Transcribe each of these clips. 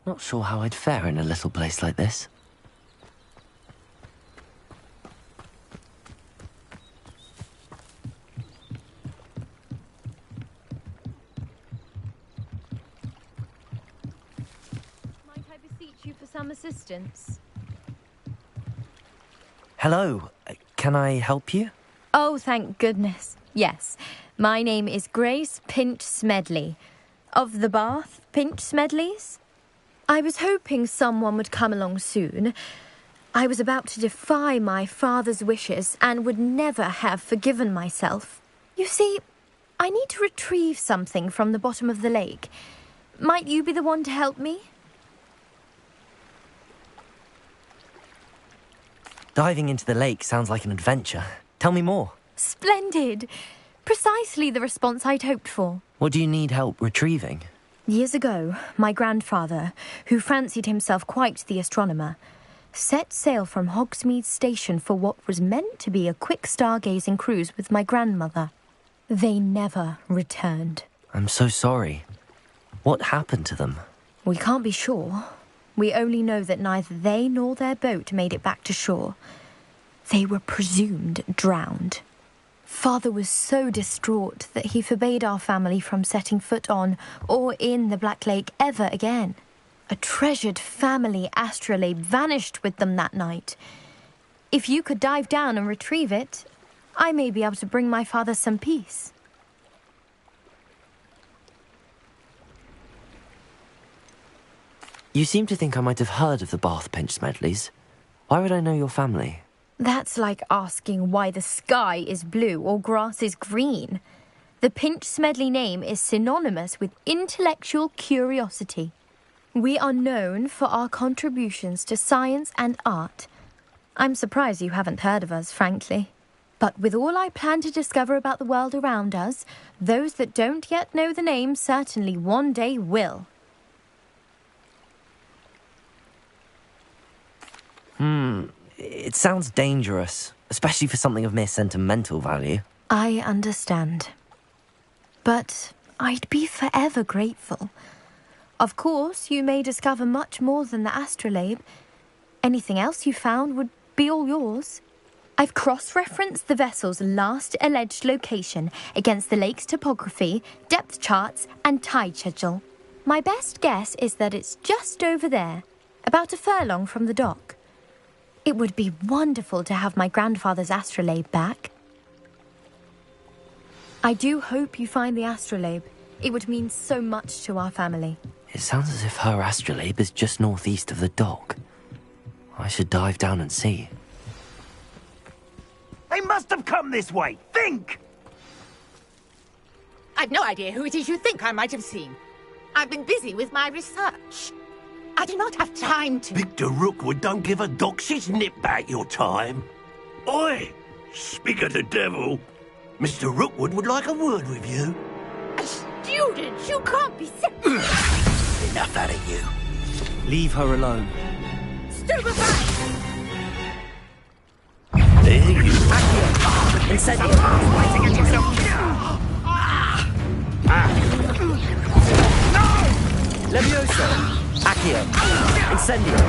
Not sure how I'd fare in a little place like this. Might I beseech you for some assistance? Hello, can I help you? Oh, thank goodness. Yes, my name is Grace Pinch Smedley, of the Bath Pinch Smedleys. I was hoping someone would come along soon. I was about to defy my father's wishes and would never have forgiven myself. You see, I need to retrieve something from the bottom of the lake. Might you be the one to help me? Diving into the lake sounds like an adventure. Tell me more. Splendid! Precisely the response I'd hoped for. What do you need help retrieving? Years ago, my grandfather, who fancied himself quite the astronomer, set sail from Hogsmeade Station for what was meant to be a quick stargazing cruise with my grandmother. They never returned. I'm so sorry. What happened to them? We can't be sure. We only know that neither they nor their boat made it back to shore. They were presumed drowned. Father was so distraught that he forbade our family from setting foot on or in the Black Lake ever again. A treasured family astrolabe vanished with them that night. If you could dive down and retrieve it, I may be able to bring my father some peace. You seem to think I might have heard of the Bath Pinch Smedleys. Why would I know your family? That's like asking why the sky is blue or grass is green. The Pinch Smedley name is synonymous with intellectual curiosity. We are known for our contributions to science and art. I'm surprised you haven't heard of us, frankly. But with all I plan to discover about the world around us, those that don't yet know the name certainly one day will. It sounds dangerous, especially for something of mere sentimental value. I understand. But I'd be forever grateful. Of course, you may discover much more than the astrolabe. Anything else you found would be all yours. I've cross-referenced the vessel's last alleged location against the lake's topography, depth charts, and tide schedule. My best guess is that it's just over there, about a furlong from the dock. It would be wonderful to have my grandfather's astrolabe back. I do hope you find the astrolabe. It would mean so much to our family. It sounds as if her astrolabe is just northeast of the dock. I should dive down and see. They must have come this way! Think! I've no idea who it is you think I might have seen. I've been busy with my research. I do not have time to... Victor Rookwood don't give a doxy's nip back your time. Oi! Speak of the devil. Mr. Rookwood would like a word with you. A student? You can't be sick. Enough out of you. Leave her alone. Stupefy! There you Accio! Incendio! fighting at yourself. No! Levioso! Accio! Incendio!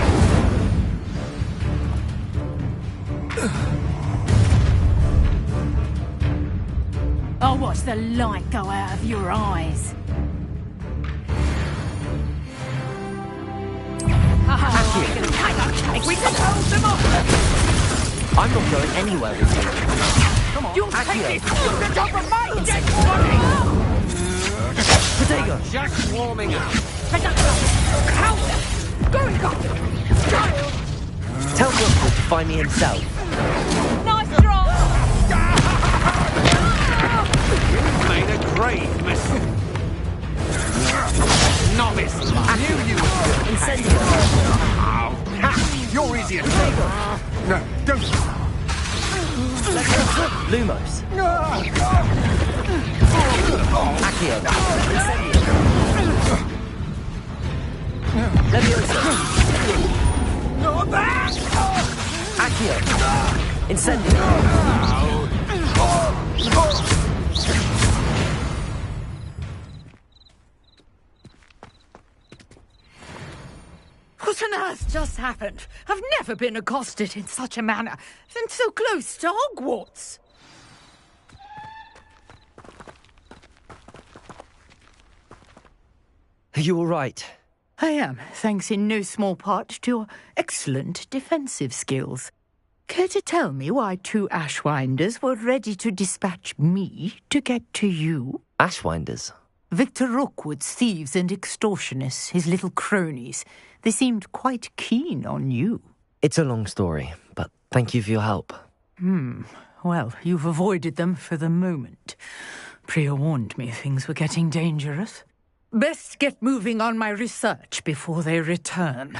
I'll watch the light go out of your eyes. Accio! We can hold them off! I'm not going anywhere with you. Come on, you'll Accio. take this to the top of my dead body! Protego! Just warming up. Going up! Tell Rookwood to find me himself. Nice drop! Made a grave miss. Novice. I knew you would. Incendio! Ha! You're easier. No, don't. Lumos! Accio! Incendio! Leviosa! Not that! Accio! Incendio! What on earth just happened? I've never been accosted in such a manner, and so close to Hogwarts. Are you all right? I am, thanks in no small part to your excellent defensive skills. Care to tell me why 2 Ashwinders were ready to dispatch me to get to you? Ashwinders? Victor Rookwood's thieves and extortionists, his little cronies. They seemed quite keen on you. It's a long story, but thank you for your help. Well, you've avoided them for the moment. Priya warned me things were getting dangerous. Best get moving on my research before they return.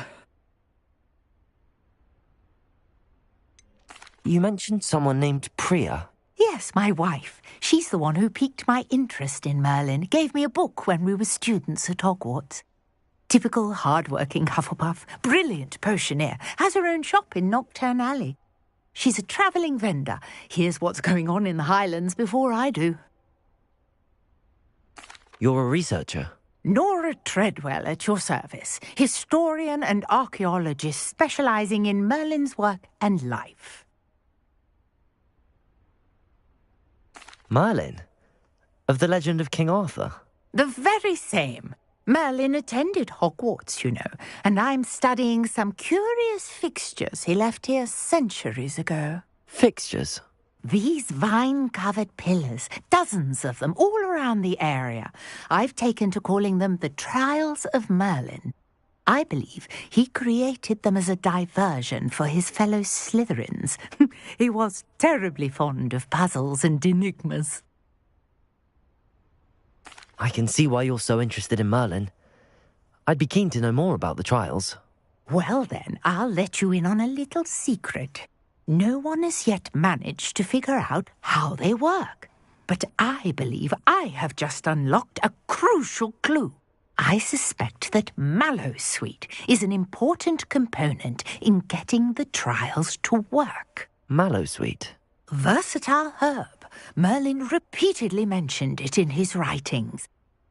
You mentioned someone named Priya. Yes, my wife. She's the one who piqued my interest in Merlin. Gave me a book when we were students at Hogwarts. Typical hard-working Hufflepuff, brilliant potioneer, has her own shop in Knockturn Alley. She's a travelling vendor. Hears what's going on in the Highlands before I do. You're a researcher? Nora Treadwell at your service, historian and archaeologist specialising in Merlin's work and life. Merlin? Of the legend of King Arthur? The very same. Merlin attended Hogwarts, you know, and I'm studying some curious fixtures he left here centuries ago. Fixtures? These vine-covered pillars, dozens of them, all around the area. I've taken to calling them the Trials of Merlin. I believe he created them as a diversion for his fellow Slytherins. He was terribly fond of puzzles and enigmas. I can see why you're so interested in Merlin. I'd be keen to know more about the trials. Well then, I'll let you in on a little secret. No one has yet managed to figure out how they work. But I believe I have just unlocked a crucial clue. I suspect that Mallowsweet is an important component in getting the trials to work. Mallowsweet? Versatile herb. Merlin repeatedly mentioned it in his writings.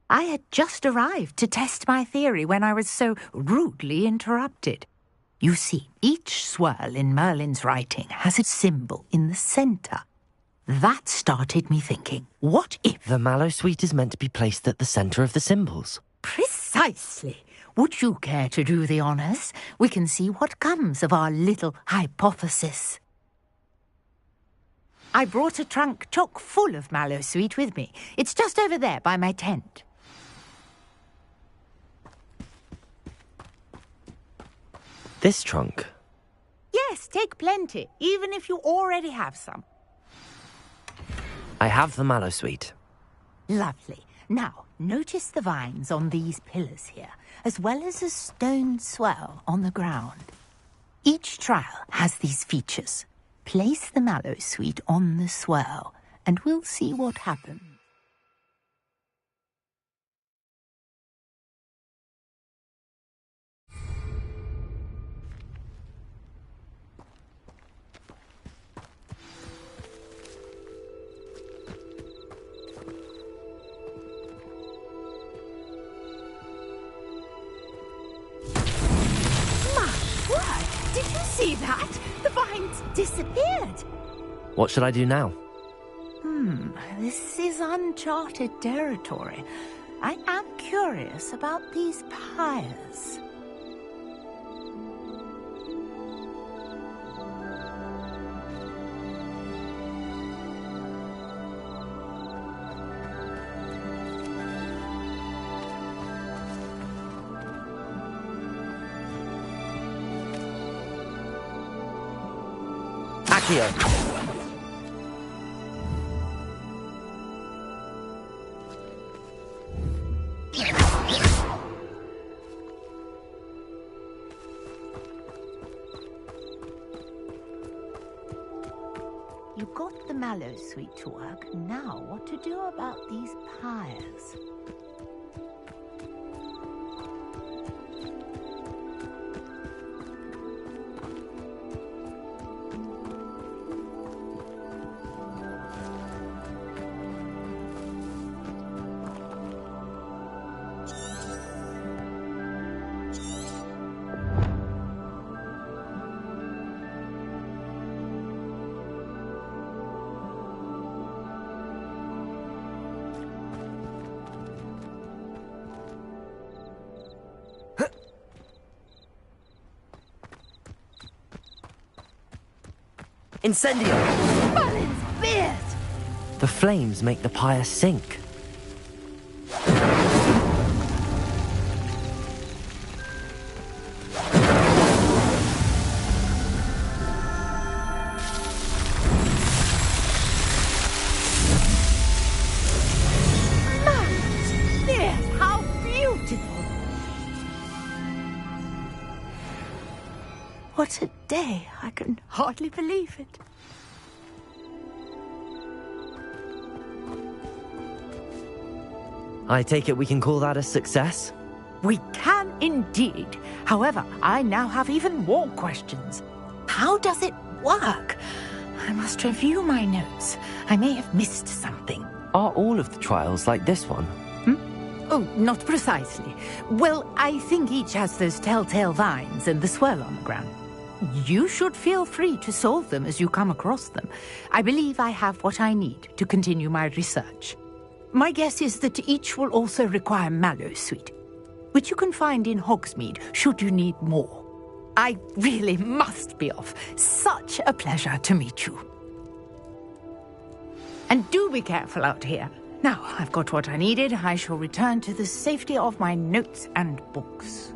I had just arrived to test my theory when I was so rudely interrupted. You see, each swirl in Merlin's writing has a symbol in the centre. That started me thinking, what if... The Mallowsweet is meant to be placed at the centre of the symbols. Precisely. Would you care to do the honours? We can see what comes of our little hypothesis. I brought a trunk chock full of Mallowsweet with me. It's just over there by my tent. This trunk? Yes, take plenty, even if you already have some. I have the Mallowsweet. Lovely. Now, notice the vines on these pillars here, as well as a stone swell on the ground. Each trial has these features. Place the Mallowsweet on the swell, and we'll see what happens. Did you see that? The vines disappeared. What should I do now? This is uncharted territory. I am curious about these pyres. Accio! You got the Mallowsweet to work. Now what to do about these pyres? Incendio! Merlin's beard! The flames make the pyre sink. Merlin's beard! How beautiful! What a day! I can hardly believe it. I take it we can call that a success? We can indeed. However, I now have even more questions. How does it work? I must review my notes. I may have missed something. Are all of the trials like this one? Oh, not precisely. Well, I think each has those telltale vines and the swirl on the ground. You should feel free to solve them as you come across them. I believe I have what I need to continue my research. My guess is that each will also require mallow sweet, which you can find in Hogsmeade should you need more. I really must be off. Such a pleasure to meet you. And do be careful out here. Now, I've got what I needed. I shall return to the safety of my notes and books.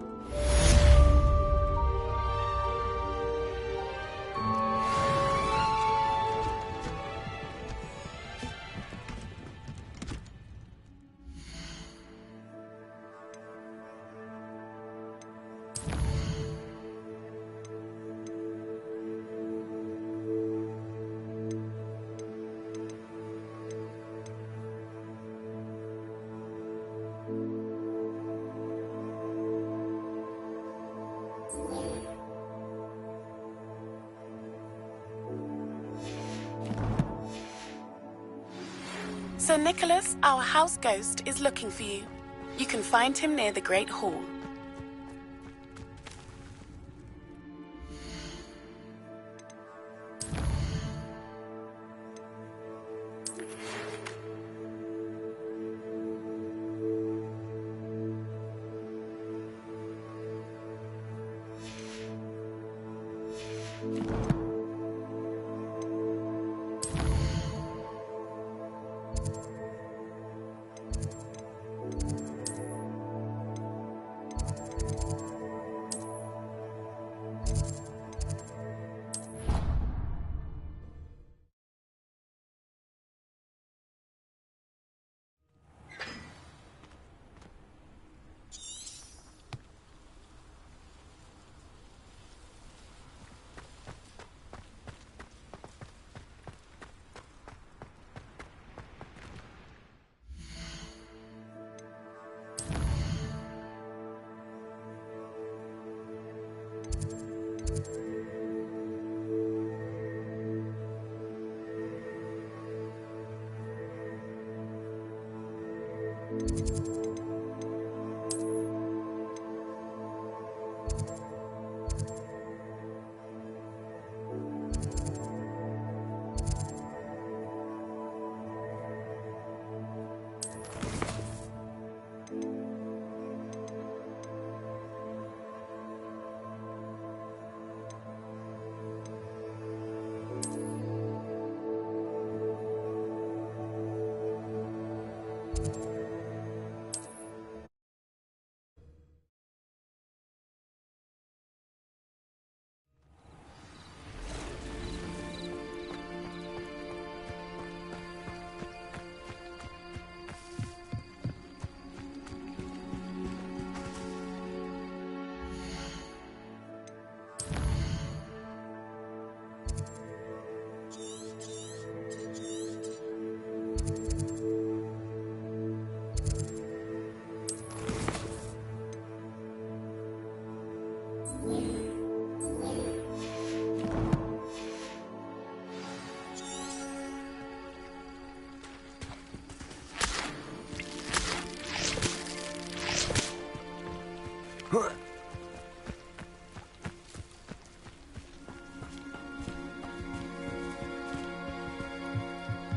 Sir Nicholas, our house ghost, is looking for you. You can find him near the Great Hall.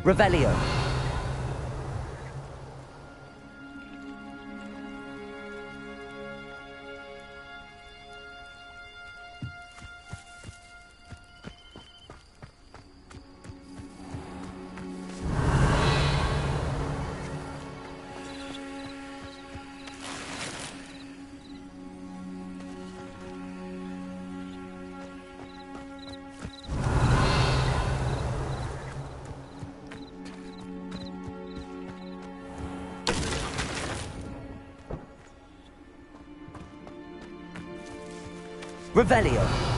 Revelio. Revelio.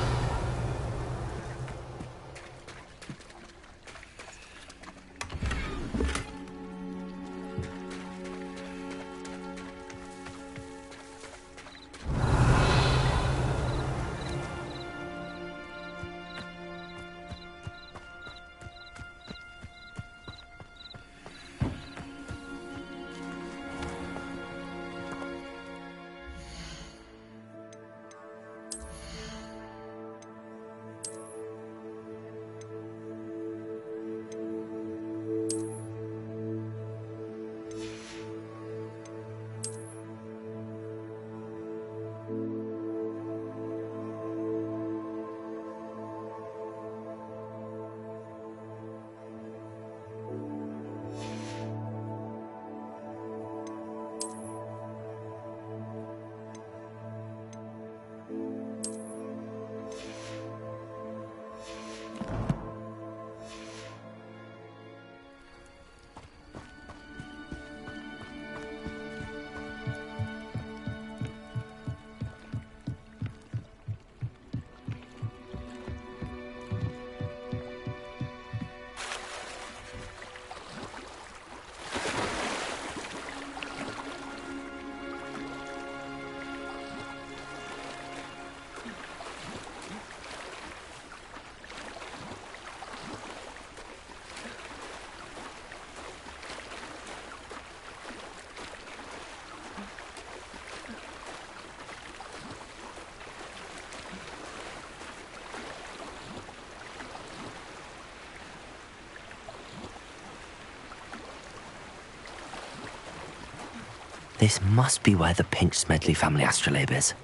This must be where the Pinch Smedley family astrolabe is.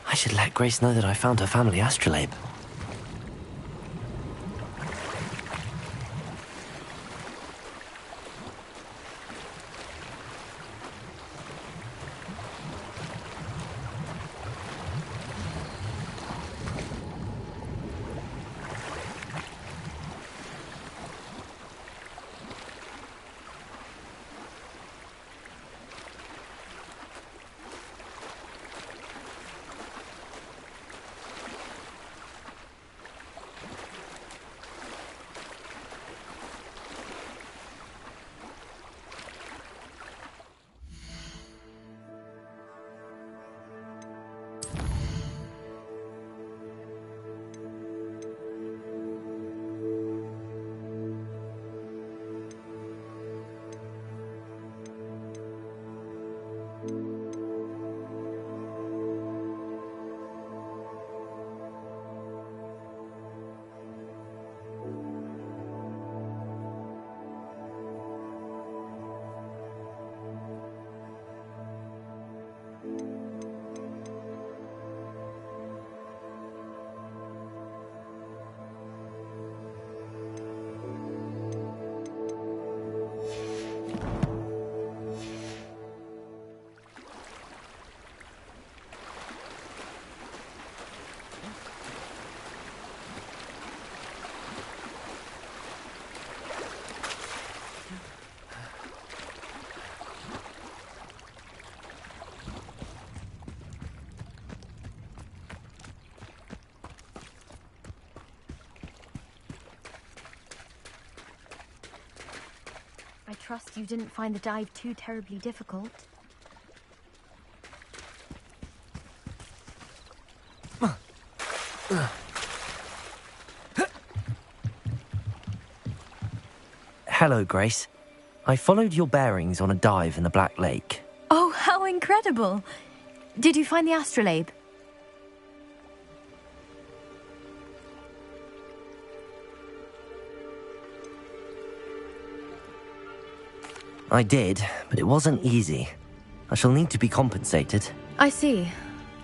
I should let Grace know that I found her family astrolabe. I trust you didn't find the dive too terribly difficult. Hello, Grace. I followed your bearings on a dive in the Black Lake. Oh, how incredible! Did you find the astrolabe? I did, but it wasn't easy. I shall need to be compensated. I see.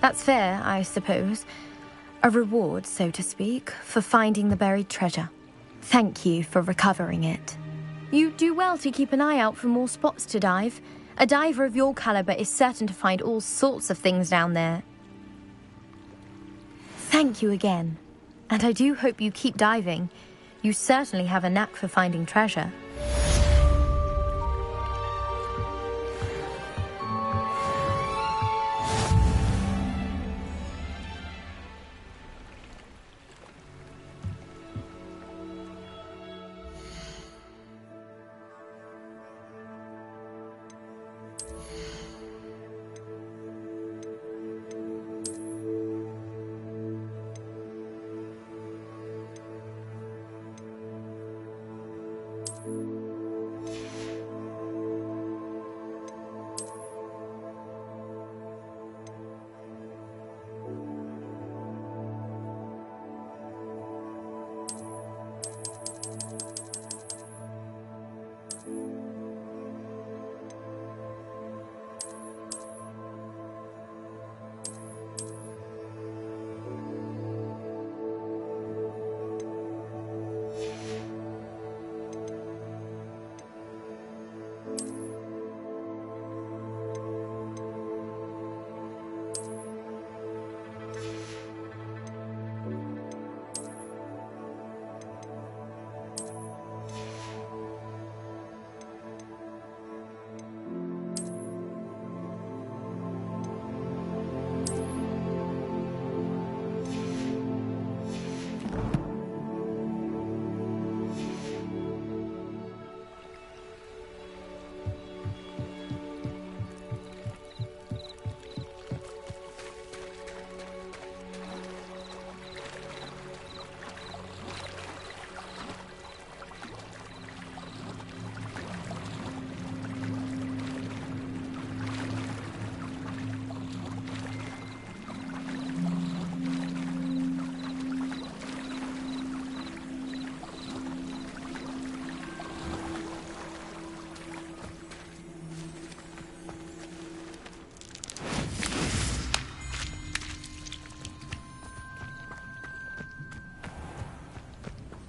That's fair, I suppose. A reward, so to speak, for finding the buried treasure. Thank you for recovering it. You do well to keep an eye out for more spots to dive. A diver of your caliber is certain to find all sorts of things down there. Thank you again. And I do hope you keep diving. You certainly have a knack for finding treasure.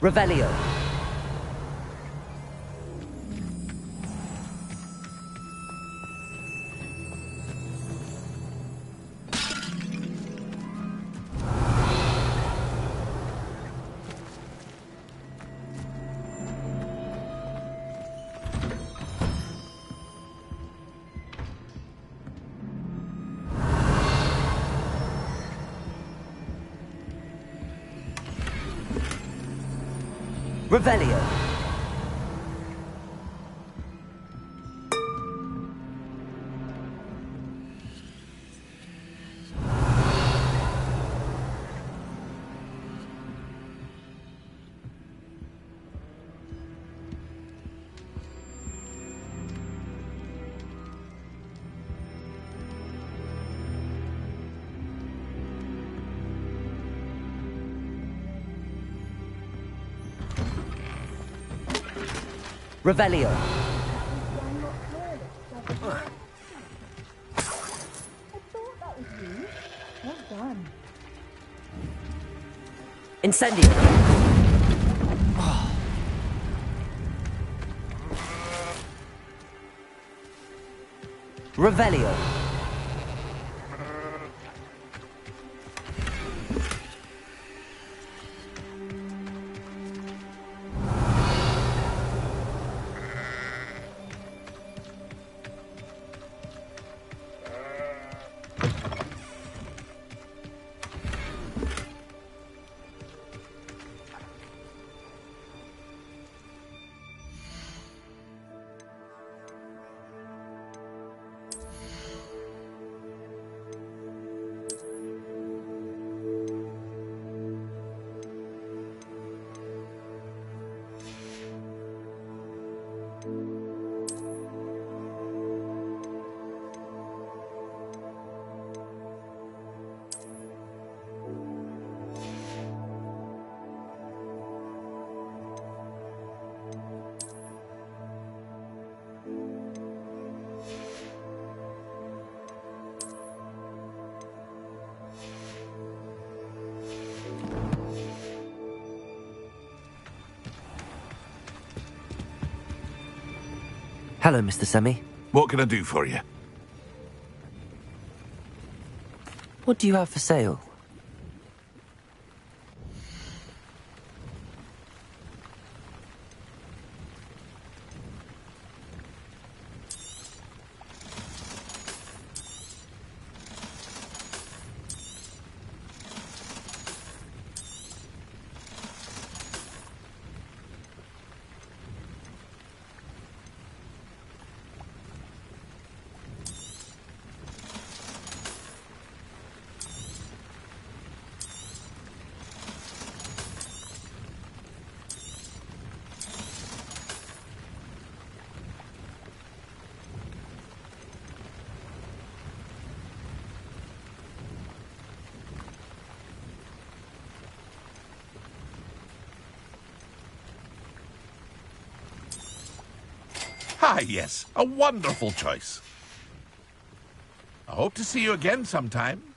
Revelio. Revelio. Revelio. Incendio. Revelio. Hello, Mr. Semi. What can I do for you? What do you have for sale? Ah, yes. A wonderful choice. I hope to see you again sometime.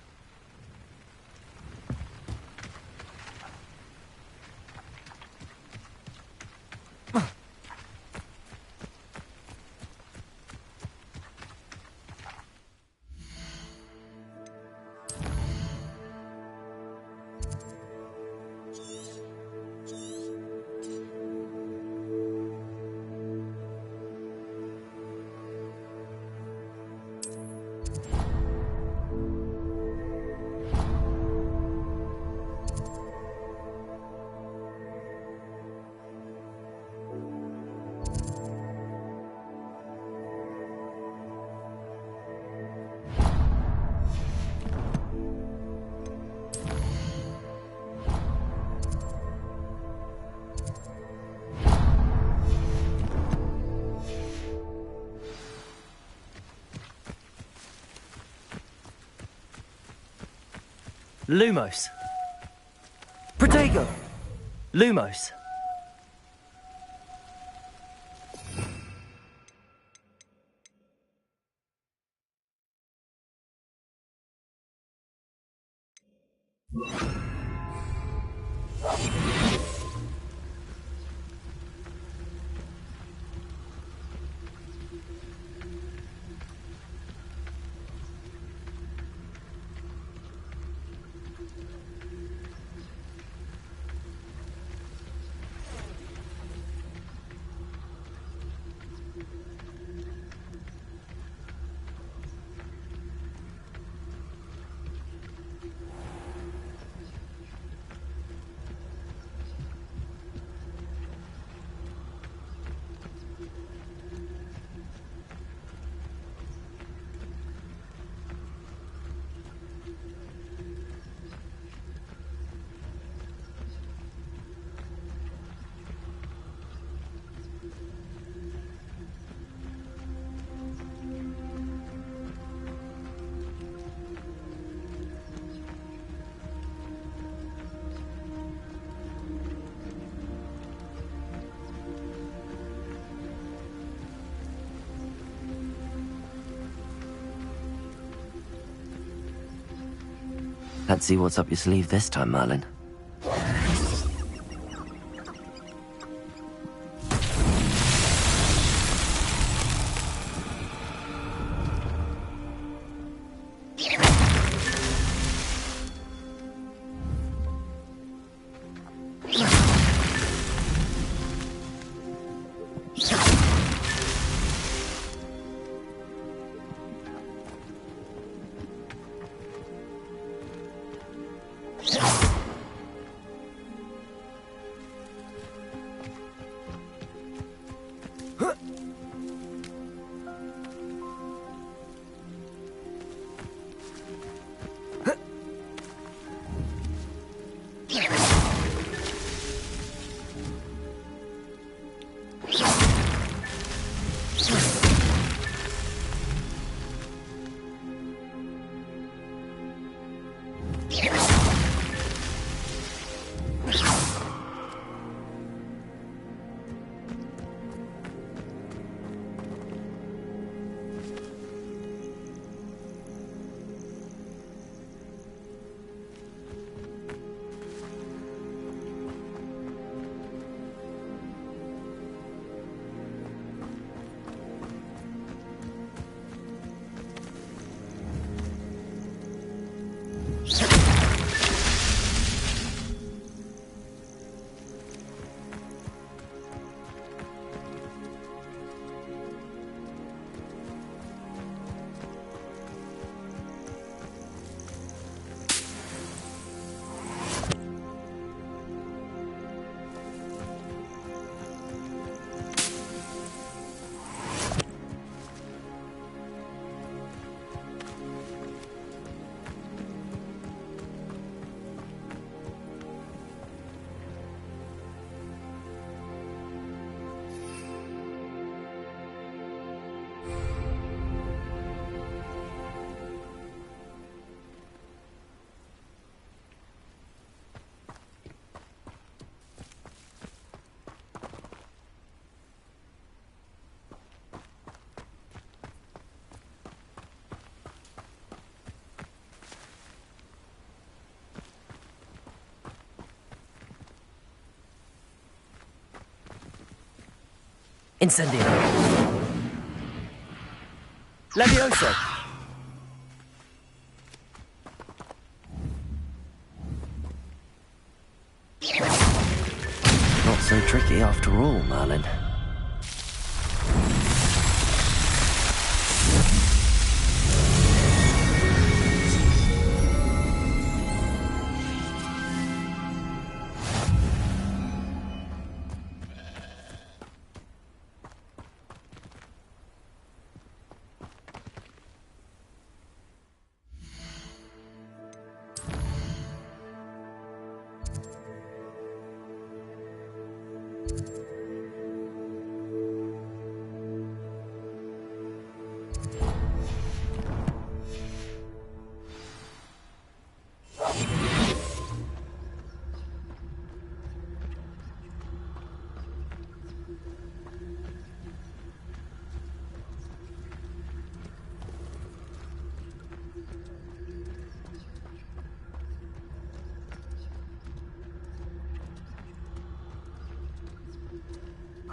Lumos. Protego! Lumos. Let's see what's up your sleeve this time, Merlin. Incendio. Levioso. Not so tricky after all, Merlin.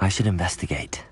I should investigate.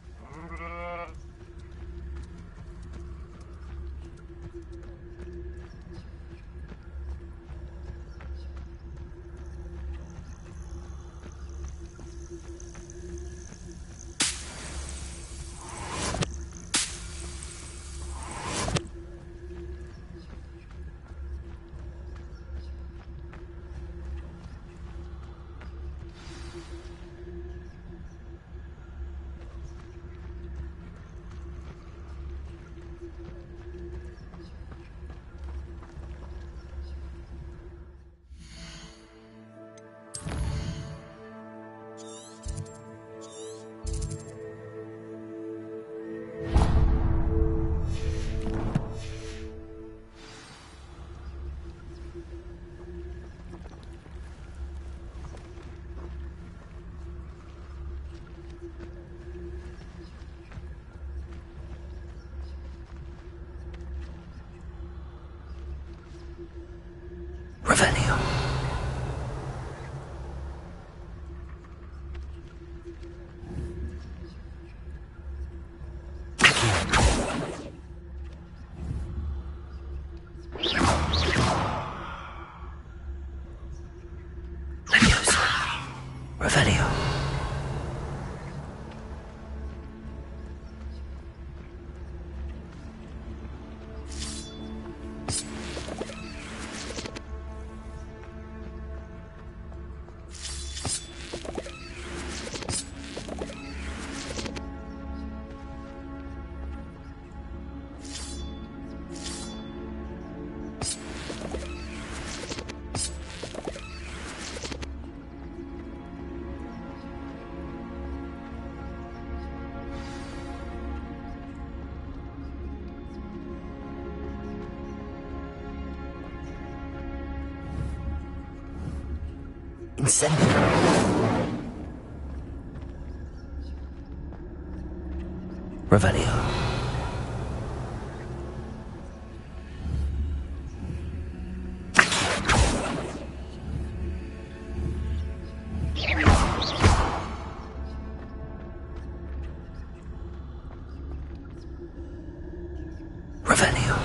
Revelio. Levioso. Revelio. Incendio. Revelio. Revelio.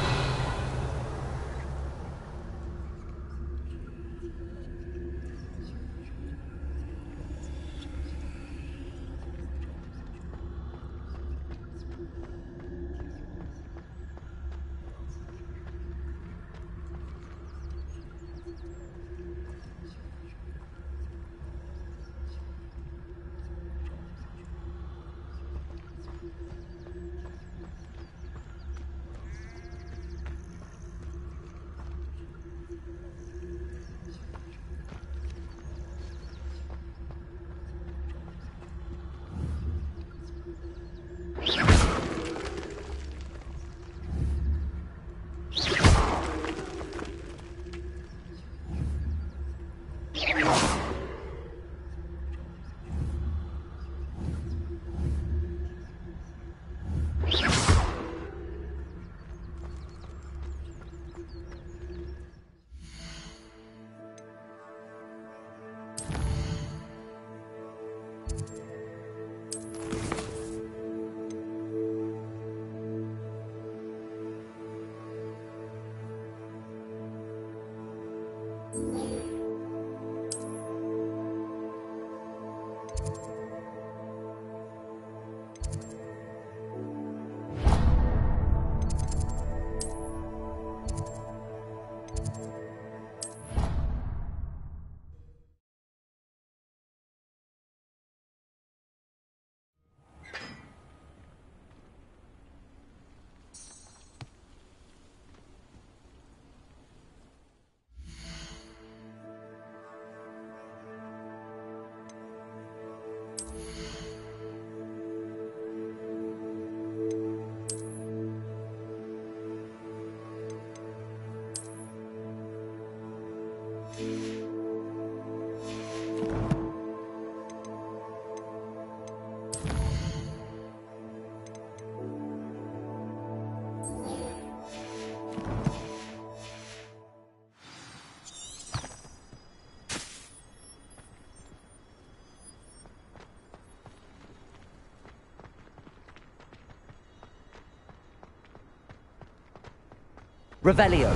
Revelio.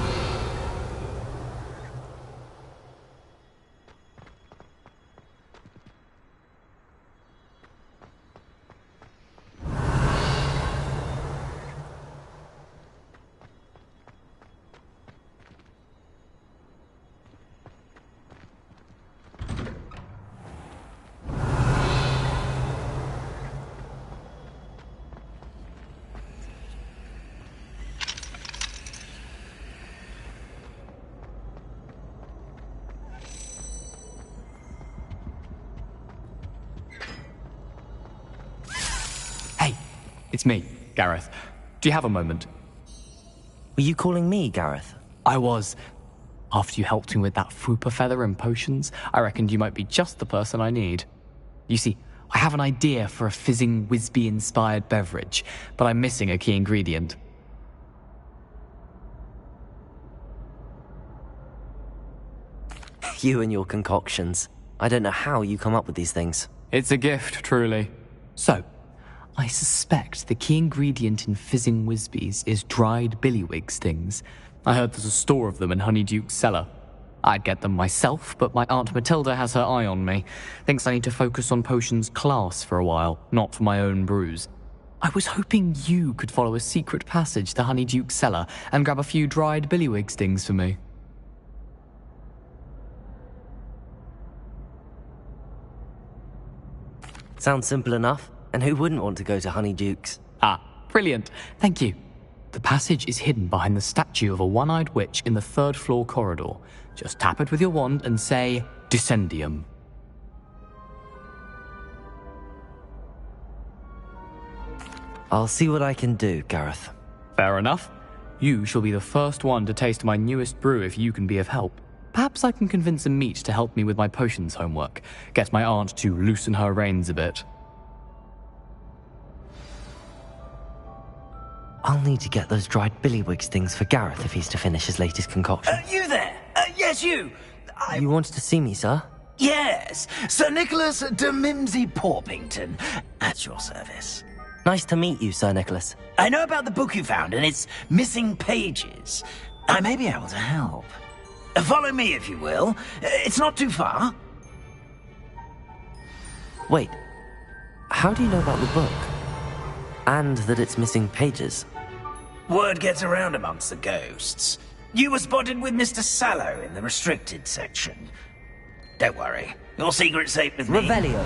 It's me, Gareth. Do you have a moment? Were you calling me, Gareth? I was. After you helped me with that fupa feather and potions, I reckoned you might be just the person I need. You see, I have an idea for a fizzing Whizbee-inspired beverage, but I'm missing a key ingredient. You and your concoctions. I don't know how you come up with these things. It's a gift, truly. So, I suspect the key ingredient in fizzing Whizbees is dried billywig stings. I heard there's a store of them in Honeyduke's cellar. I'd get them myself, but my Aunt Matilda has her eye on me. Thinks I need to focus on potions class for a while, not for my own brews. I was hoping you could follow a secret passage to Honeyduke's cellar and grab a few dried billywig stings for me. Sounds simple enough. And who wouldn't want to go to Honeyduke's? Ah, brilliant. Thank you. The passage is hidden behind the statue of a one-eyed witch in the third-floor corridor. Just tap it with your wand and say, Descendium. I'll see what I can do, Gareth. Fair enough. You shall be the first one to taste my newest brew if you can be of help. Perhaps I can convince a meat to help me with my potions homework. Get my aunt to loosen her reins a bit. I'll need to get those dried billywig stings for Gareth if he's to finish his latest concoction. You there? Yes, you. You wanted to see me, sir? Yes, Sir Nicholas de Mimsy Porpington, at your service. Nice to meet you, Sir Nicholas. I know about the book you found and its missing pages. I may be able to help. Follow me, if you will. It's not too far. Wait, how do you know about the book? And that it's missing pages? Word gets around amongst the ghosts. You were spotted with Mr. Sallow in the restricted section. Don't worry, your secret's safe with me. Revelio.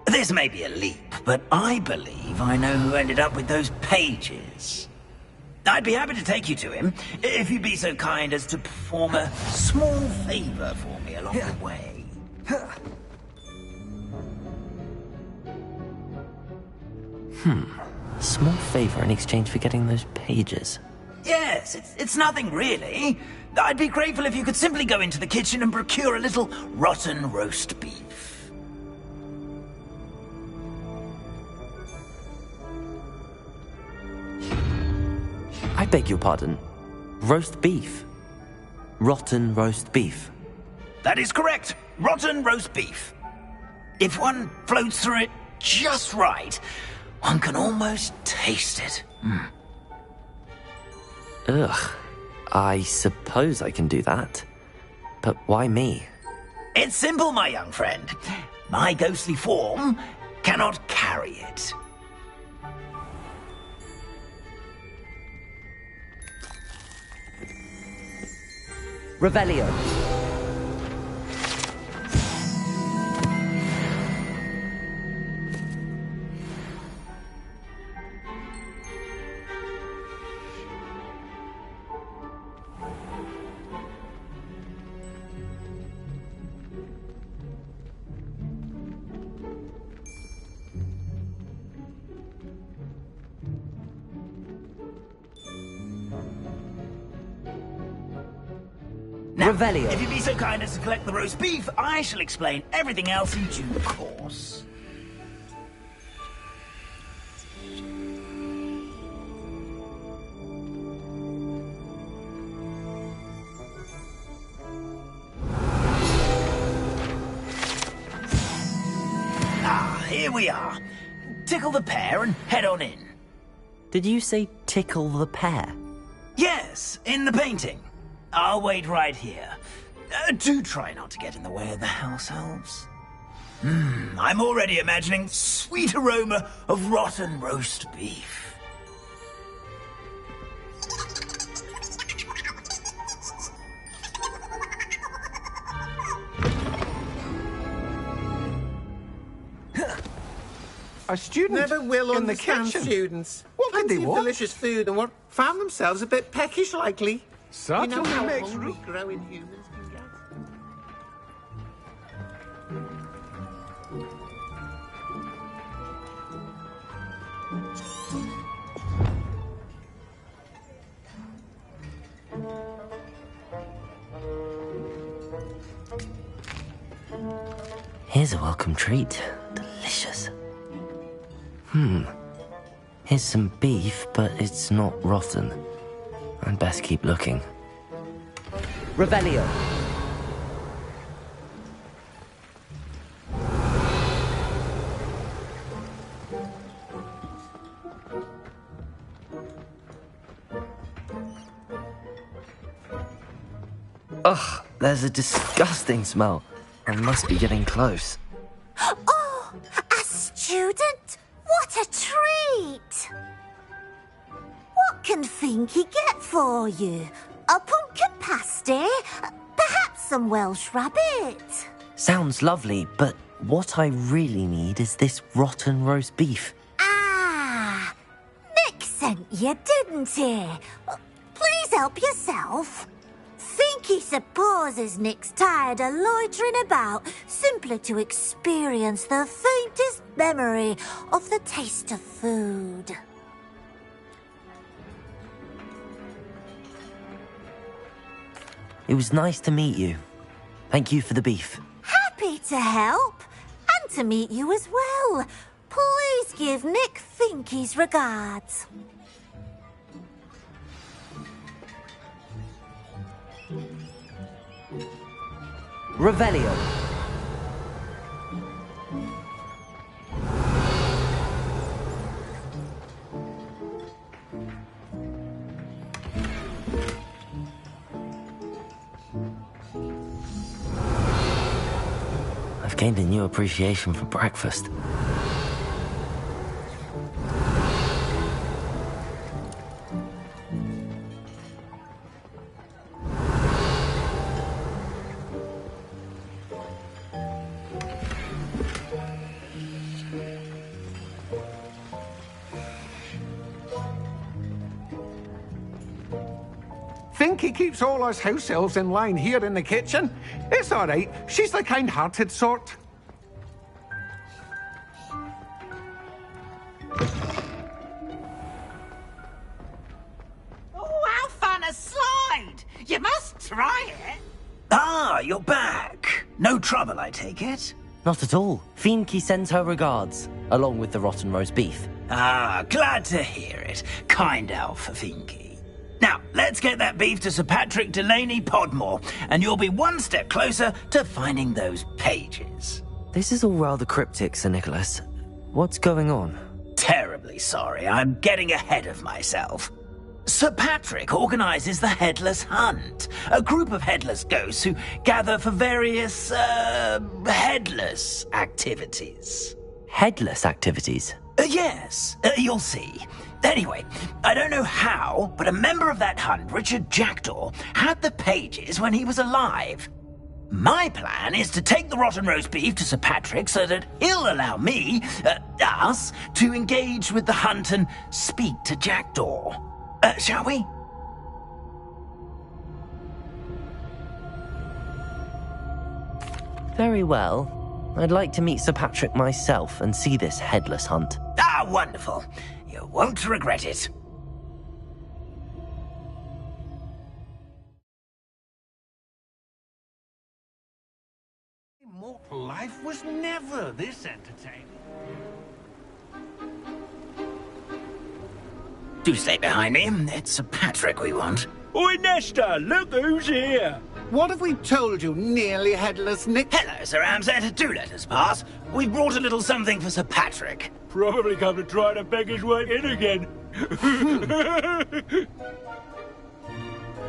This may be a leap, but I believe I know who ended up with those pages. I'd be happy to take you to him, if you'd be so kind as to perform a small favor for me along the way. A small favor in exchange for getting those pages. Yes, it's nothing really. I'd be grateful if you could simply go into the kitchen and procure a little rotten roast beef. I beg your pardon. Roast beef. Rotten roast beef. That is correct. Rotten roast beef. If one floats through it just right, one can almost taste it. Ugh. I suppose I can do that. But why me? It's simple, my young friend. My ghostly form cannot carry it. Revelio. Now, Revelio. if you be so kind as to collect the roast beef, I shall explain everything else in due course. Ah, here we are. Tickle the pear and head on in. Did you say tickle the pear? Yes, in the painting. I'll wait right here. Do try not to get in the way of the house elves. I'm already imagining sweet aroma of rotten roast beef. Our student Never will in the understand kitchen. students. What did they Plenty of want? delicious food and what found themselves a bit peckish likely. Certainly you know how makes hungry growing humans can get. Here's a welcome treat. Delicious. Here's some beef, but it's not rotten. I'd best keep looking. Revelio. Ugh, there's a disgusting smell. I must be getting close. Oh, a student? What a treat! What can Finky get for you? A pumpkin pasty? Perhaps some Welsh rabbit? Sounds lovely, but what I really need is this rotten roast beef. Ah, Nick sent you, didn't he? Please help yourself. Finky supposes Nick's tired of loitering about simply to experience the faintest memory of the taste of food. It was nice to meet you. Thank you for the beef. Happy to help, and to meet you as well. Please give Nick Finky's regards. Revelio. I've gained a new appreciation for breakfast. Finky keeps all us house elves in line here in the kitchen. It's all right. She's the kind-hearted sort. Oh, how fun a slide! You must try it. Ah, you're back. No trouble, I take it? Not at all. Finky sends her regards, along with the rotten roast beef. Ah, glad to hear it. Kind elf for Finky. Now, let's get that beef to Sir Patrick Delaney Podmore, and you'll be one step closer to finding those pages. This is all rather cryptic, Sir Nicholas. What's going on? Terribly sorry, I'm getting ahead of myself. Sir Patrick organises the Headless Hunt, a group of headless ghosts who gather for various, headless activities. Headless activities? Yes, you'll see. Anyway, I don't know how, but a member of that hunt, Richard Jackdaw, had the pages when he was alive. My plan is to take the rotten roast beef to Sir Patrick so that he'll allow me, us, to engage with the hunt and speak to Jackdaw. Shall we? Very well. I'd like to meet Sir Patrick myself and see this headless hunt. Ah, wonderful. You won't regret it. Mortal life was never this entertaining. Do stay behind me. It's Sir Patrick we want. Oi, Nesta, look who's here. What have we told you, nearly headless Nick? Hello, Sir Ramsay. Do let us pass. We've brought a little something for Sir Patrick. Probably come to try to beg his way in again.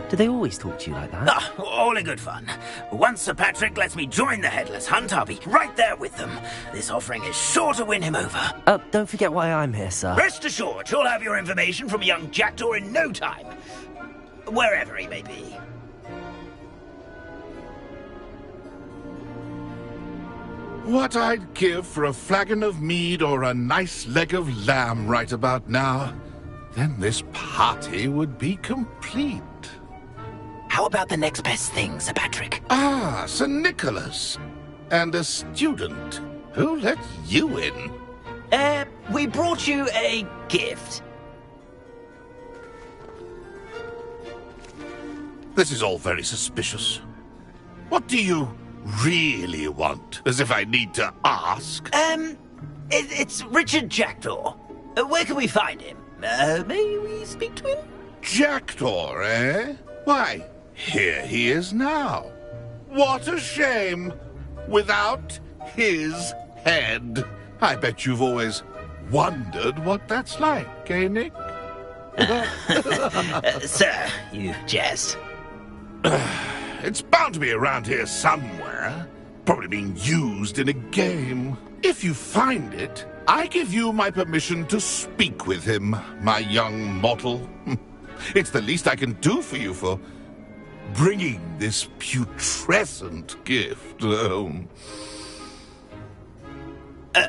Do they always talk to you like that? Ah, all in good fun. Once Sir Patrick lets me join the Headless Hunt, I'll be right there with them. This offering is sure to win him over. Don't forget why I'm here, sir. Rest assured, you'll have your information from young Jackdaw in no time. Wherever he may be. What I'd give for a flagon of mead or a nice leg of lamb right about now. Then this party would be complete. How about the next best thing, Sir Patrick? Ah, Sir Nicholas. And a student. Who let you in? We brought you a gift. This is all very suspicious. What do you really want? As if I need to ask. It's Richard Jackdaw. Where can we find him? May we speak to him? Jackdaw, eh? Why, here he is now. What a shame. Without his head. I bet you've always wondered what that's like, eh, Nick? Sir, you jest. It's bound to be around here somewhere. Probably being used in a game. If you find it, I give you my permission to speak with him, my young mortal. It's the least I can do for you for bringing this putrescent gift home.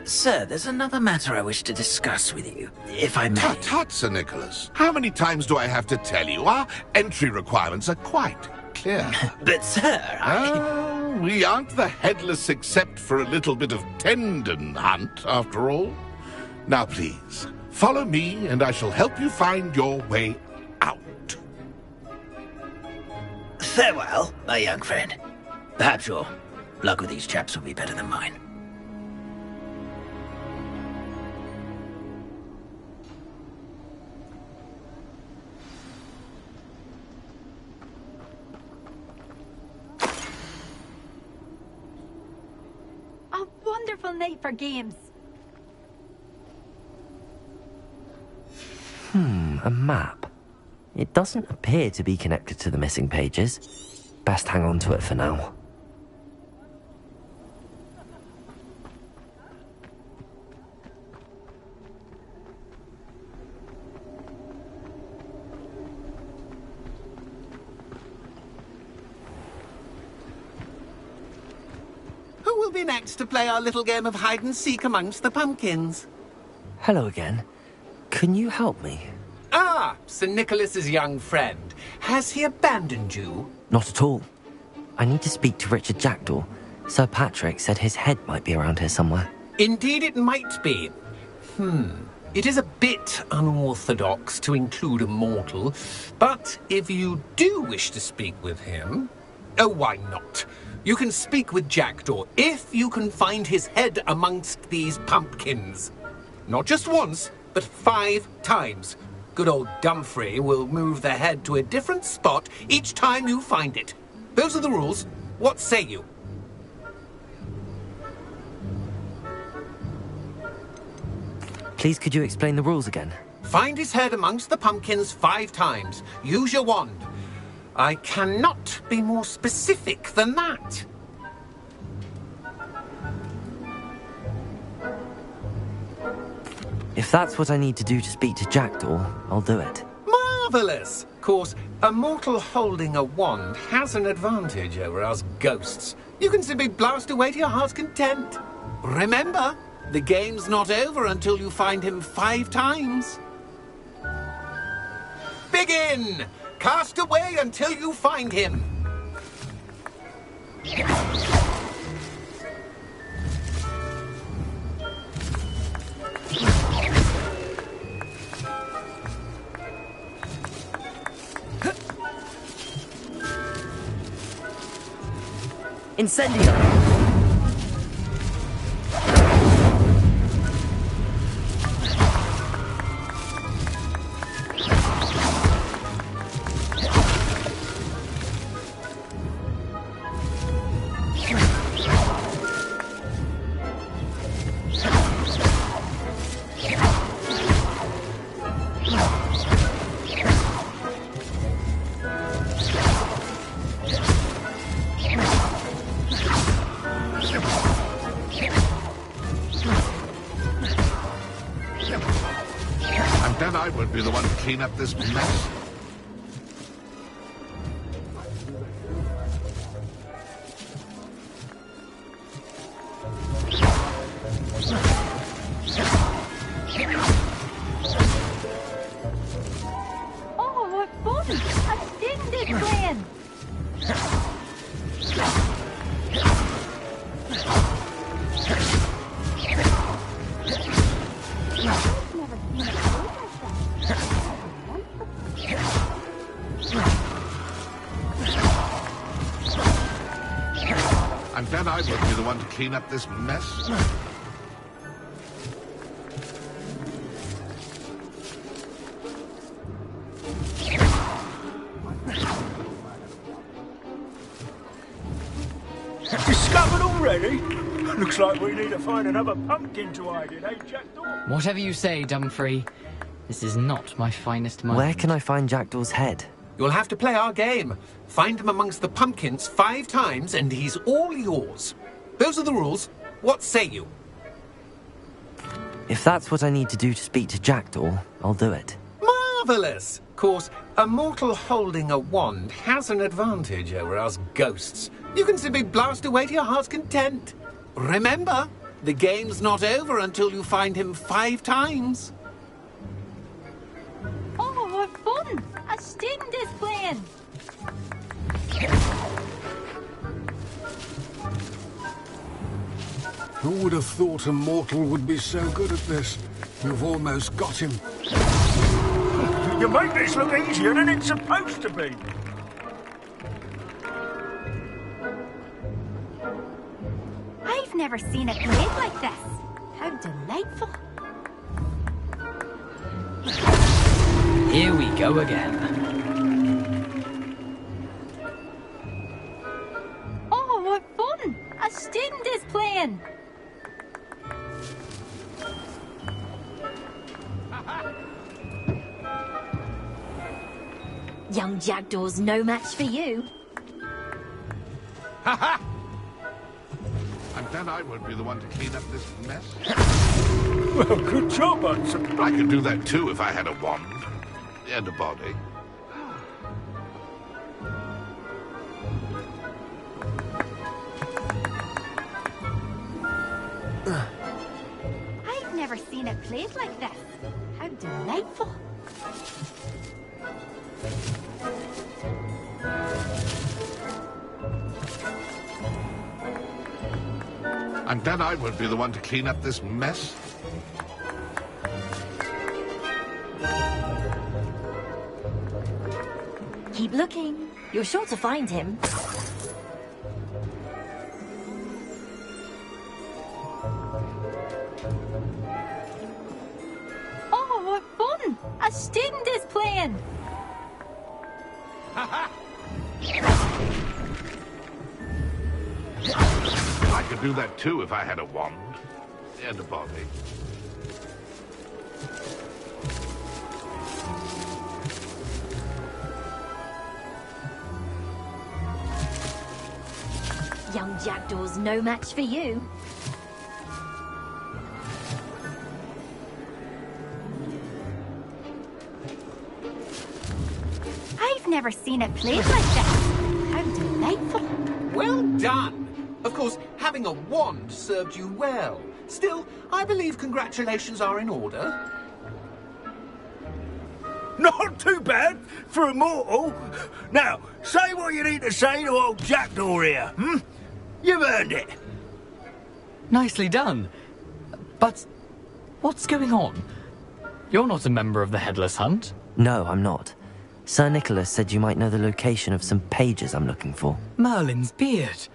Sir, there's another matter I wish to discuss with you, if I may. Tut, Sir Nicholas. How many times do I have to tell you? Our entry requirements are quite clear. But, sir, we aren't the headless except for a little bit of tendon hunt, after all. Now, please, follow me, and I shall help you find your way out. Farewell, my young friend. Perhaps your luck with these chaps will be better than mine. A wonderful night for games. A map. It doesn't appear to be connected to the missing pages. Best hang on to it for now. Who will be next to play our little game of hide-and-seek amongst the pumpkins? Hello again. Can you help me? Ah, Sir Nicholas's young friend. Has he abandoned you? Not at all. I need to speak to Richard Jackdaw. Sir Patrick said his head might be around here somewhere. Indeed it might be. It is a bit unorthodox to include a mortal, but if you do wish to speak with him... Oh, why not? You can speak with Jackdaw if you can find his head amongst these pumpkins. Not just once, but 5 times. Good old Dumfrey will move the head to a different spot each time you find it. Those are the rules. What say you? Please could you explain the rules again? Find his head amongst the pumpkins 5 times. Use your wand. I cannot be more specific than that. If that's what I need to do to speak to Jackdaw, I'll do it. Marvellous! Of course, a mortal holding a wand has an advantage over us ghosts. You can simply blast away to your heart's content. Remember, the game's not over until you find him 5 times. Begin! Cast away until you find him. Incendio! Then I won't be the one to clean up this mess. Oh, what fun! A splendid plan! And then I won't be the one to clean up this mess. Discovered already? Looks like we need to find another pumpkin to hide in, eh, Jackdaw? Whatever you say, Dumfrey. This is not my finest moment. Where can I find Jackdaw's head? You'll have to play our game. Find him amongst the pumpkins 5 times and he's all yours. Those are the rules. What say you? If that's what I need to do to speak to Jackdaw, I'll do it. Marvellous! Of course, a mortal holding a wand has an advantage over us ghosts. You can simply blast away to your heart's content. Remember, the game's not over until you find him 5 times. Oh, what fun! A splendid plan! Who would have thought a mortal would be so good at this? You've almost got him. You make this look easier than it's supposed to be. I've never seen it played like this. How delightful. Here we go again. Oh, what fun! A splendid plan! Young Jackdaw's no match for you. Ha ha! And then I won't be the one to clean up this mess. Well, good job, Hudson. I could do that too if I had a wand and a body. I've never seen it played like this. How delightful. And then I won't be the one to clean up this mess. Keep looking. You're sure to find him. Oh, what fun! A splendid plan! I could do that too if I had a wand and a body. Young Jackdaw's no match for you. I've never seen it played like this. How delightful. Well done. Of course, having a wand served you well. Still, I believe congratulations are in order. Not too bad for a mortal. Now, say what you need to say to old Jackdaw here, hmm? You've earned it. Nicely done. But what's going on? You're not a member of the Headless Hunt. No, I'm not. Sir Nicholas said you might know the location of some pages I'm looking for. Merlin's beard.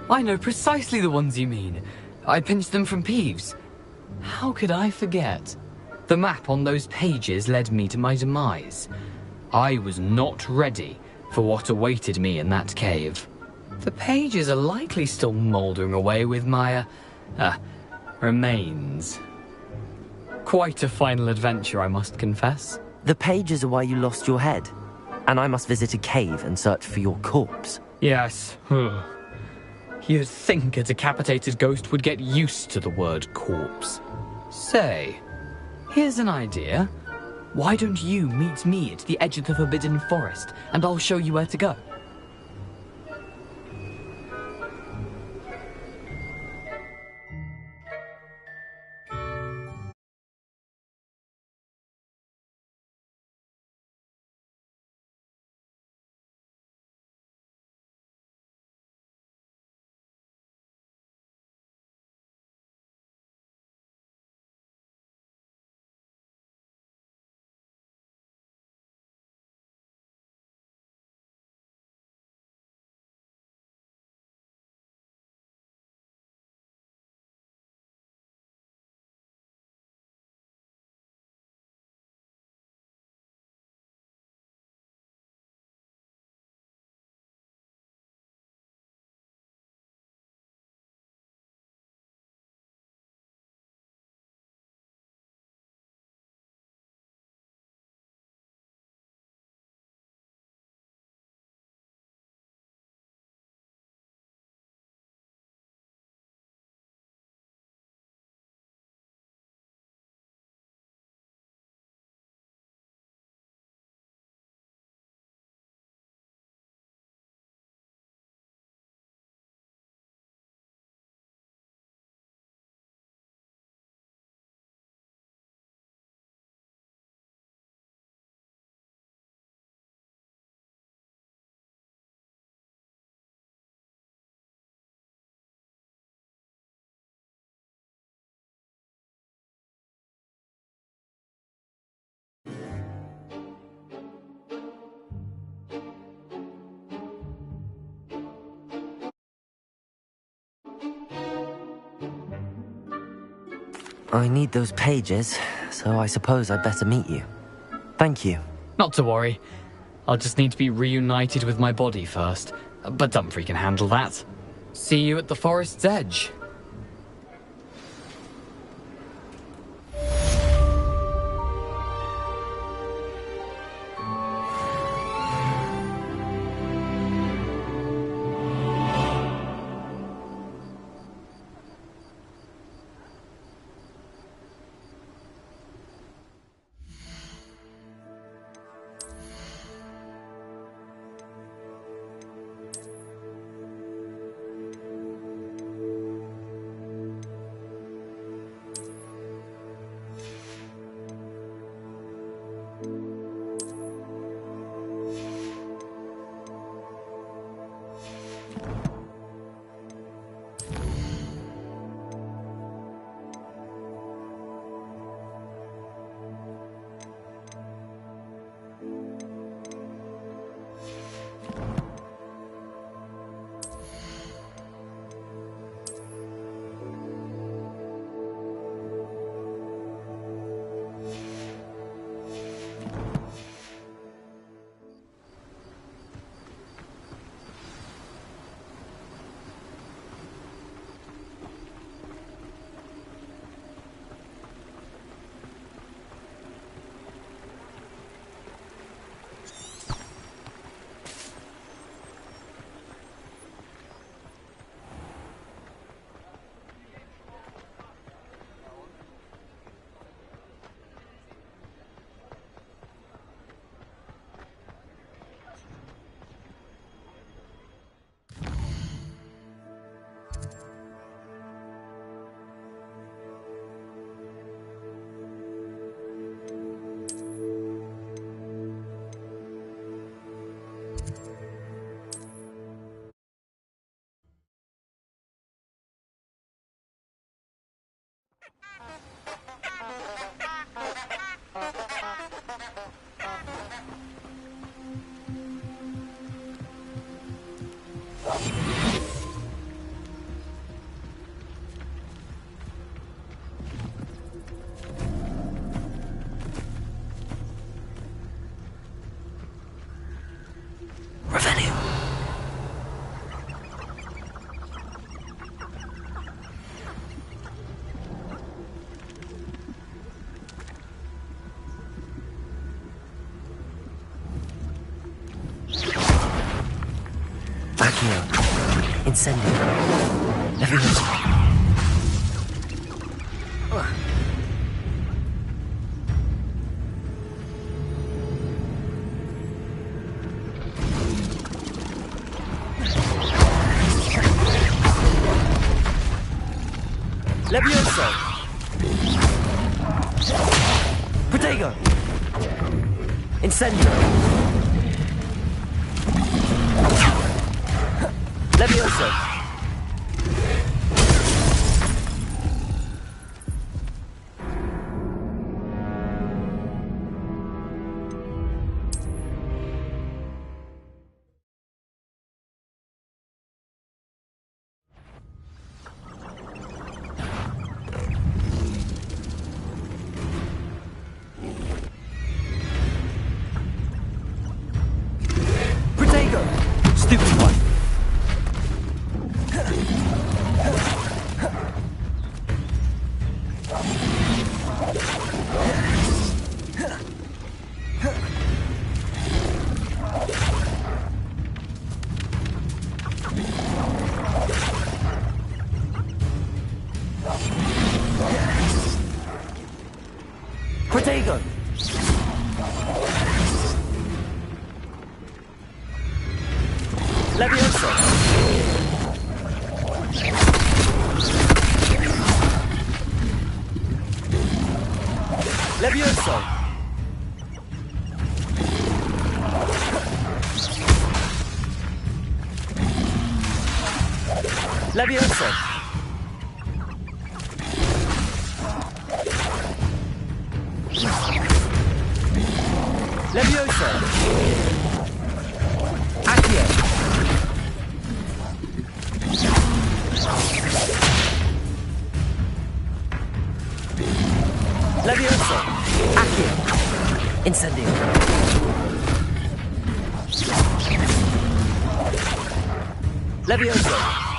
I know precisely the ones you mean. I pinched them from Peeves. How could I forget? The map on those pages led me to my demise. I was not ready for what awaited me in that cave. The pages are likely still mouldering away with my, remains. Quite a final adventure, I must confess. The pages are why you lost your head, and I must visit a cave and search for your corpse. Yes. You'd think a decapitated ghost would get used to the word corpse. Say, here's an idea. Why don't you meet me at the edge of the Forbidden Forest, and I'll show you where to go? I need those pages, so I suppose I'd better meet you. Thank you. Not to worry. I'll just need to be reunited with my body first. But Dumfries can handle that. See you at the forest's edge. Incendio. Leviosa. Leviosa. Protego. Incendio. Leviosa. Protego. Stupid one. Protego. Leviosa. Leviosa. Leviosa. Leviosa. Accio. Leviosa. Accio. Incendio. Leviosa.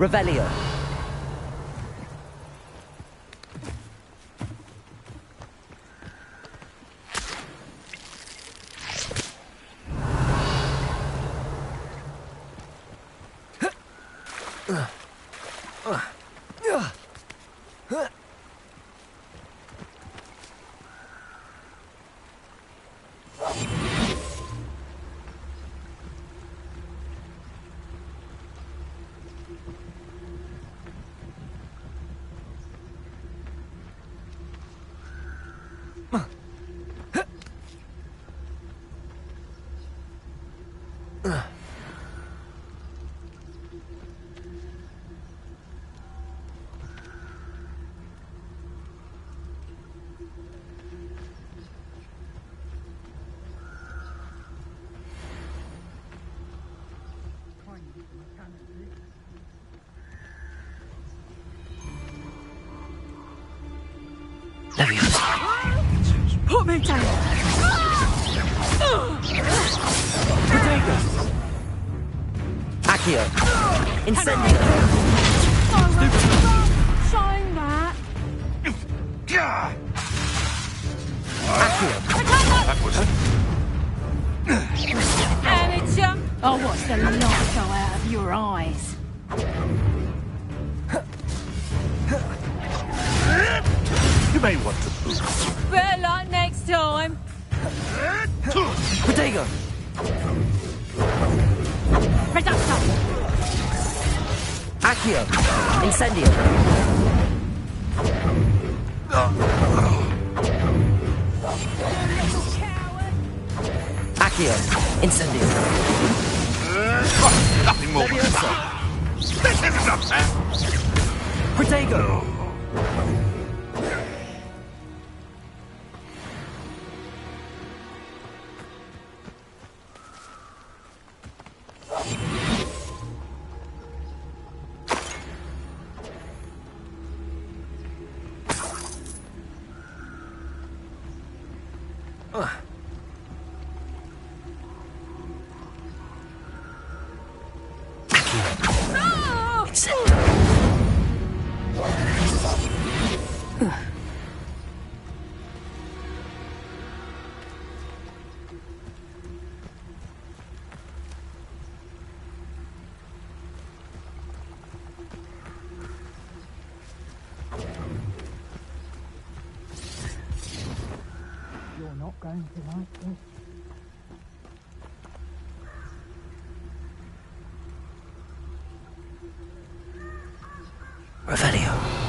Revelio. Put me down! Protego. Accio. Incendio. Shine that! Accio. That was Amateur! I'll watch the light go out of your eyes. You may want to move. Better luck next time. Protego. Reducto. Accio! Incendio! Accio! Incendio! Nothing more. This isn't up there. Protego! You're not going to like this. Revelio.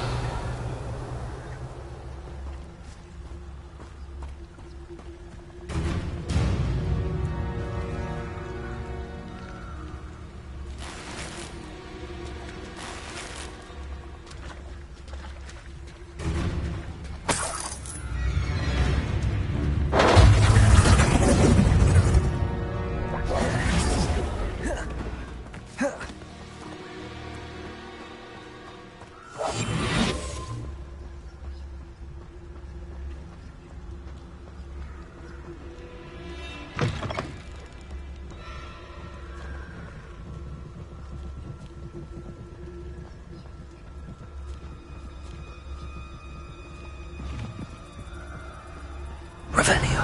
Revelio.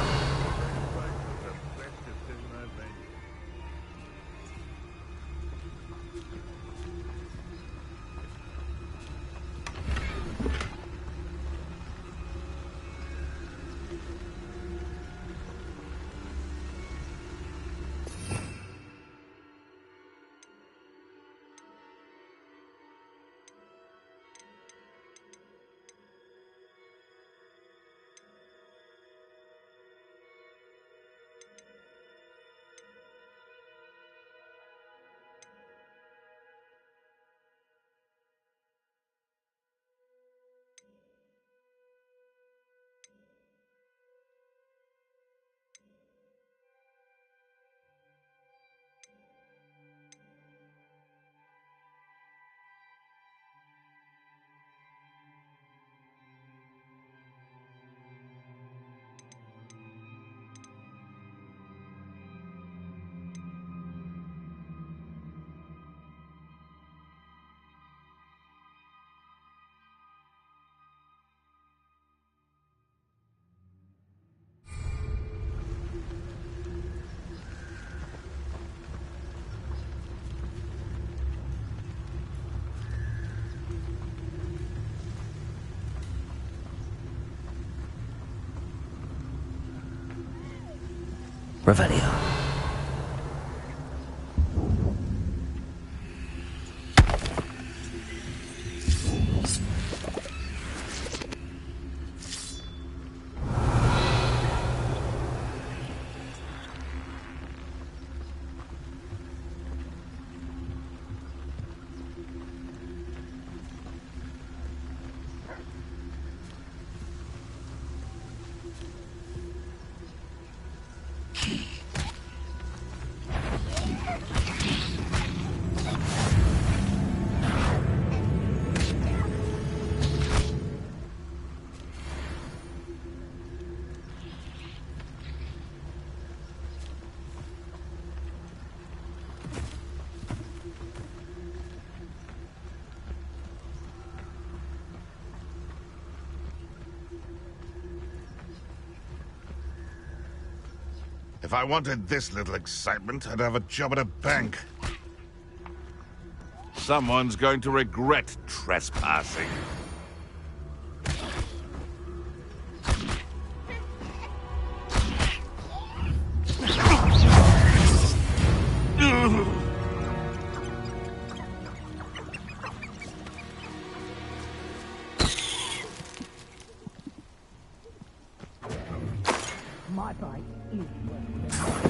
Revelio. If I wanted this little excitement, I'd have a job at a bank. Someone's going to regret trespassing. My bite is worse.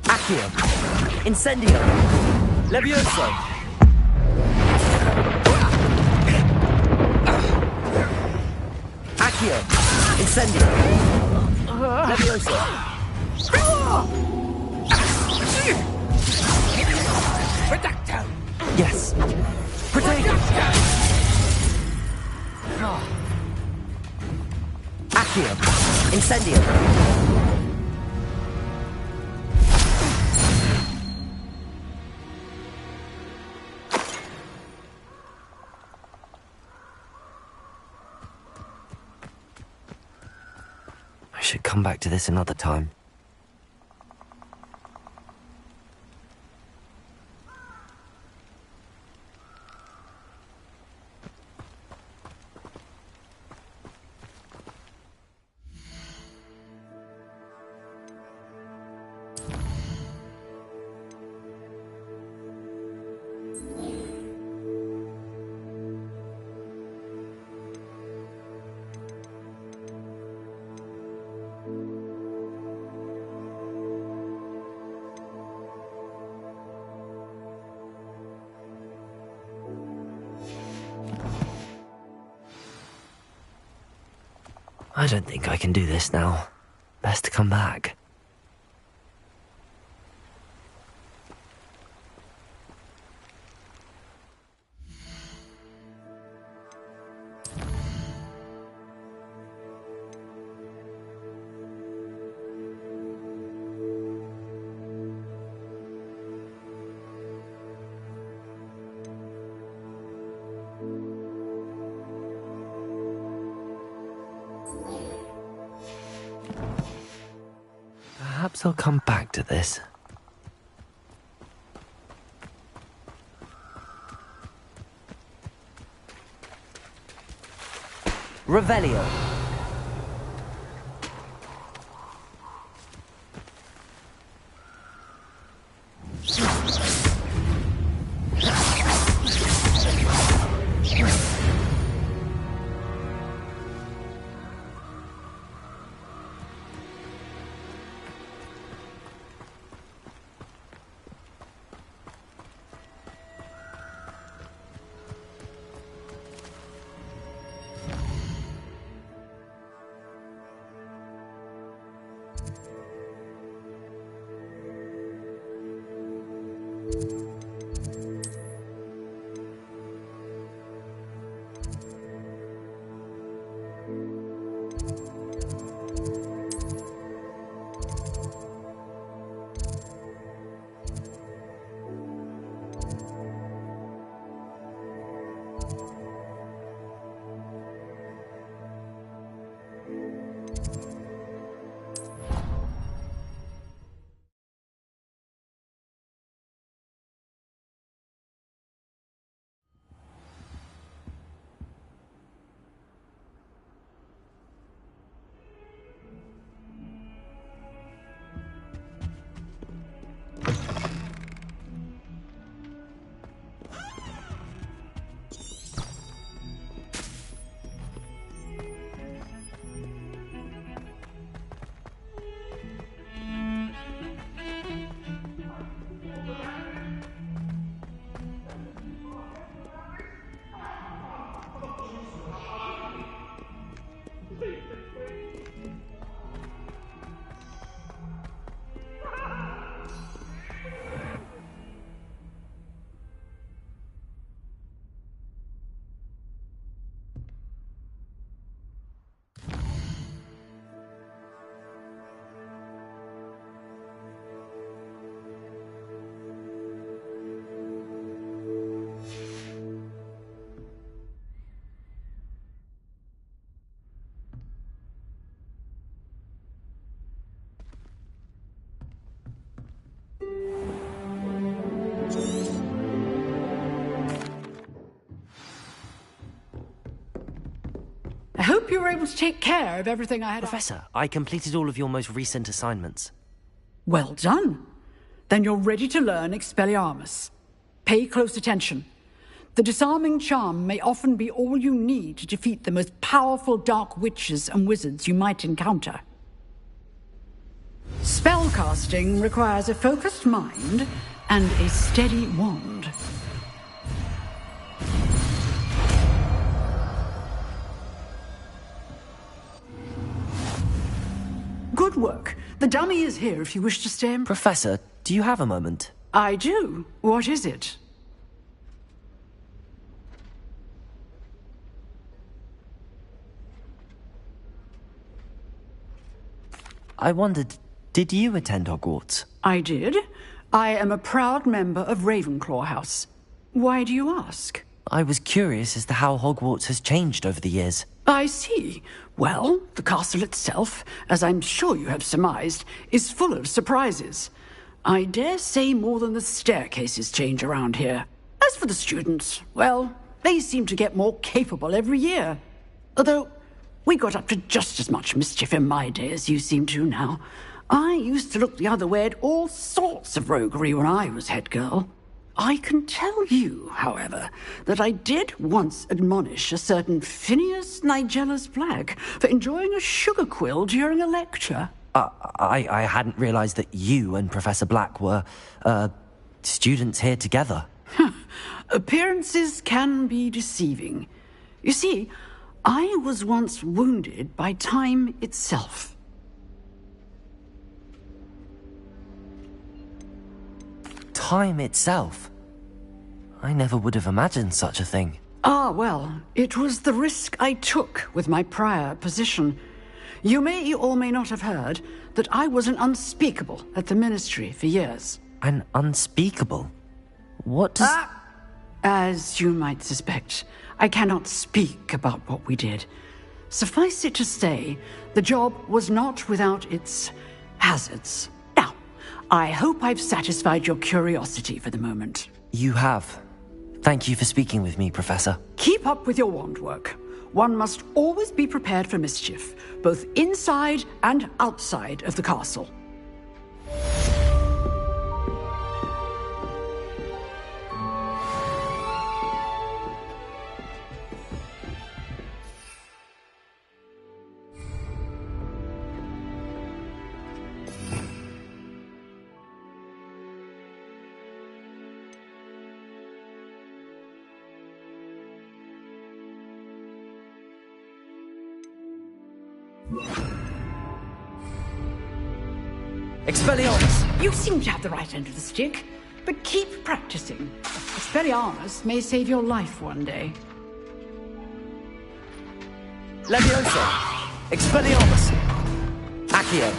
Accio! Incendio! Levioso! Accio! Incendio! Levioso! Reducto! Yes! Protego! Accio! Incendio! I should come back to this another time. I don't think I can do this now. Best to come back. Perhaps I'll come back to this. Revelio. I hope you were able to take care of everything I had. Professor, I completed all of your most recent assignments. Well done. Then you're ready to learn Expelliarmus. Pay close attention. The disarming charm may often be all you need to defeat the most powerful dark witches and wizards you might encounter. Spellcasting requires a focused mind and a steady wand. Good work. The dummy is here if you wish to stay. Professor, do you have a moment? I do. What is it? I wondered, did you attend Hogwarts? I did. I am a proud member of Ravenclaw House. Why do you ask? I was curious as to how Hogwarts has changed over the years. I see. Well, the castle itself, as I'm sure you have surmised, is full of surprises. I dare say more than the staircases change around here. As for the students, well, they seem to get more capable every year. Although, we got up to just as much mischief in my day as you seem to now. I used to look the other way at all sorts of roguery when I was head girl. I can tell you, however, that I did once admonish a certain Phineas Nigellus Black for enjoying a sugar quill during a lecture. I hadn't realized that you and Professor Black were, students here together. Appearances can be deceiving. You see, I was once wounded by time itself. Time itself? I never would have imagined such a thing. Ah, well, it was the risk I took with my prior position. You may or may not have heard that I was an unspeakable at the Ministry for years. An unspeakable? What does... As you might suspect, I cannot speak about what we did. Suffice it to say, the job was not without its hazards. Now, I hope I've satisfied your curiosity for the moment. You have. Thank you for speaking with me, Professor. Keep up with your wand work. One must always be prepared for mischief, both inside and outside of the castle. Expelliarmus! You seem to have the right end of the stick, but keep practicing. Expelliarmus may save your life one day. Leviosa! Expelliarmus! Accio!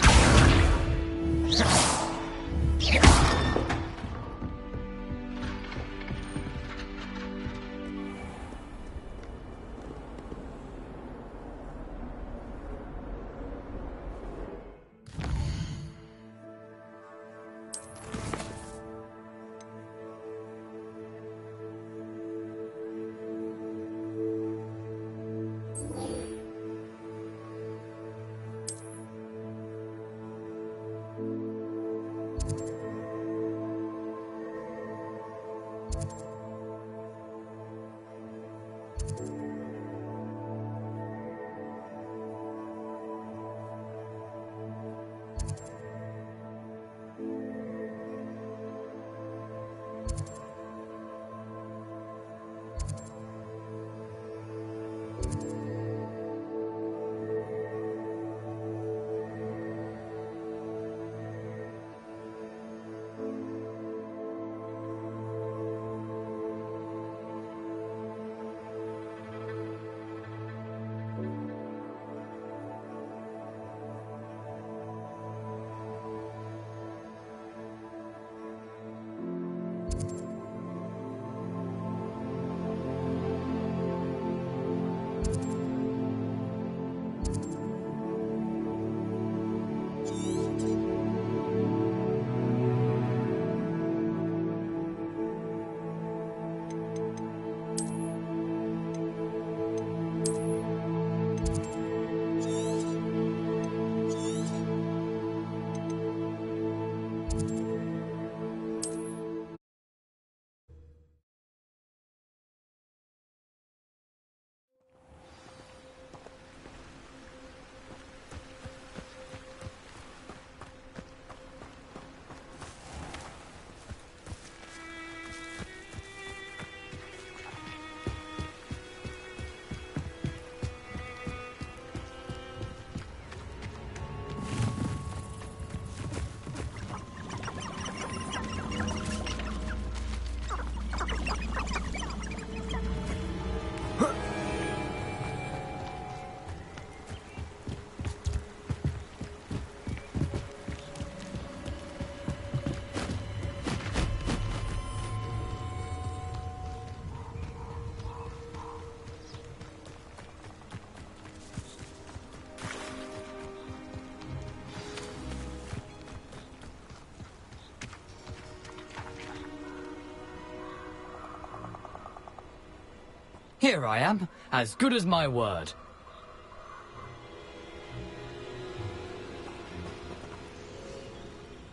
Here I am, as good as my word.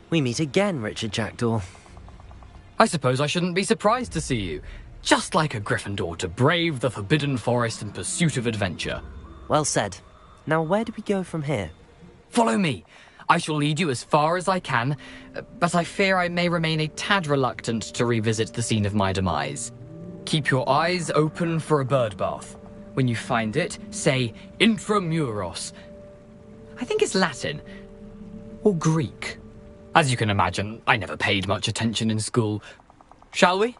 We meet again, Richard Jackdaw. I suppose I shouldn't be surprised to see you. Just like a Gryffindor to brave the Forbidden Forest in pursuit of adventure. Well said. Now where do we go from here? Follow me. I shall lead you as far as I can, but I fear I may remain a tad reluctant to revisit the scene of my demise. Keep your eyes open for a bird bath. When you find it, say intramuros. I think it's Latin. Or Greek. As you can imagine, I never paid much attention in school. Shall we?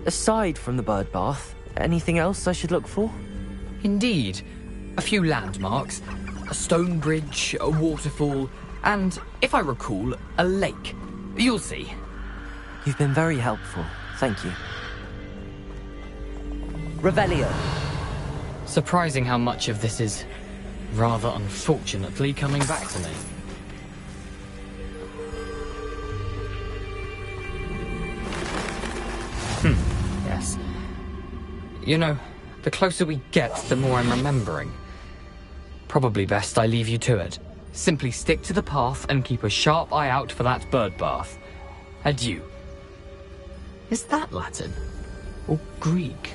Aside from the bird bath, anything else I should look for? Indeed. A few landmarks, a stone bridge, a waterfall, and, if I recall, a lake. You'll see. You've been very helpful. Thank you. Revelio. Surprising how much of this is, rather unfortunately, coming back to me. Yes. You know, the closer we get, the more I'm remembering. Probably best I leave you to it. Simply stick to the path and keep a sharp eye out for that bird bath. Adieu. Is that Latin? Or Greek?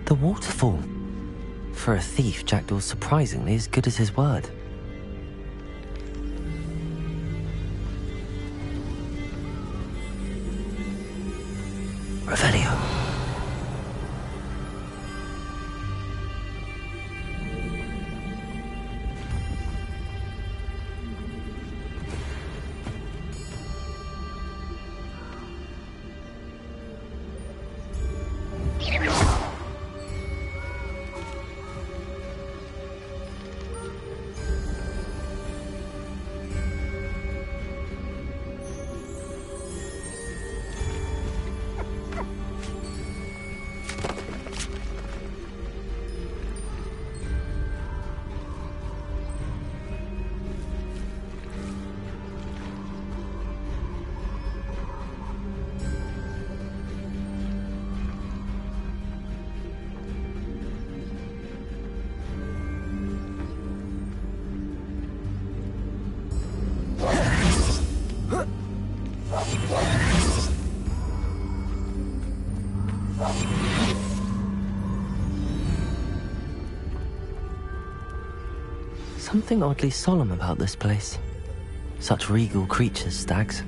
The waterfall. For a thief, Jackdaw's surprisingly as good as his word. Revelio. Something oddly solemn about this place. Such regal creatures, stags.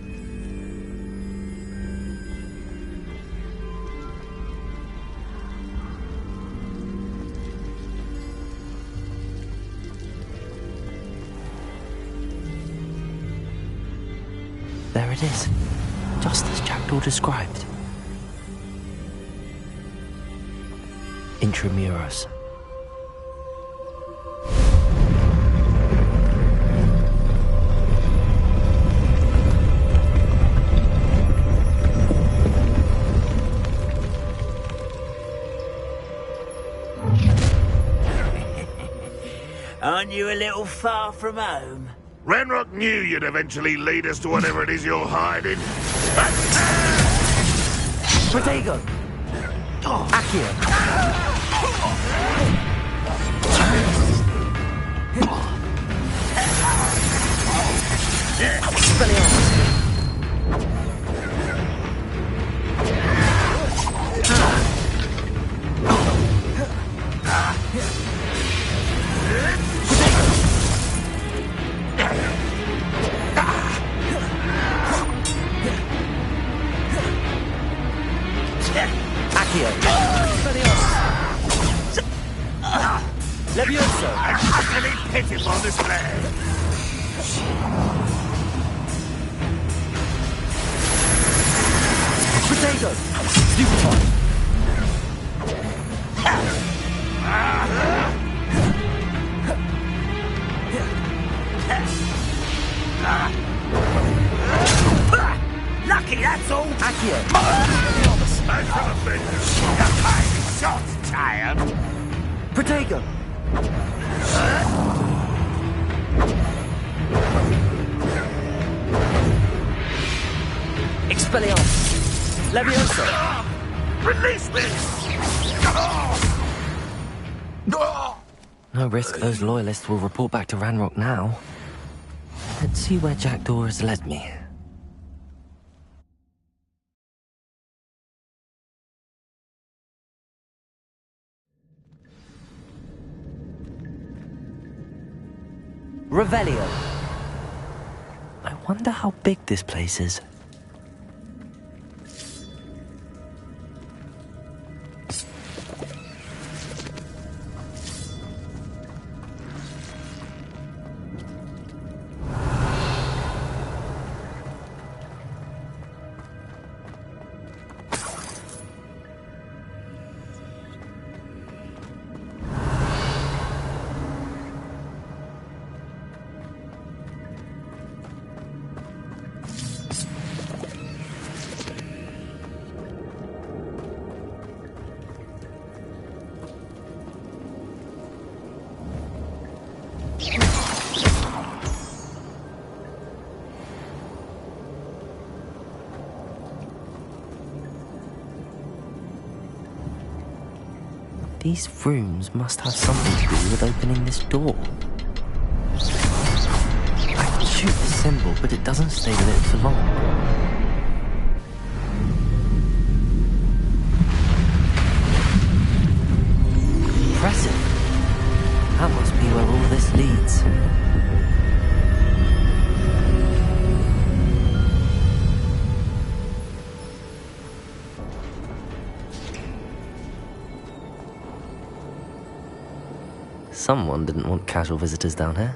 There it is. Just as Jackdaw described. Intramuros. Aren't you a little far from home? Ranrock knew you'd eventually lead us to whatever it is you're hiding. Protego! Accio! Levioso! An utterly pitiful display! Potato! Stupefy! Lucky, that's all! Accio! Smash from a fence! You're kind of shot, tired! Protego! Expelliarmus! Levioso! Release me! No risk those loyalists will report back to Ranrock now. Let's see where Jackdaw has led me. Revelio. I wonder how big this place is. These rooms must have something to do with opening this door. I can shoot the symbol, but it doesn't stay with it for long. Impressive. That must be where all this leads. Someone didn't want casual visitors down here.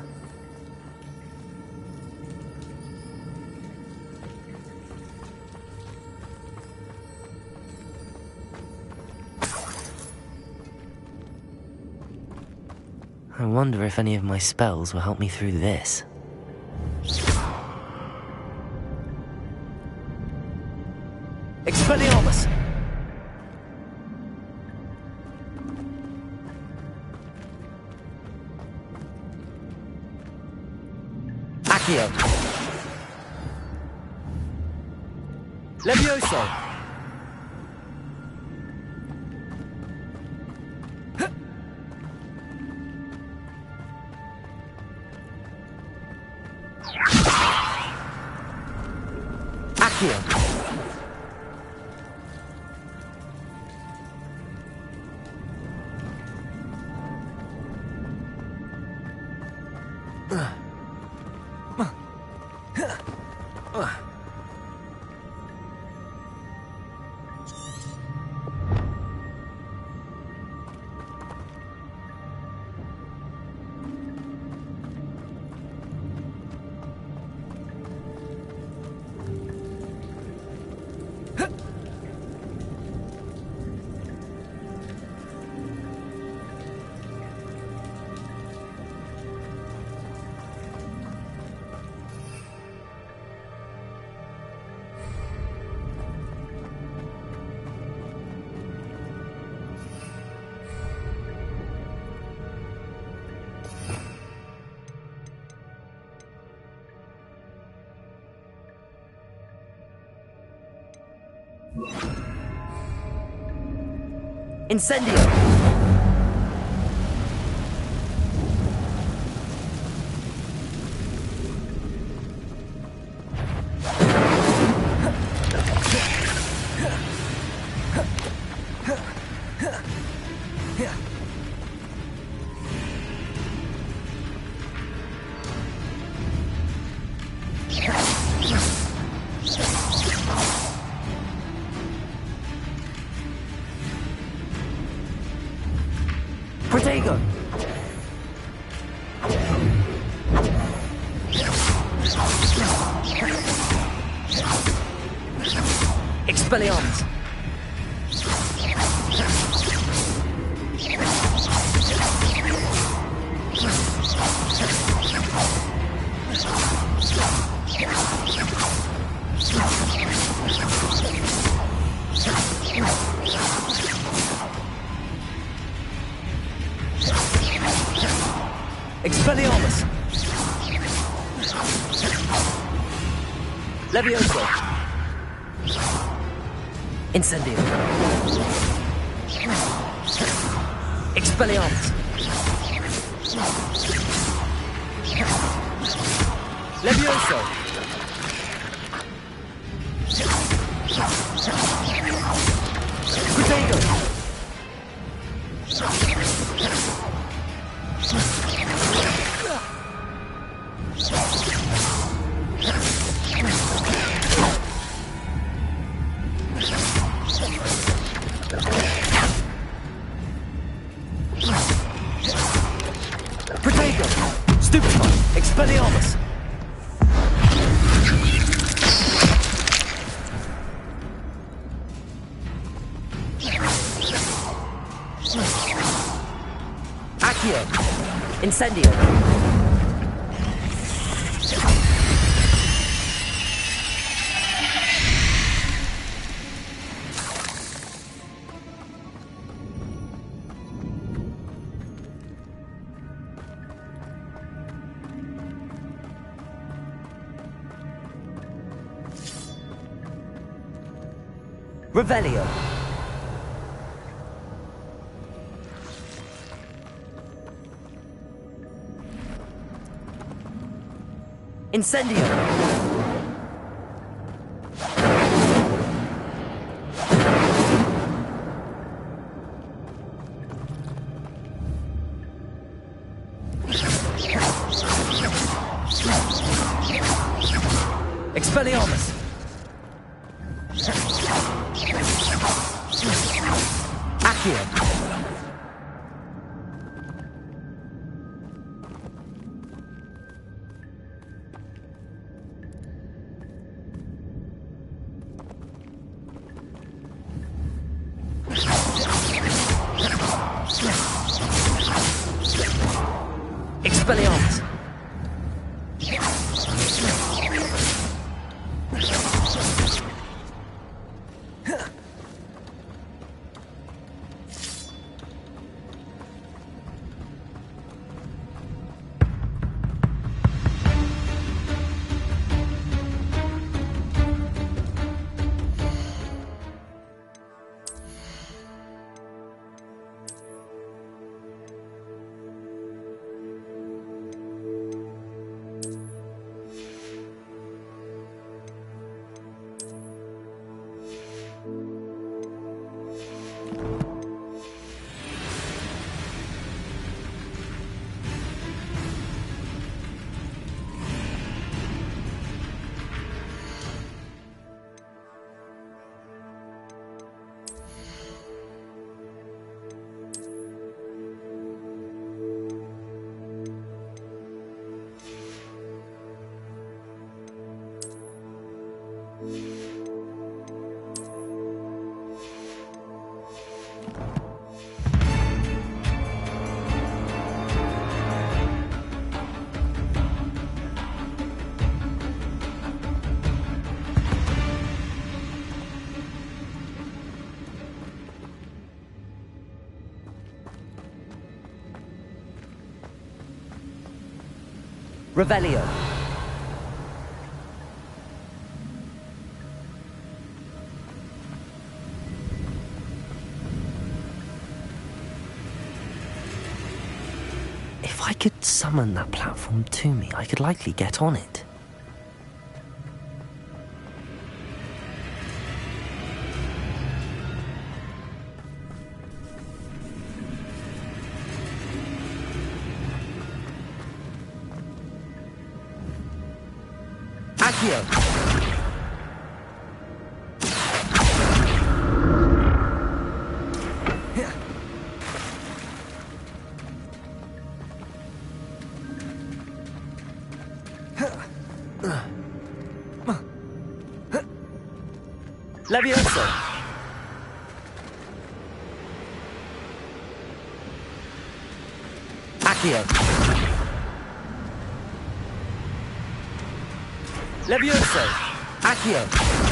I wonder if any of my spells will help me through this. Expelliarmus! Accio! Levioso! Accio! Incendio! Protego! Expelliarmus! Expelliarmus! Levioso! Incendio! Expelliarmus! Levioso! Protego! Protego! Stupefy! Expelliarmus! Accio! Incendio! Revelio! Incendio! Expelliarmus! Accio! Expelliarmus! Revelio. I could summon that platform to me, I could likely get on it. Accio! Levioso! Accio! Levioso! Accio!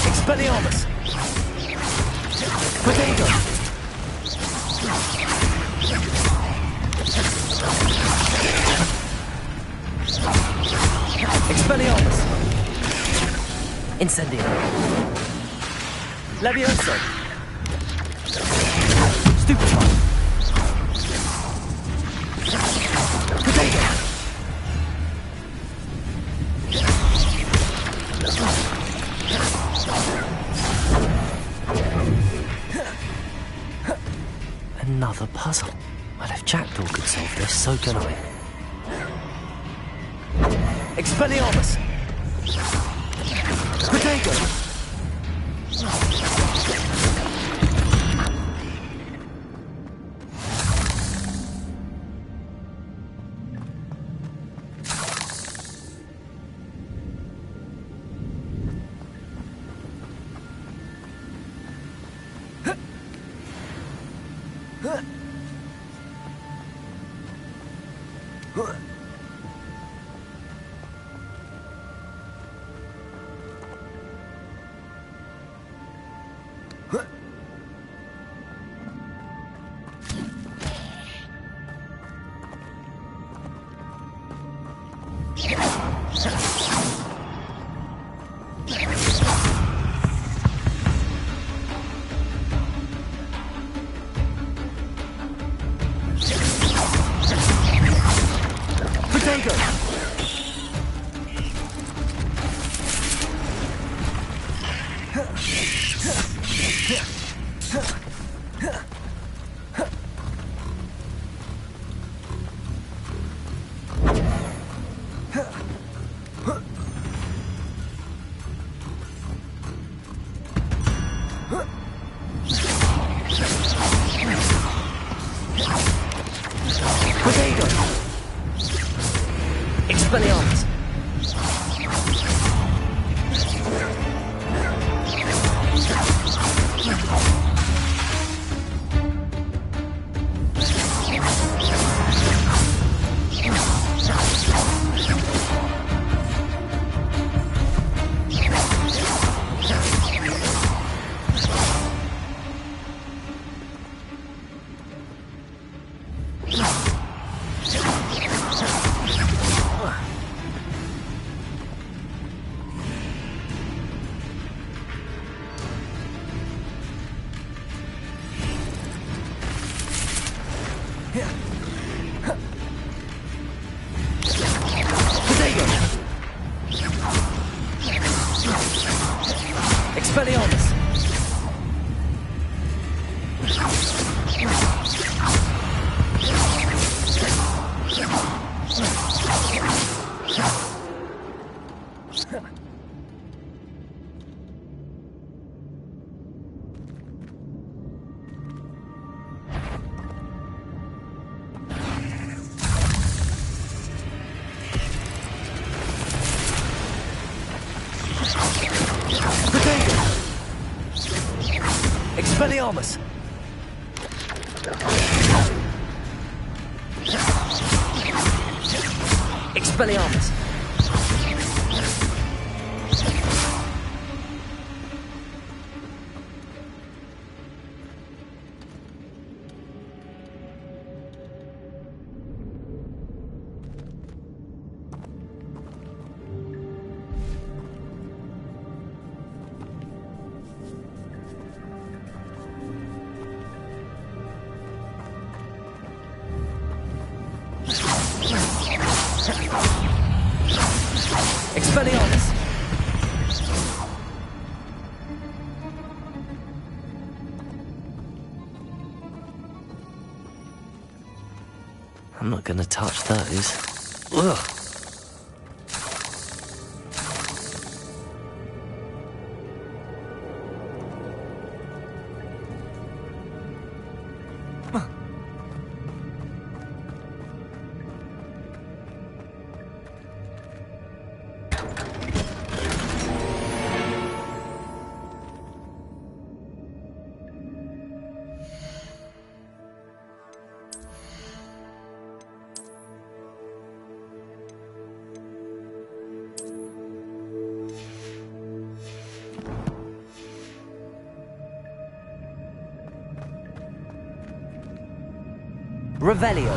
Expelliarmus! Potato! Expelliarmus! Incendio! Levioso! Stupefy! Potato! Another puzzle. Well, if Jackdaw could solve this, so can I. Expelliarmus! Potato! Expelliarmus! Expelliarmus! Expelliarmus! Expelliarmus! Expelliarmus! I'm not gonna touch those. Ugh. Revelio.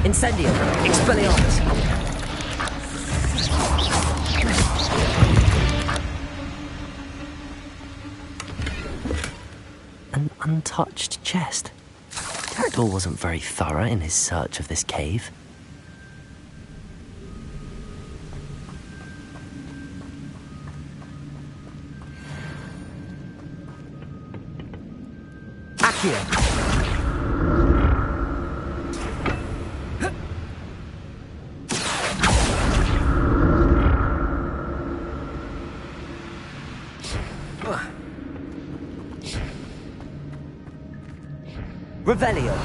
Incendio. Expelliarmus. An untouched chest. Derek wasn't very thorough in his search of this cave. Accio. Revelio.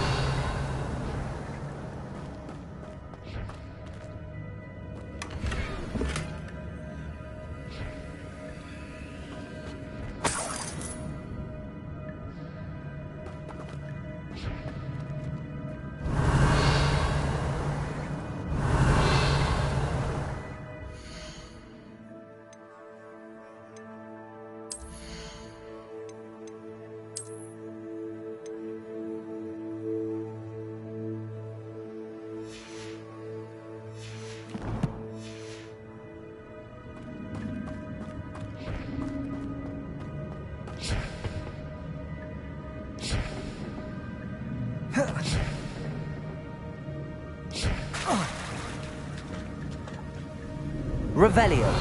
Revelio.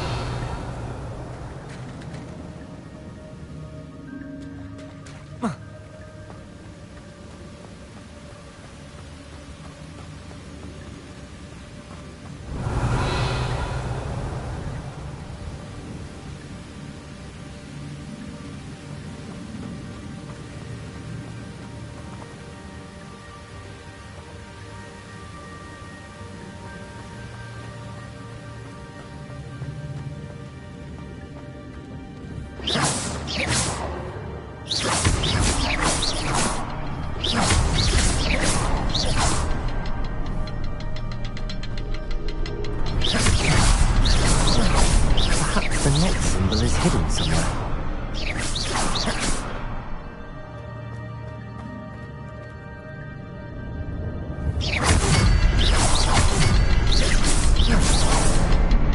Perhaps the next symbol is hidden somewhere.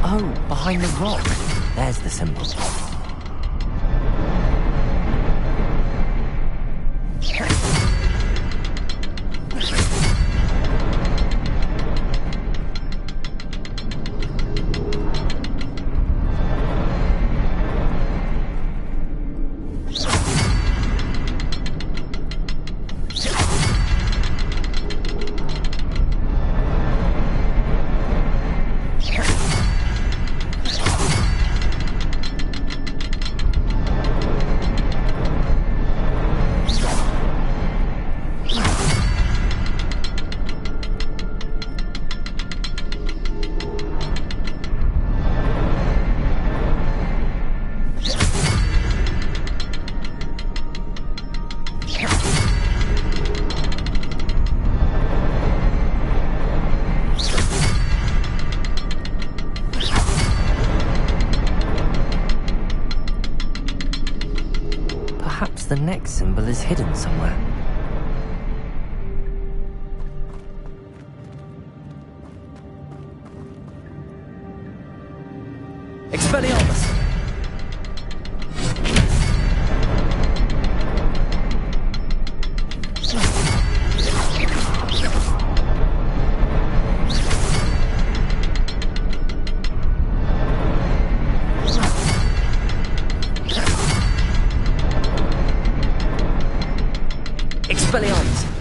Oh, behind the rock. There's the symbol. The next symbol is hidden somewhere. Expelliarmus! Expelliarmus!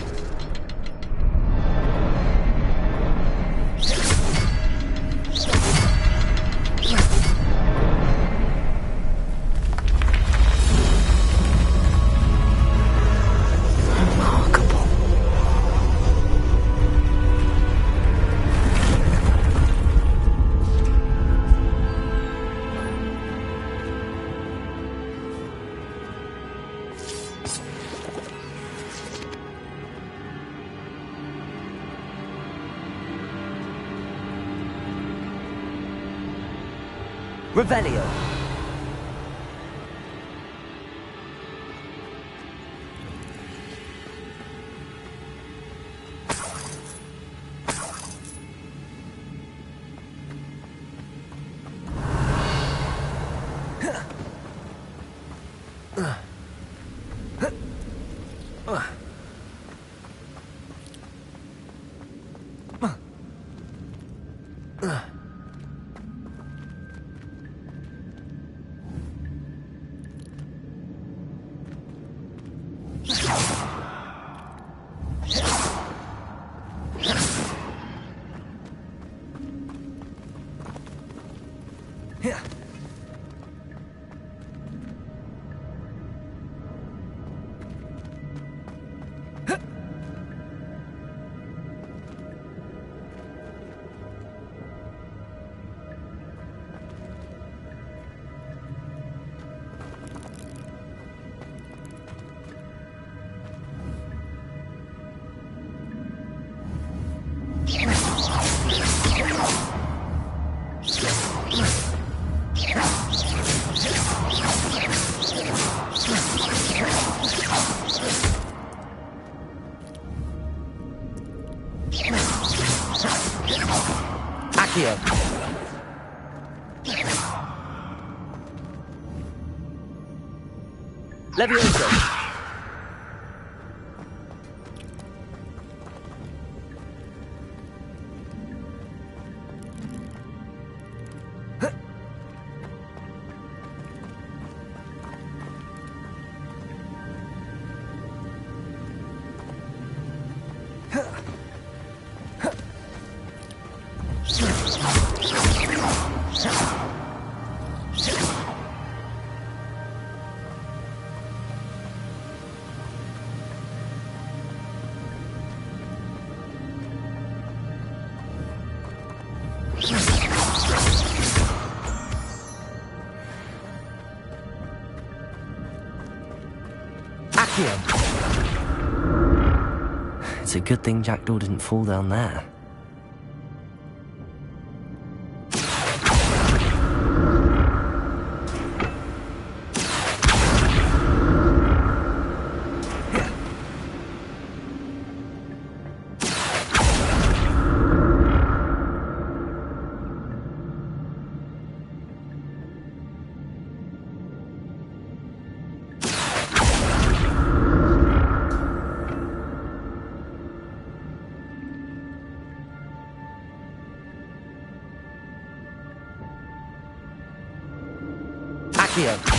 Revelio. Accio. Levioso. It's a good thing Jackdaw didn't fall down there. Accio.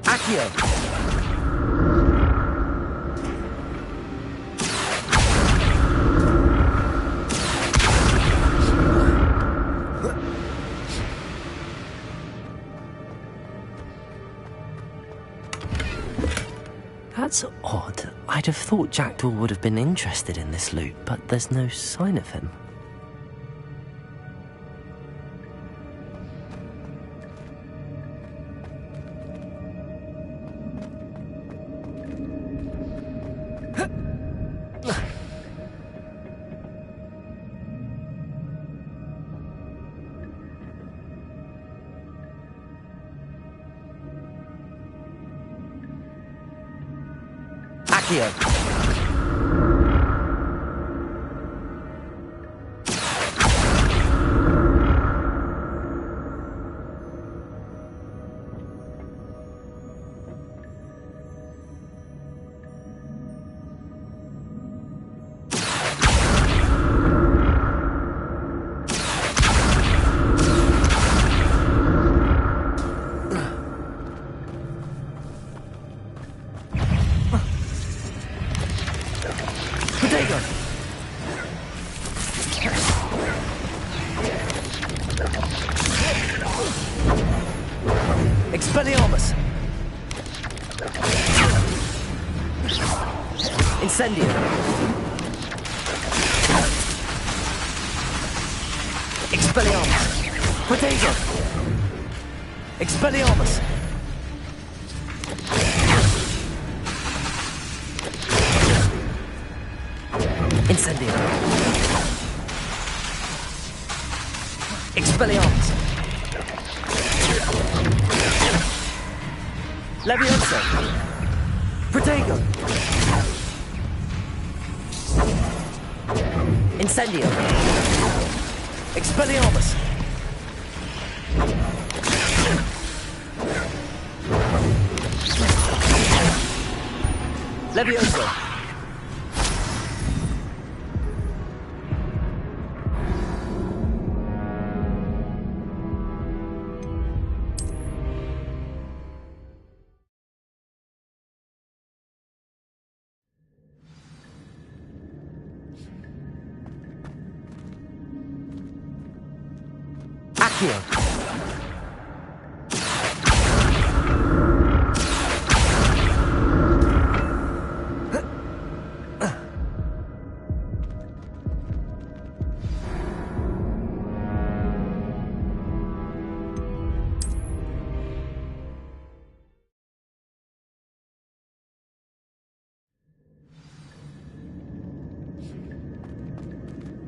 Accio. That's odd. I'd have thought Jackdaw would have been interested in this loot, but there's no sign of him. Accio. Expelliarmus! Incendio! Expelliarmus! Protego! Expelliarmus! Incendio! Expelliarmus! Levioso! Protego! Incendio! Expelliarmus! Levioso!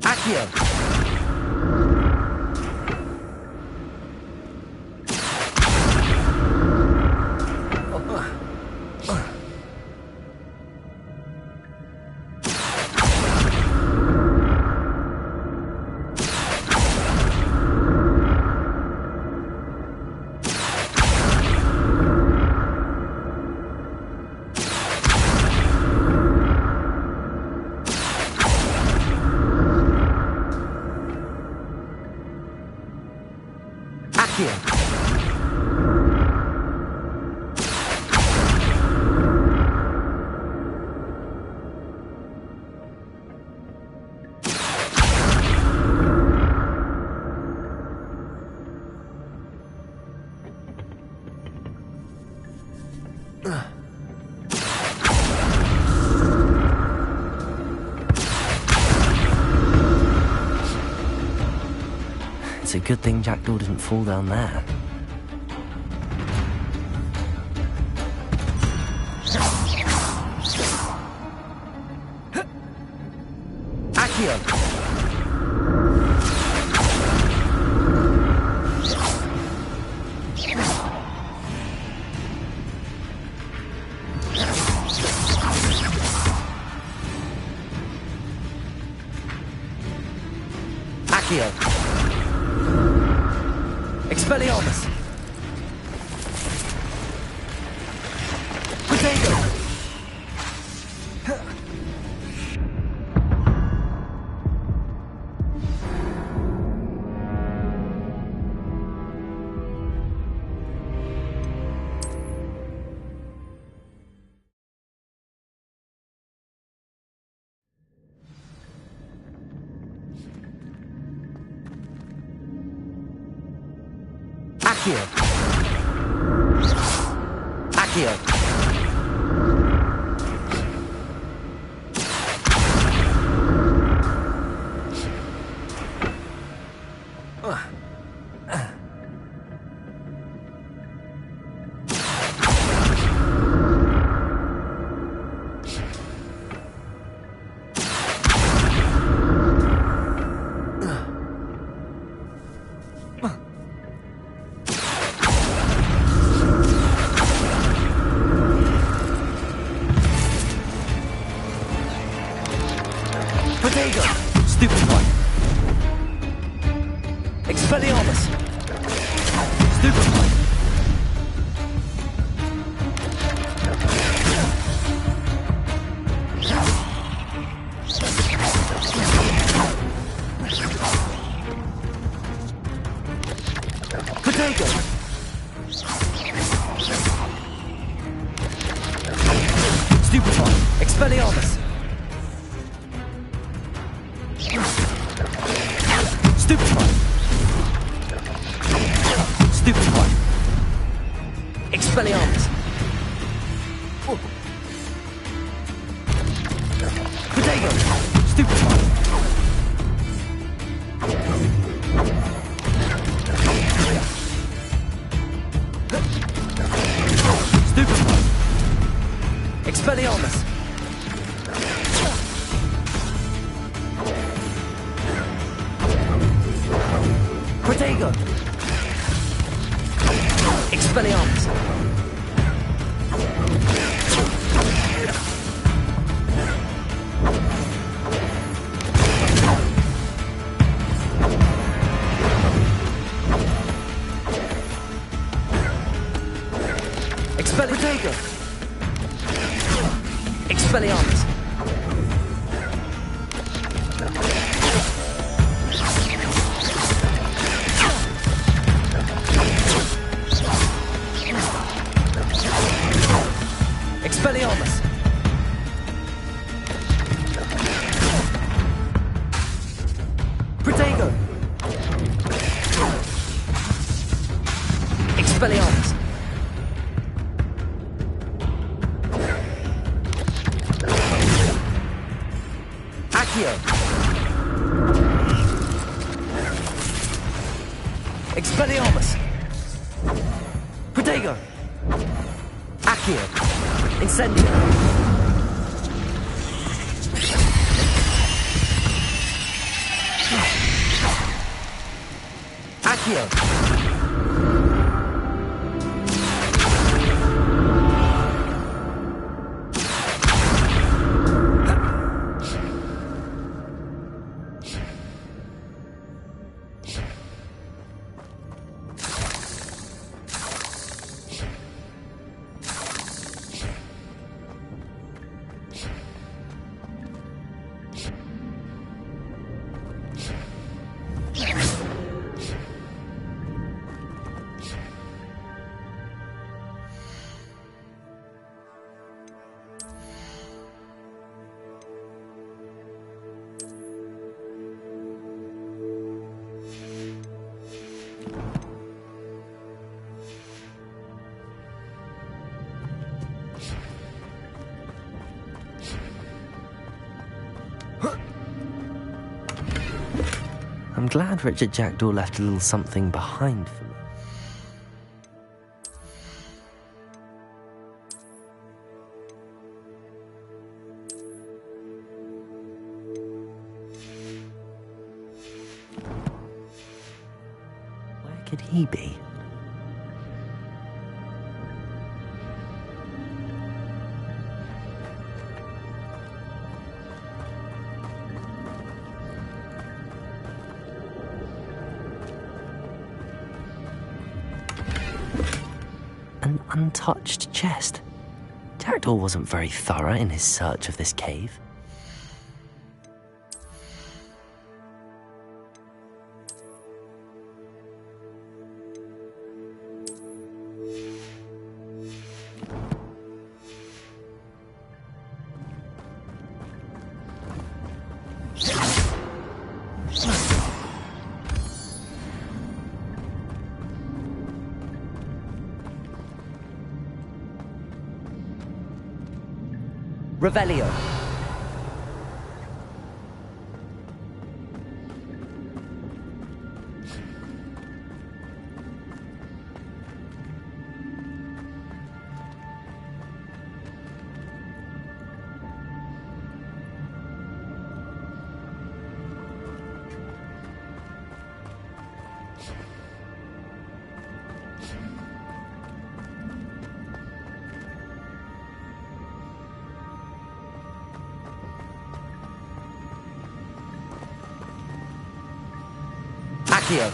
Accio. Accio. It's a good thing Jackdaw didn't fall down there. Accio! Accio. Expelliarmus. Potato. Accio. Accio. Potato! Stupid one! Expelliarmus! Stupid one! Potato! Stupid one! Expelliarmus! Stupid one! Stupid one! Expelliarmus! Oh. Potato! Stupid one! Stupid one! Expelliarmus! Potato! Expelliarmus! Potato! Expelliarmus! Expelliarmus! Potato! Expelliarmus! Accio! Expelliarmus! Potato! Accio! Incendio! Accio! I'm glad Richard Jackdaw left a little something behind for me. Where could he be? untouched chest. Jackdaw wasn't very thorough in his search of this cave. Revelio. Accio.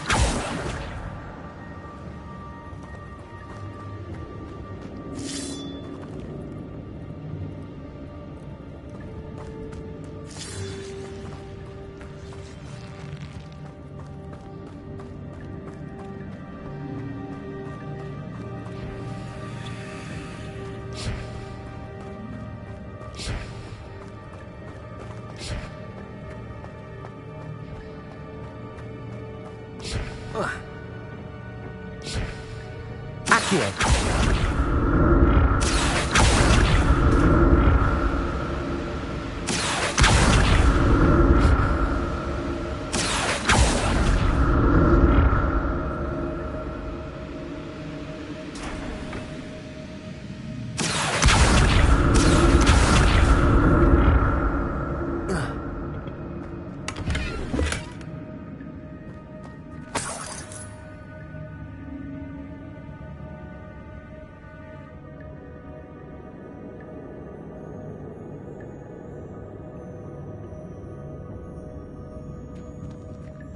Accio.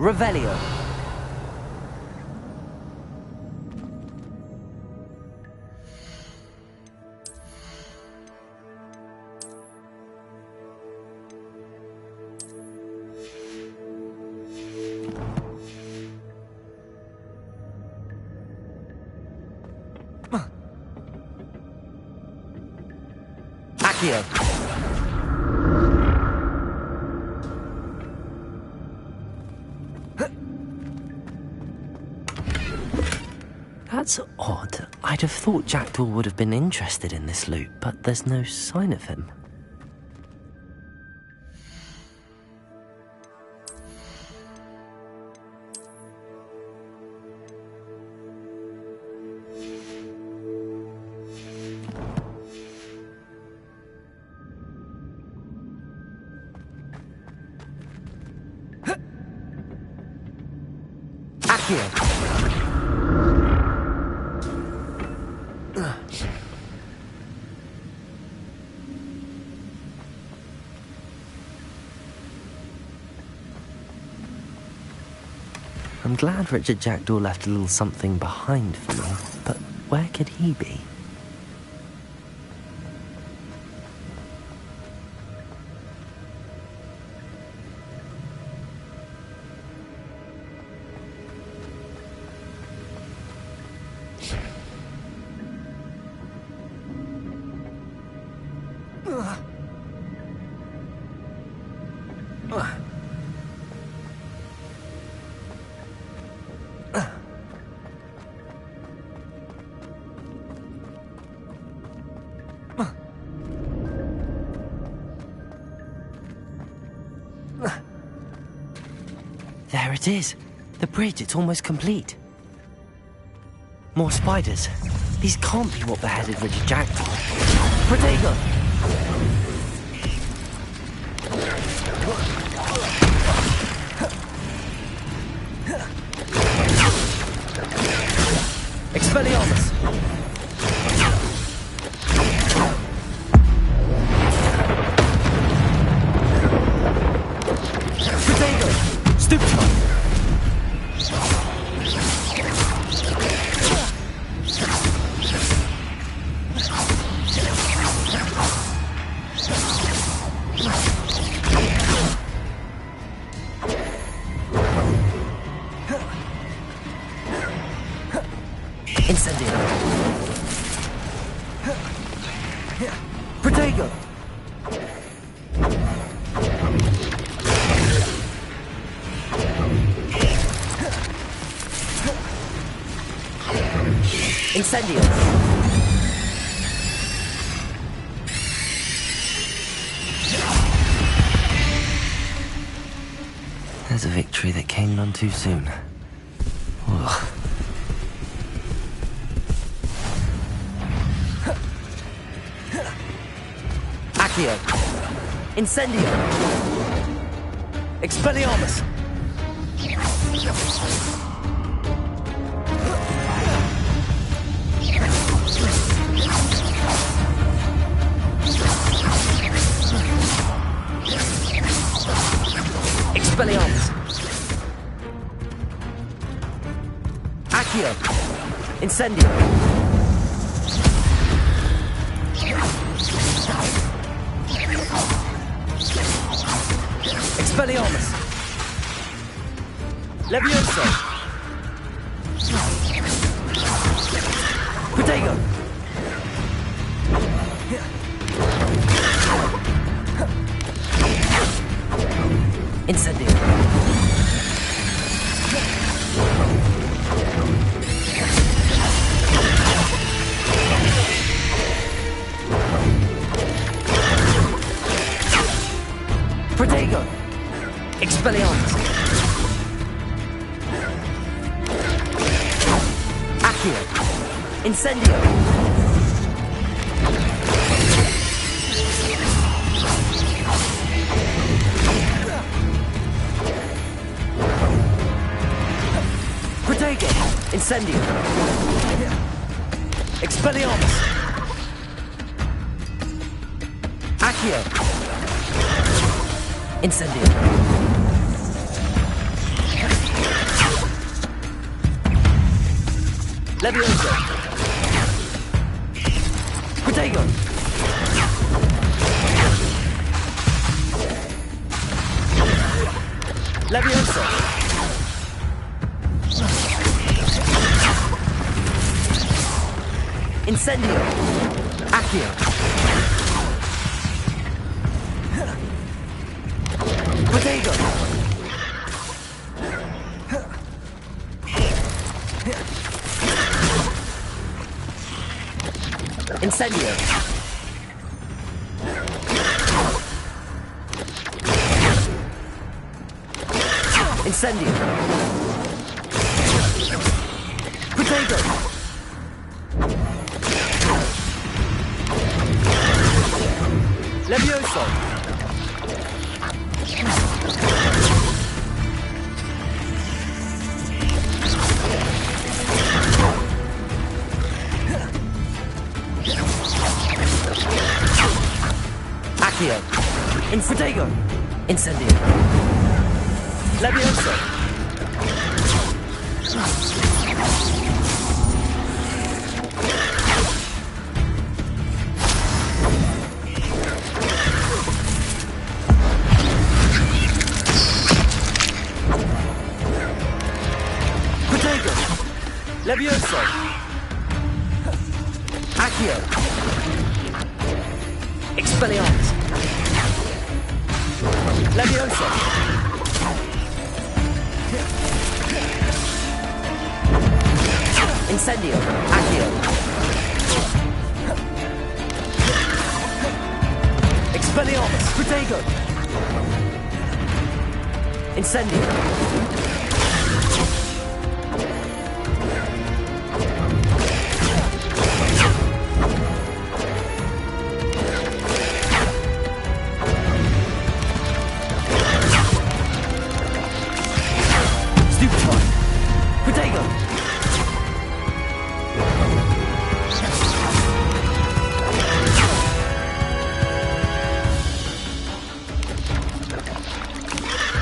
Revelio. Accio. That's odd. I'd have thought Jackdaw would have been interested in this loot, but there's no sign of him. Accio. I'm glad Richard Jackdaw left a little something behind for me, but where could he be? There it is. The bridge, it's almost complete. More spiders. These can't be what beheaded Richard Jackdaw. Protego! Expelliarmus! Protego! Stupefy! Incendio. Protego. Incendio. There's a victory that came none too soon. Ugh. Accio. Incendio. Expelliarmus. Expelliarmus. Accio. Incendio. Expelliarmus. Levioso. Protego. Incendio. Protego. Expelliarmus. Accio. Incendio. Protego. Incendio. Expelliarmus. Accio. Incendio. Levioso. Protego. Levioso. Incendio. Accio. Protego. Incendio. Incendio. Protego. Levioso. Accio. Infotego. Incendio. Levioso. Protego. Levioso. Accio. Expelliarmus. Levioso. Incendio. Accio. Expelliarmus. Protego. Incendio.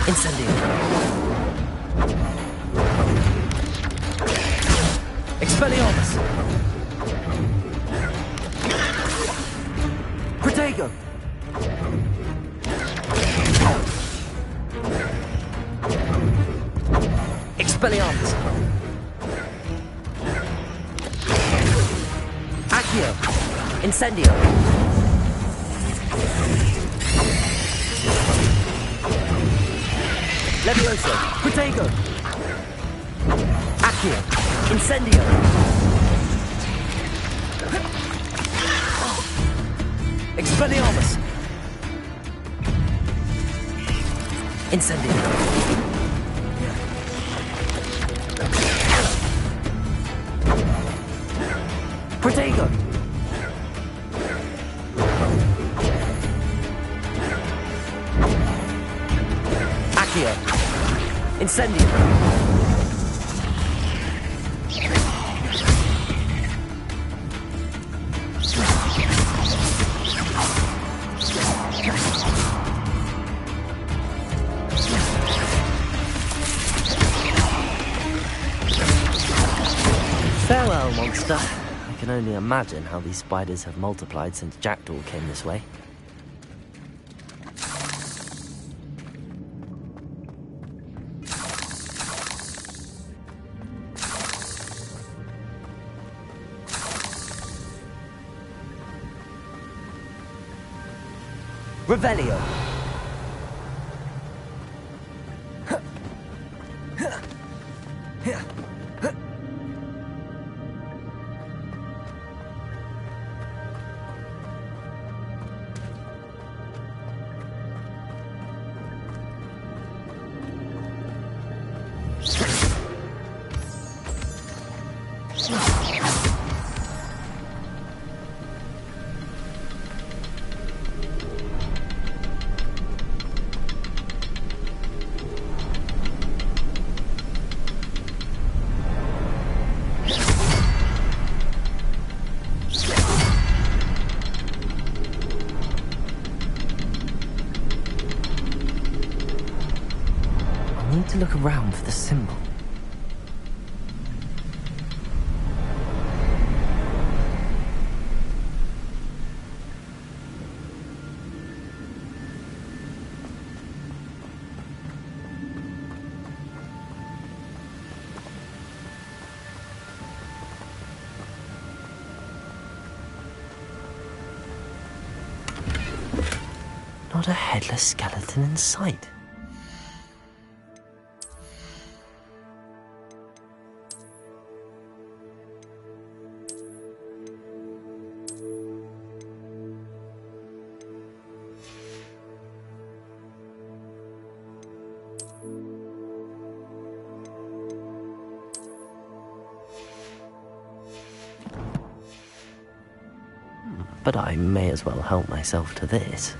Incendio. Expelliarmus. Protego. Expelliarmus. Accio! Incendio! Levioso! Protego! Accio! Incendio! Expelliarmus! Incendio! Protego! Accio! Incendio! Farewell, monster. I can only imagine how these spiders have multiplied since Jackdaw came this way. Revelio! I need to look around for the symbol. Not a headless skeleton in sight. But I may as well help myself to this.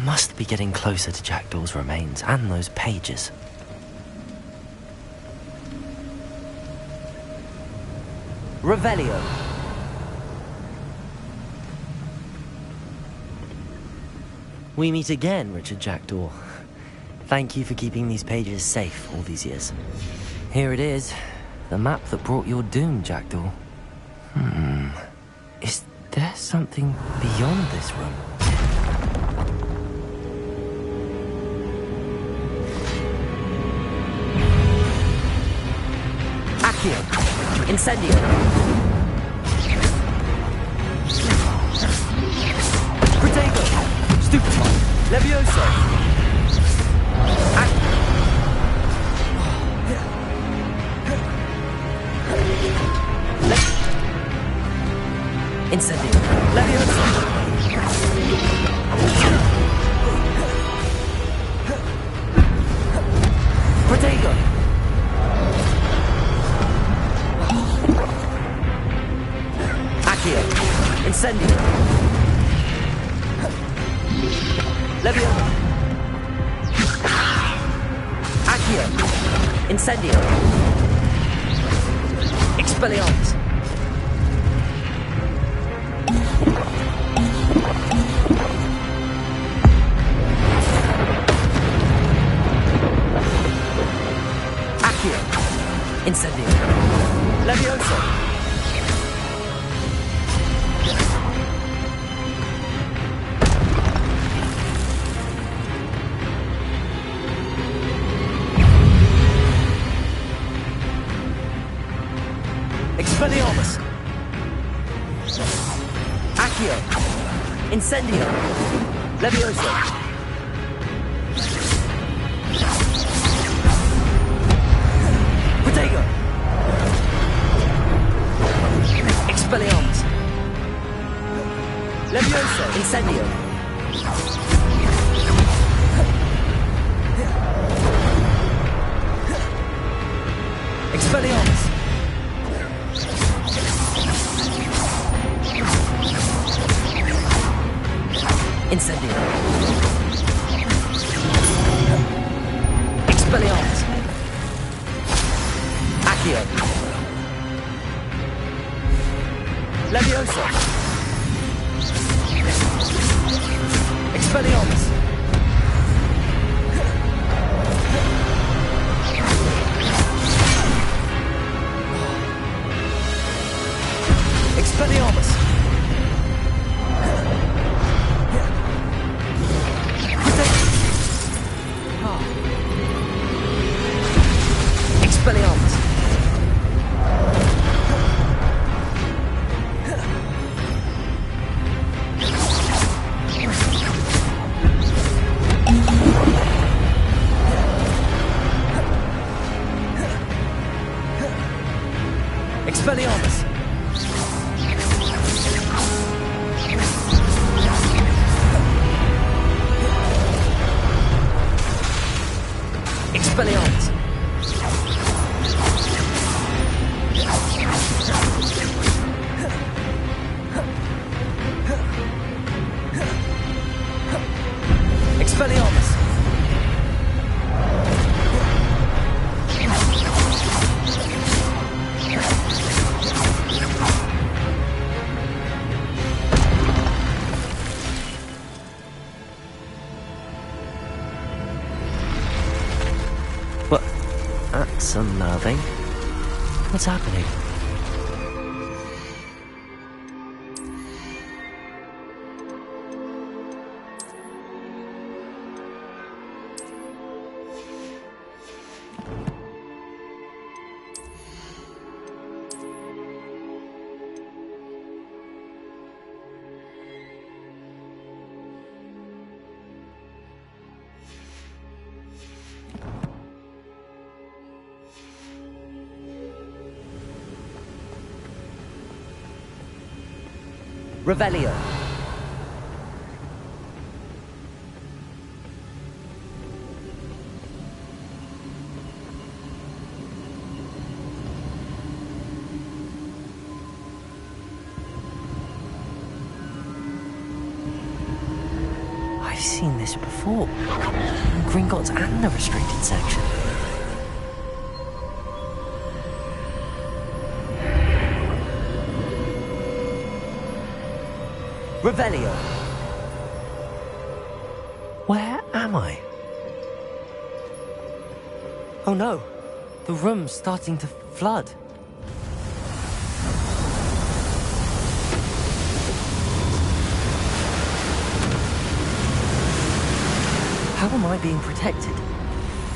Must be getting closer to Jackdaw's remains and those pages. Revelio. We meet again, Richard Jackdaw. Thank you for keeping these pages safe all these years. Here it is, the map that brought your doom, Jackdaw. Is there something beyond this room? Accio! Incendio! Protego! Stupefy! Levioso! Incendio! Levioso! Protego! Incendio. Leviosa. Accio. Incendio. Expelliarmus. Accio. Incendio. Leviosa. Expelliarmus. Accio. Incendio. Leviosa. Protego. Expelliarmus. Leviosa. Incendio. Expelliarmus. Incendio. Expelliarmus. Accio. Leviosa. Expelliarmus. Expelliarmus. Expelliarmus. Expelliarmus. Expelliarmus. Expelliarmus. What? That's unnerving. What's happening? Revelio. I've seen this before. In Gringotts and the restricted section. Revelio. Where am I? Oh no, the room's starting to flood. How am I being protected?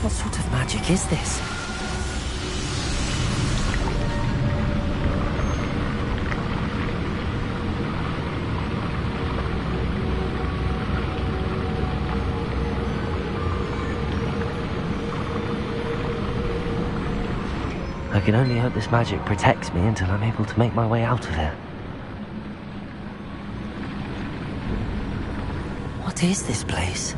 What sort of magic is this? I can only hope this magic protects me until I'm able to make my way out of here. What is this place?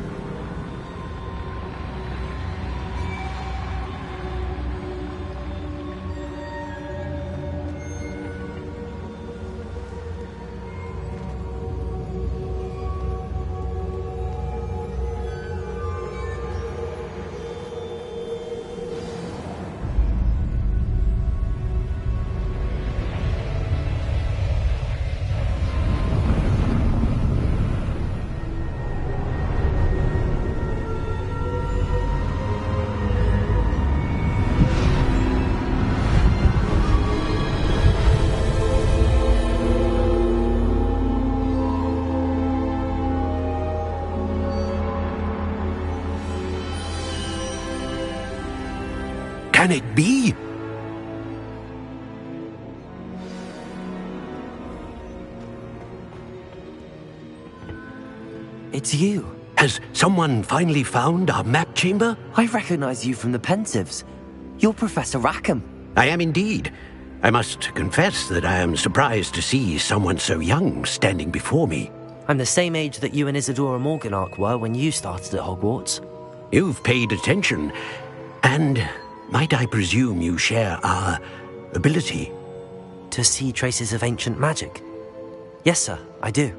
Can it be? It's you. Has someone finally found our map chamber? I recognize you from the Pensives. You're Professor Rackham. I am indeed. I must confess that I am surprised to see someone so young standing before me. I'm the same age that you and Isadora Morganach were when you started at Hogwarts. You've paid attention, and might I presume you share our ability? To see traces of ancient magic? Yes, sir, I do.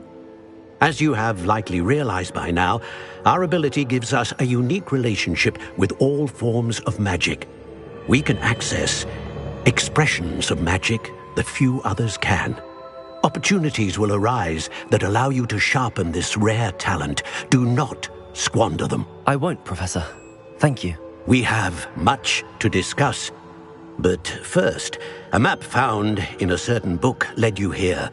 As you have likely realized by now, our ability gives us a unique relationship with all forms of magic. We can access expressions of magic that few others can. Opportunities will arise that allow you to sharpen this rare talent. Do not squander them. I won't, Professor. Thank you. We have much to discuss. But first, a map found in a certain book led you here.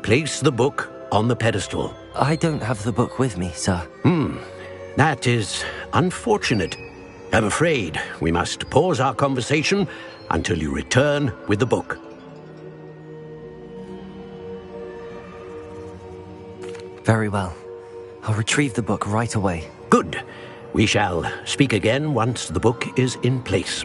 Place the book on the pedestal. I don't have the book with me, sir. That is unfortunate. I'm afraid we must pause our conversation until you return with the book. Very well. I'll retrieve the book right away. Good. We shall speak again once the book is in place.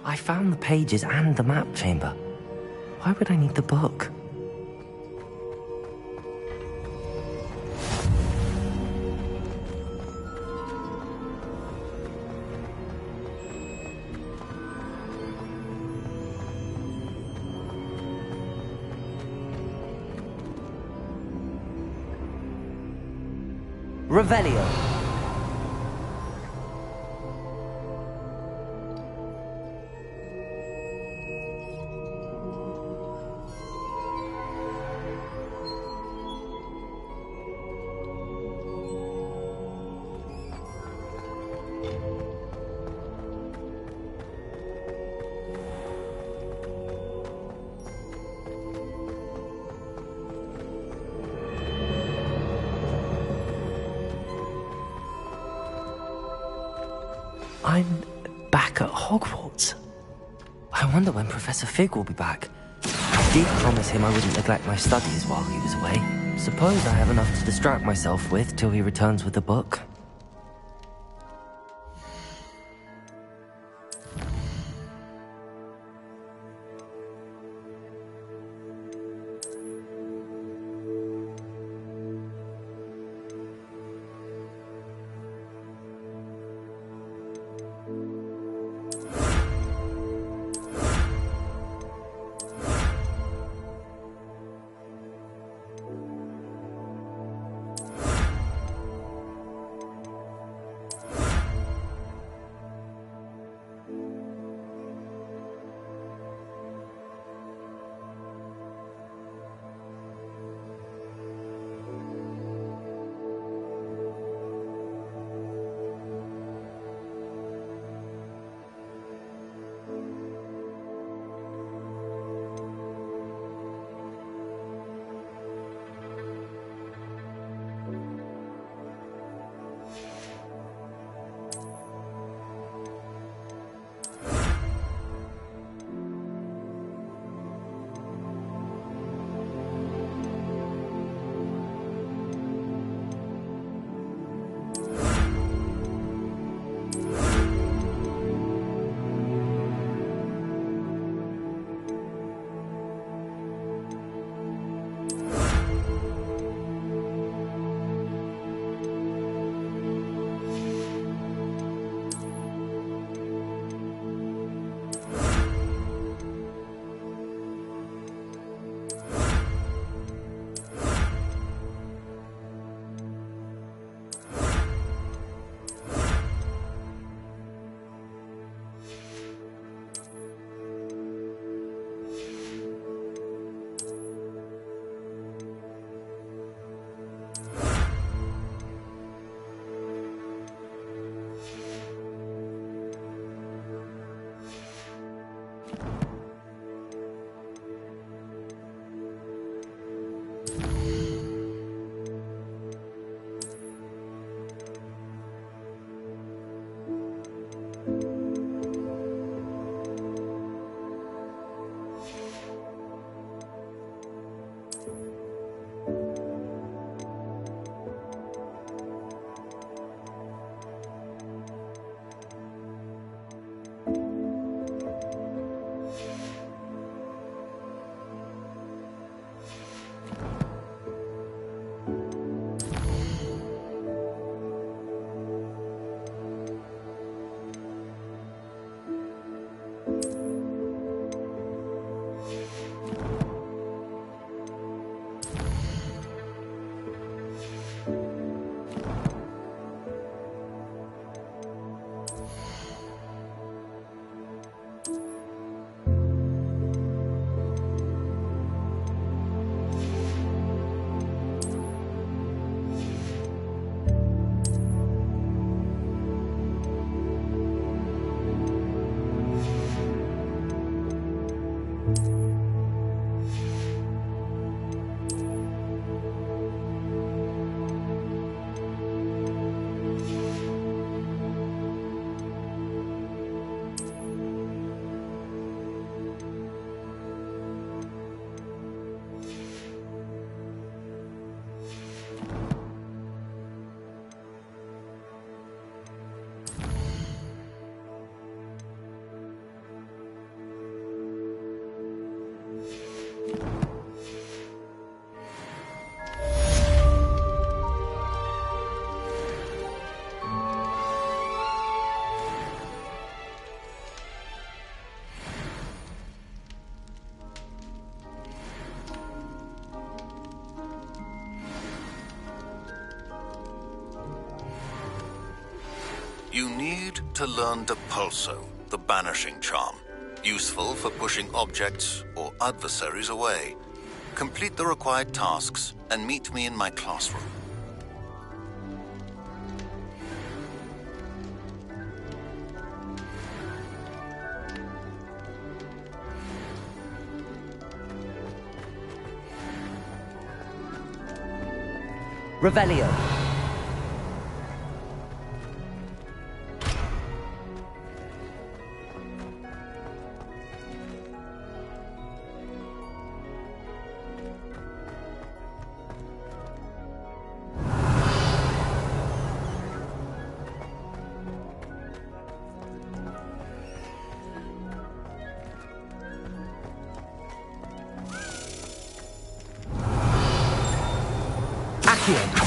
I found the pages and the map chamber. Why would I need the book? Revelio. I'm back at Hogwarts. I wonder when Professor Fig will be back. I did promise him I wouldn't neglect my studies while he was away. Suppose I have enough to distract myself with till he returns with the book. You need to learn Depulso, the banishing charm. Useful for pushing objects or adversaries away. Complete the required tasks and meet me in my classroom. Revelio. Accio.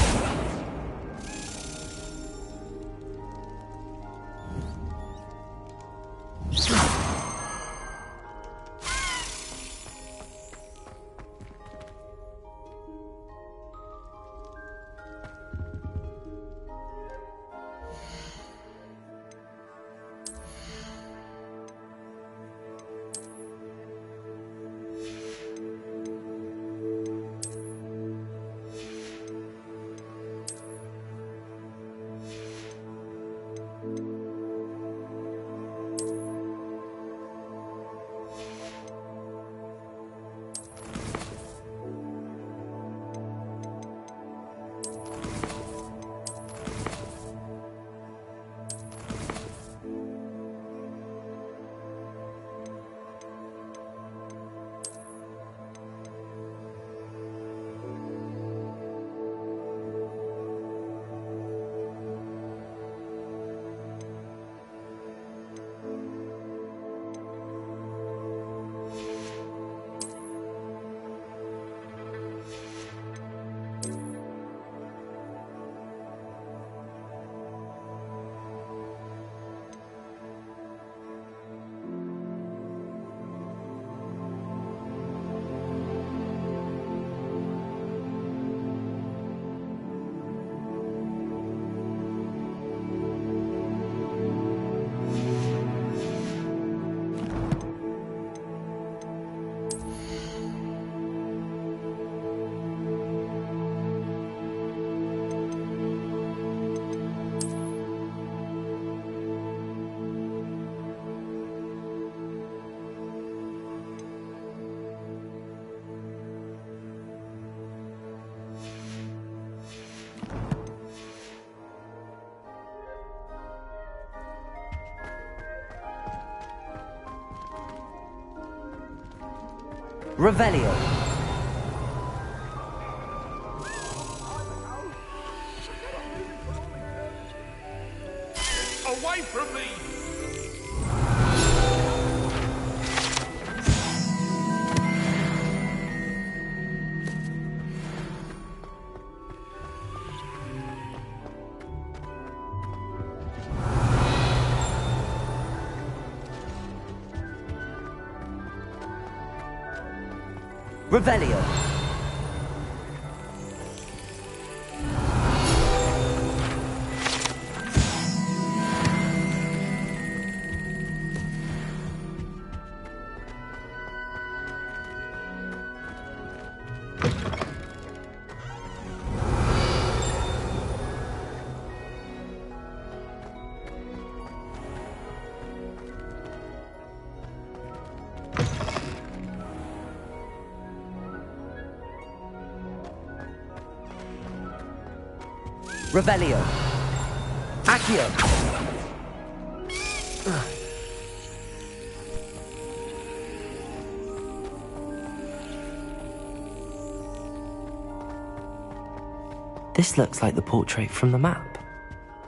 Revelio. Away from me! Revelio. Revelio. Accio. This looks like the portrait from the map.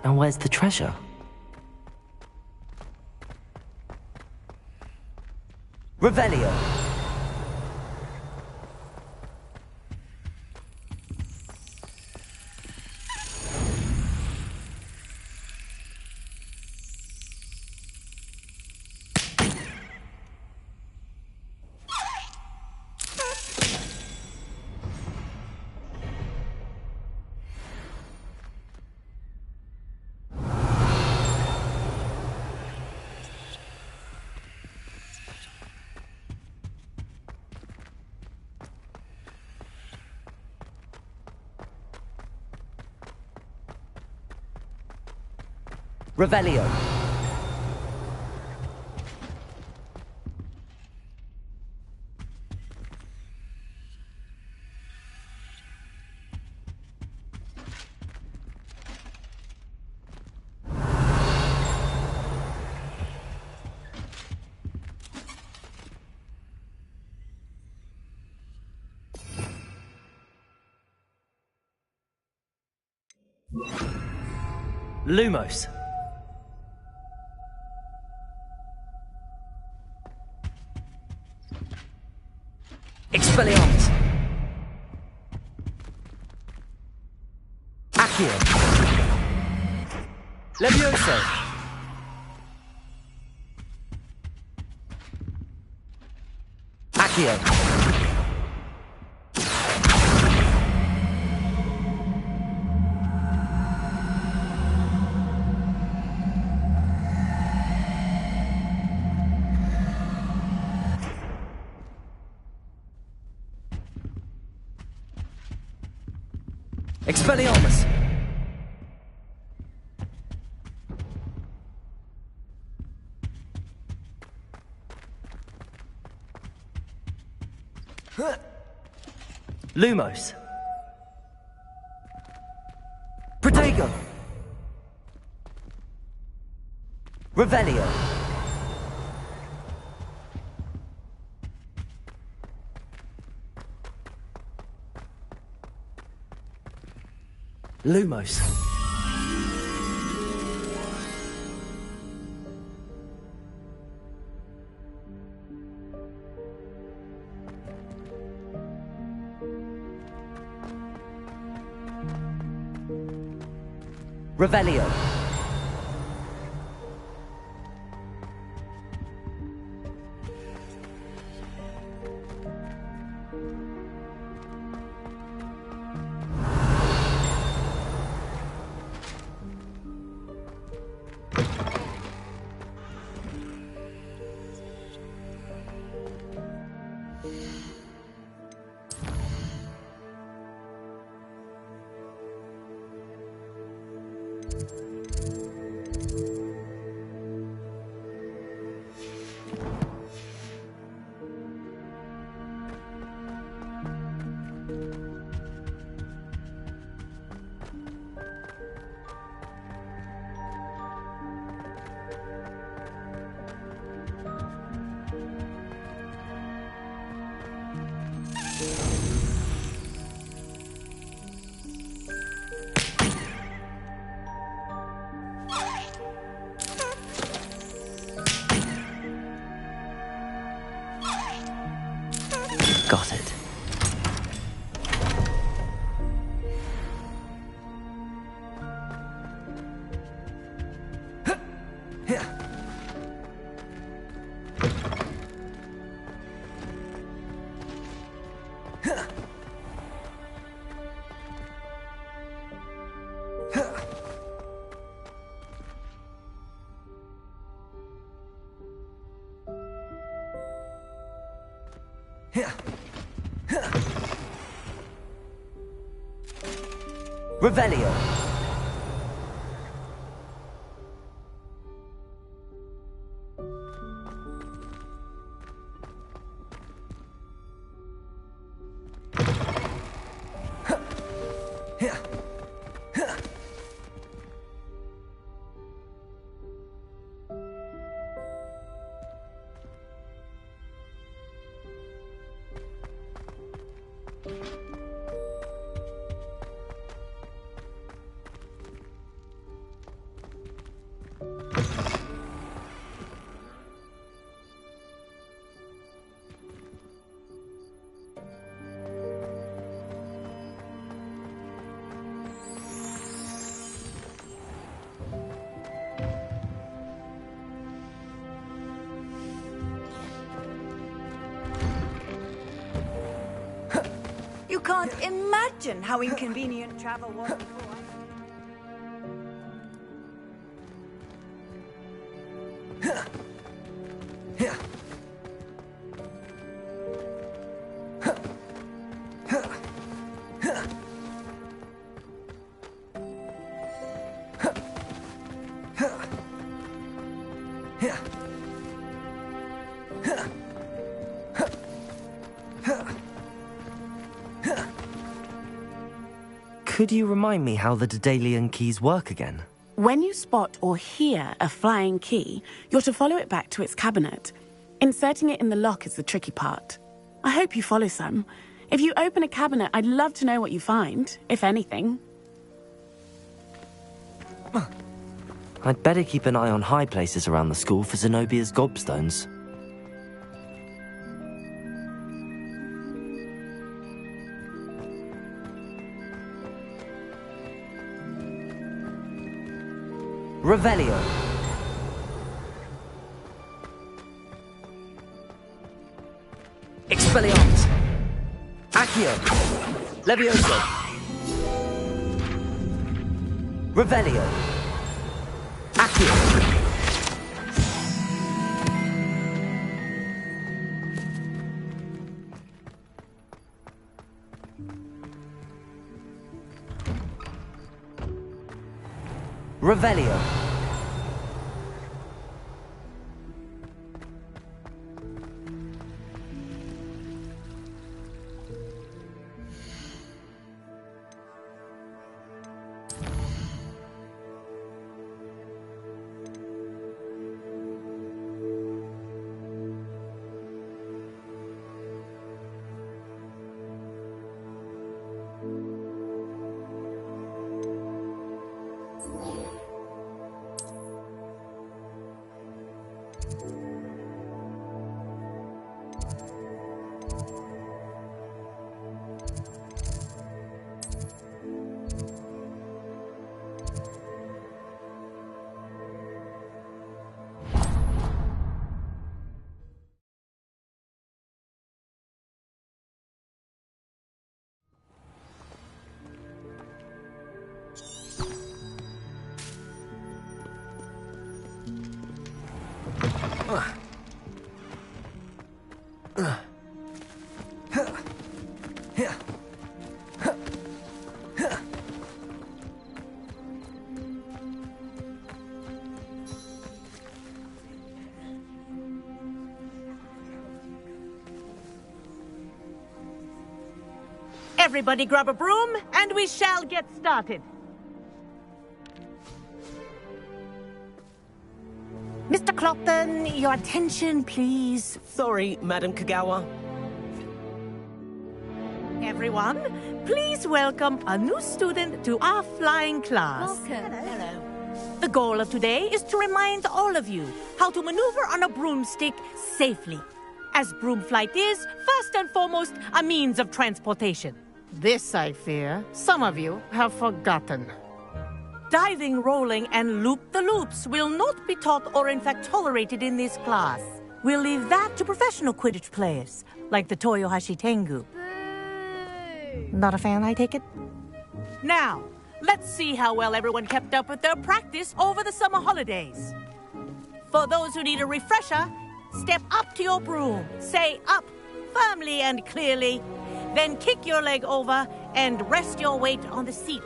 Now where's the treasure? Revelio. Revelio. Lumos. Expelliarmus. Accio. Levioso. Accio. Expelliarmus. Lumos. Protego. Revelio. Lumos. Revelio. Got it. Revelio. You can't imagine how inconvenient travel was before. Huh. Could you remind me how the Daedalian keys work again? When you spot or hear a flying key, you're to follow it back to its cabinet. Inserting it in the lock is the tricky part. I hope you follow some. If you open a cabinet, I'd love to know what you find, if anything. I'd better keep an eye on high places around the school for Zenobia's gobstones. Revelio. Expelliarmus. Accio. Levioso. Revelio. Accio. Revelio. Everybody grab a broom, and we shall get started. Mr. Clopton, your attention, please. Sorry, Madam Kagawa. Everyone, please welcome a new student to our flying class. Welcome. Hello. The goal of today is to remind all of you how to maneuver on a broomstick safely, as broom flight is, first and foremost, a means of transportation. This, I fear, some of you have forgotten. Diving, rolling, and loop-the-loops will not be taught or in fact tolerated in this class. We'll leave that to professional Quidditch players, like the Toyohashi Tengu. Not a fan, I take it? Now, let's see how well everyone kept up with their practice over the summer holidays. For those who need a refresher, step up to your broom, say up firmly and clearly, then kick your leg over and rest your weight on the seat.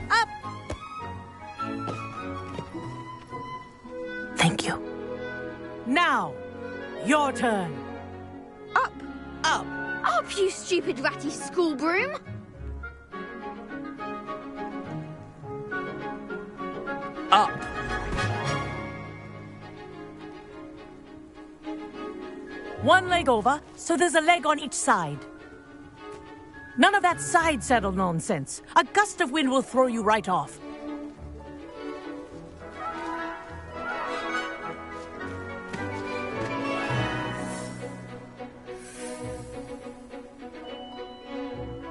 Up! Thank you. Now, your turn. Up! Up! Up, you stupid ratty school broom! Up! One leg over, so there's a leg on each side. None of that side saddle nonsense. A gust of wind will throw you right off.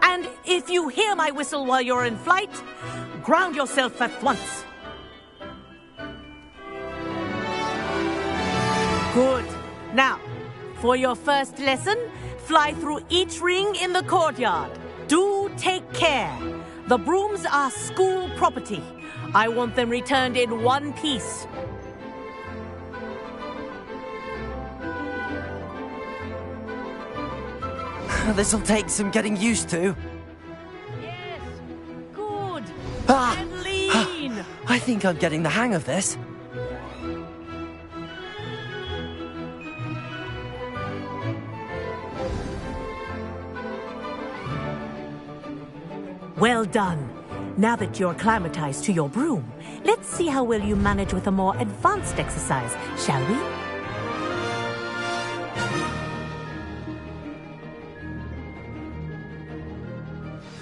And if you hear my whistle while you're in flight, ground yourself at once. Good. Now, for your first lesson, fly through each ring in the courtyard. Do take care. The brooms are school property. I want them returned in one piece. This'll take some getting used to. Yes. Good. Ah! And lean. I think I'm getting the hang of this. Well done. Now that you're acclimatized to your broom, let's see how well you manage with a more advanced exercise, shall we?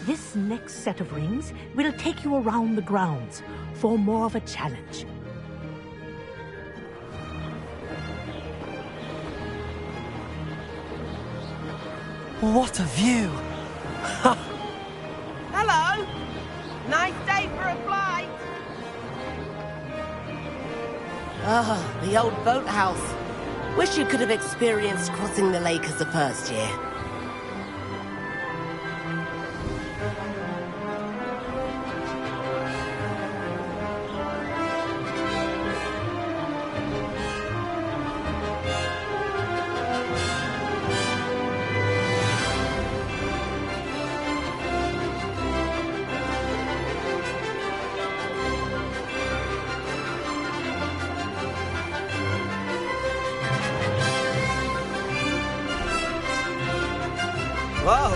This next set of rings will take you around the grounds for more of a challenge. What a view! Hello! Nice day for a flight! Ah, the old boathouse. Wish you could have experienced crossing the lake as a first year. Whoa!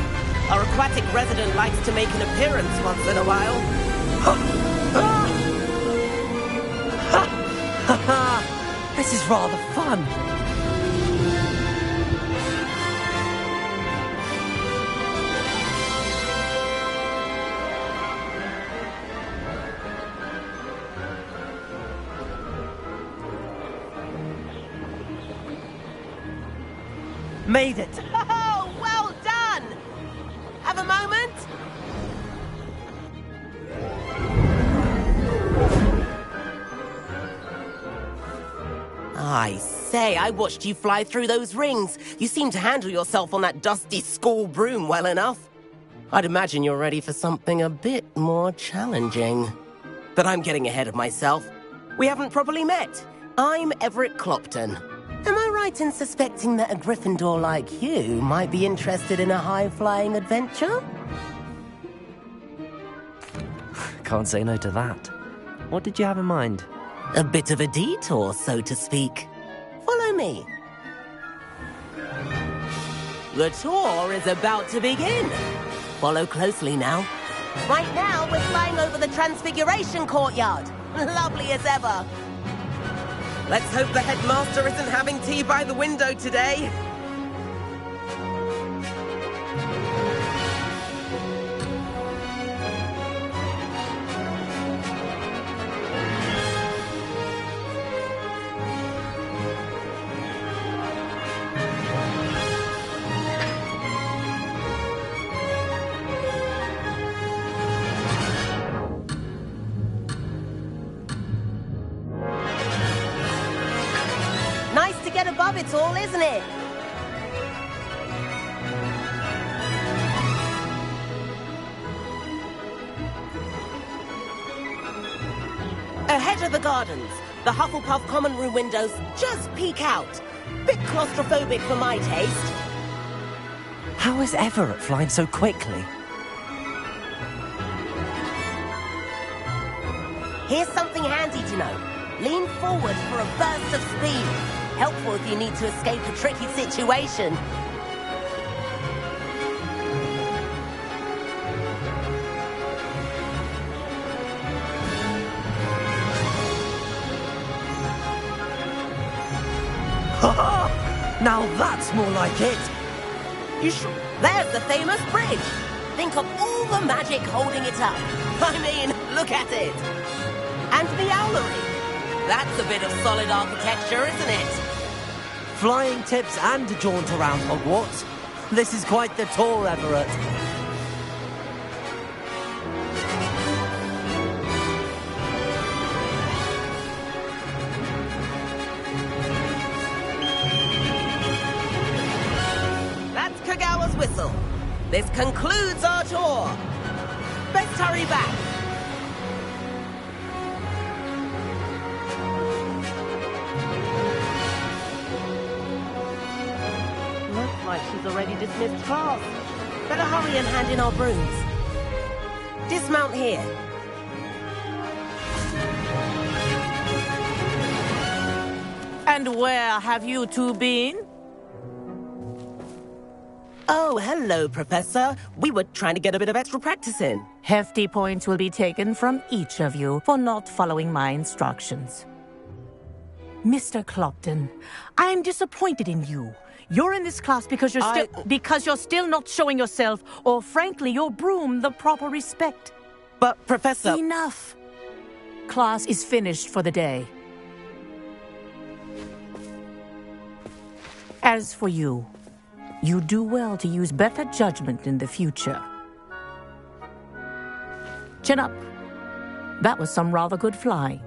Our aquatic resident likes to make an appearance once in a while. This is rather fun. Made it. Oh, well done! Have a moment? I say, I watched you fly through those rings. You seem to handle yourself on that dusty school broom well enough. I'd imagine you're ready for something a bit more challenging. But I'm getting ahead of myself. We haven't properly met. I'm Everett Clopton. Am I right in suspecting that a Gryffindor like you might be interested in a high-flying adventure? Can't say no to that. What did you have in mind? A bit of a detour, so to speak. Follow me. The tour is about to begin. Follow closely now. Right now, we're flying over the Transfiguration Courtyard. Lovely as ever. Let's hope the headmaster isn't having tea by the window today. Nice to get above it all, isn't it? Ahead of the gardens, the Hufflepuff common room windows just peek out. Bit claustrophobic for my taste. How is Everett flying so quickly? Here's something handy to know. Lean forward for a burst of speed. Helpful if you need to escape a tricky situation. Now that's more like it. There's the famous bridge. Think of all the magic holding it up. I mean, look at it. And the owlery. That's a bit of solid architecture, isn't it? Flying tips and a jaunt around Hogwarts. This is quite the tour, Everett. That's Kagawa's whistle. This concludes our tour. Best hurry back. Looks like she's already dismissed class. Better hurry and hand in our brooms. Dismount here. And where have you two been? Oh, hello, Professor. We were trying to get a bit of extra practice in. Hefty points will be taken from each of you for not following my instructions. Mr. Clopton, I'm disappointed in you. You're in this class because you're still not showing yourself, or frankly, your broom the proper respect. But, Professor... Enough. Class is finished for the day. As for you, you do well to use better judgment in the future. Chin up. That was some rather good flying.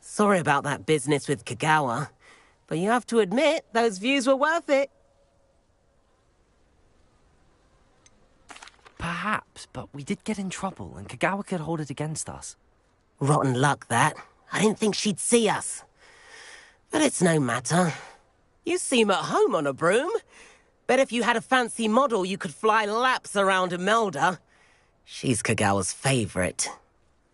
Sorry about that business with Kagawa, but you have to admit, those views were worth it. Perhaps, but we did get in trouble, and Kagawa could hold it against us. Rotten luck, that. I didn't think she'd see us. But it's no matter. You seem at home on a broom. Bet if you had a fancy model, you could fly laps around Imelda. She's Kagawa's favorite.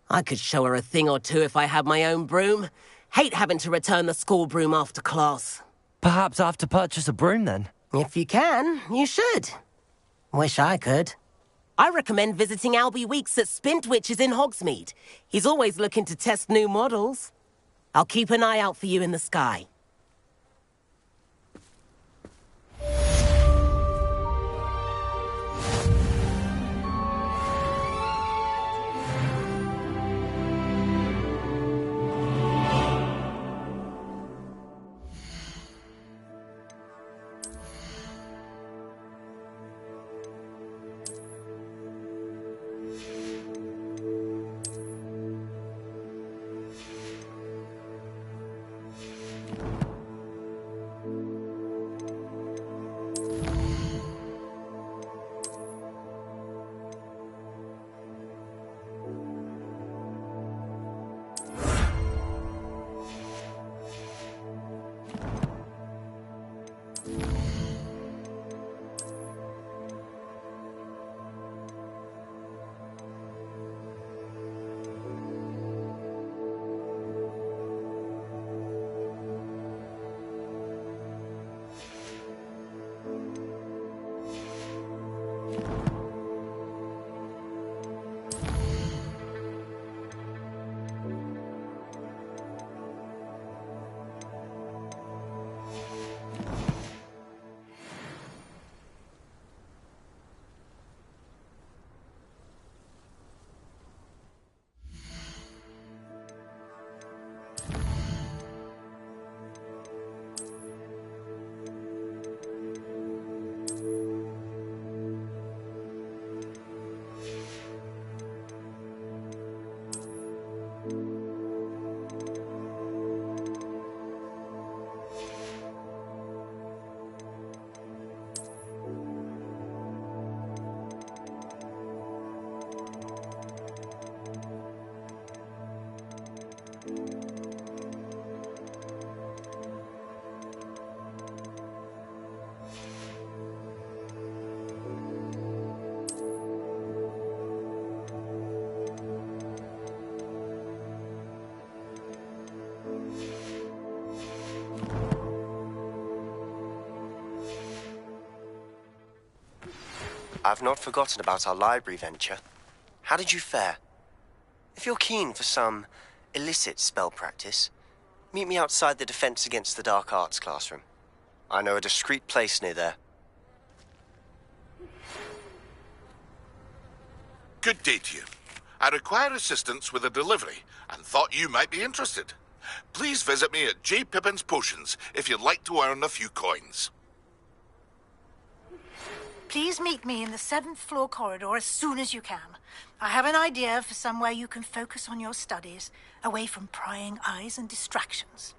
I could show her a thing or two if I had my own broom. Hate having to return the school broom after class. Perhaps I have to purchase a broom, then? If you can, you should. Wish I could. I recommend visiting Albie Weeks at Spintwitches in Hogsmeade. He's always looking to test new models. I'll keep an eye out for you in the sky. I've not forgotten about our library venture. How did you fare? If you're keen for some illicit spell practice, meet me outside the Defense Against the Dark Arts classroom. I know a discreet place near there. Good day to you. I require assistance with a delivery and thought you might be interested. Please visit me at J. Pippin's Potions if you'd like to earn a few coins. Please meet me in the 7th floor corridor as soon as you can. I have an idea for somewhere you can focus on your studies, away from prying eyes and distractions.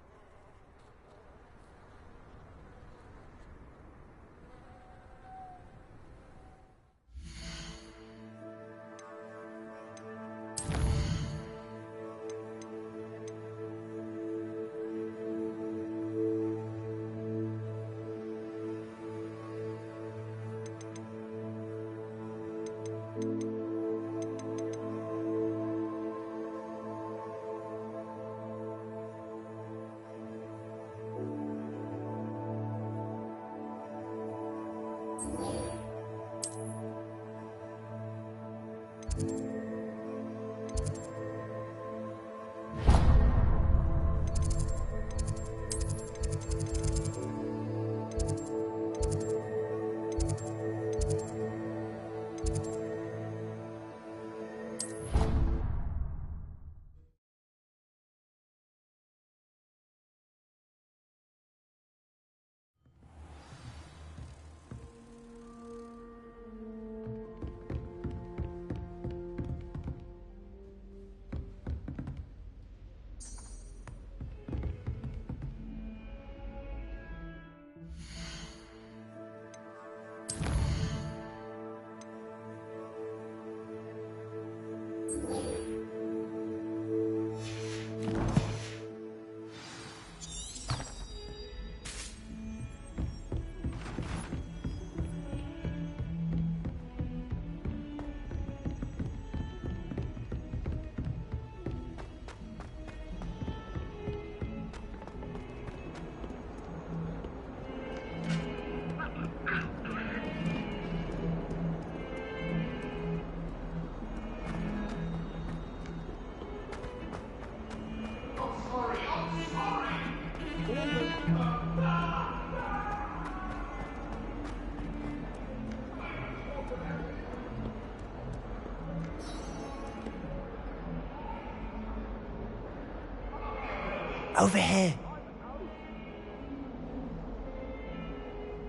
Over here.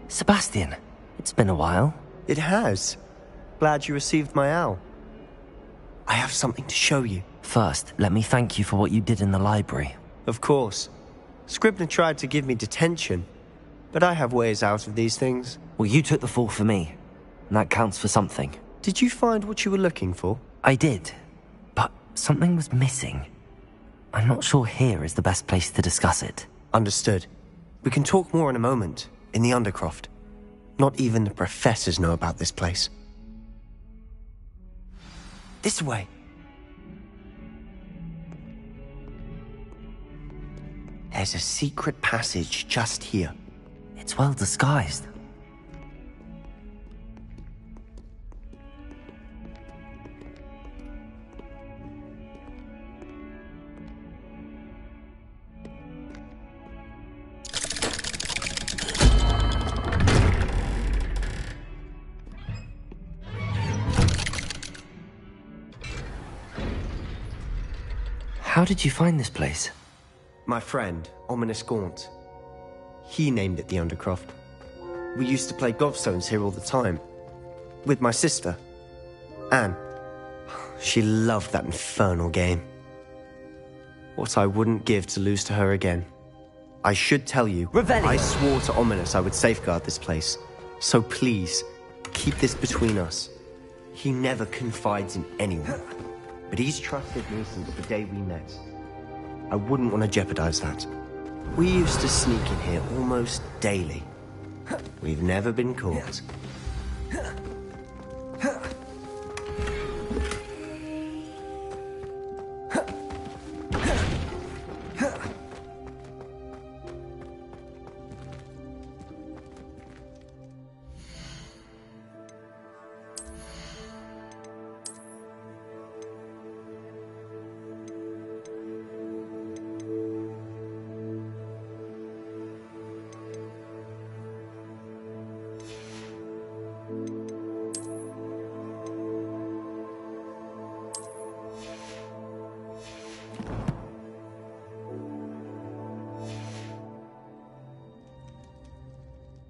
Sebastian, it's been a while. It has. Glad you received my owl. I have something to show you. First, let me thank you for what you did in the library. Of course. Scribner tried to give me detention, but I have ways out of these things. Well, you took the fall for me, and that counts for something. Did you find what you were looking for? I did, but something was missing. I'm not sure here is the best place to discuss it. Understood. We can talk more in a moment, in the Undercroft. Not even the professors know about this place. This way. There's a secret passage just here. It's well disguised. How did you find this place? My friend, Ominous Gaunt. He named it the Undercroft. We used to play gobstones here all the time. With my sister, Anne. She loved that infernal game. What I wouldn't give to lose to her again. I should tell you, Revelio. I swore to Ominous I would safeguard this place. So please, keep this between us. He never confides in anyone. But he's trusted me since the day we met. I wouldn't want to jeopardize that. We used to sneak in here almost daily. We've never been caught.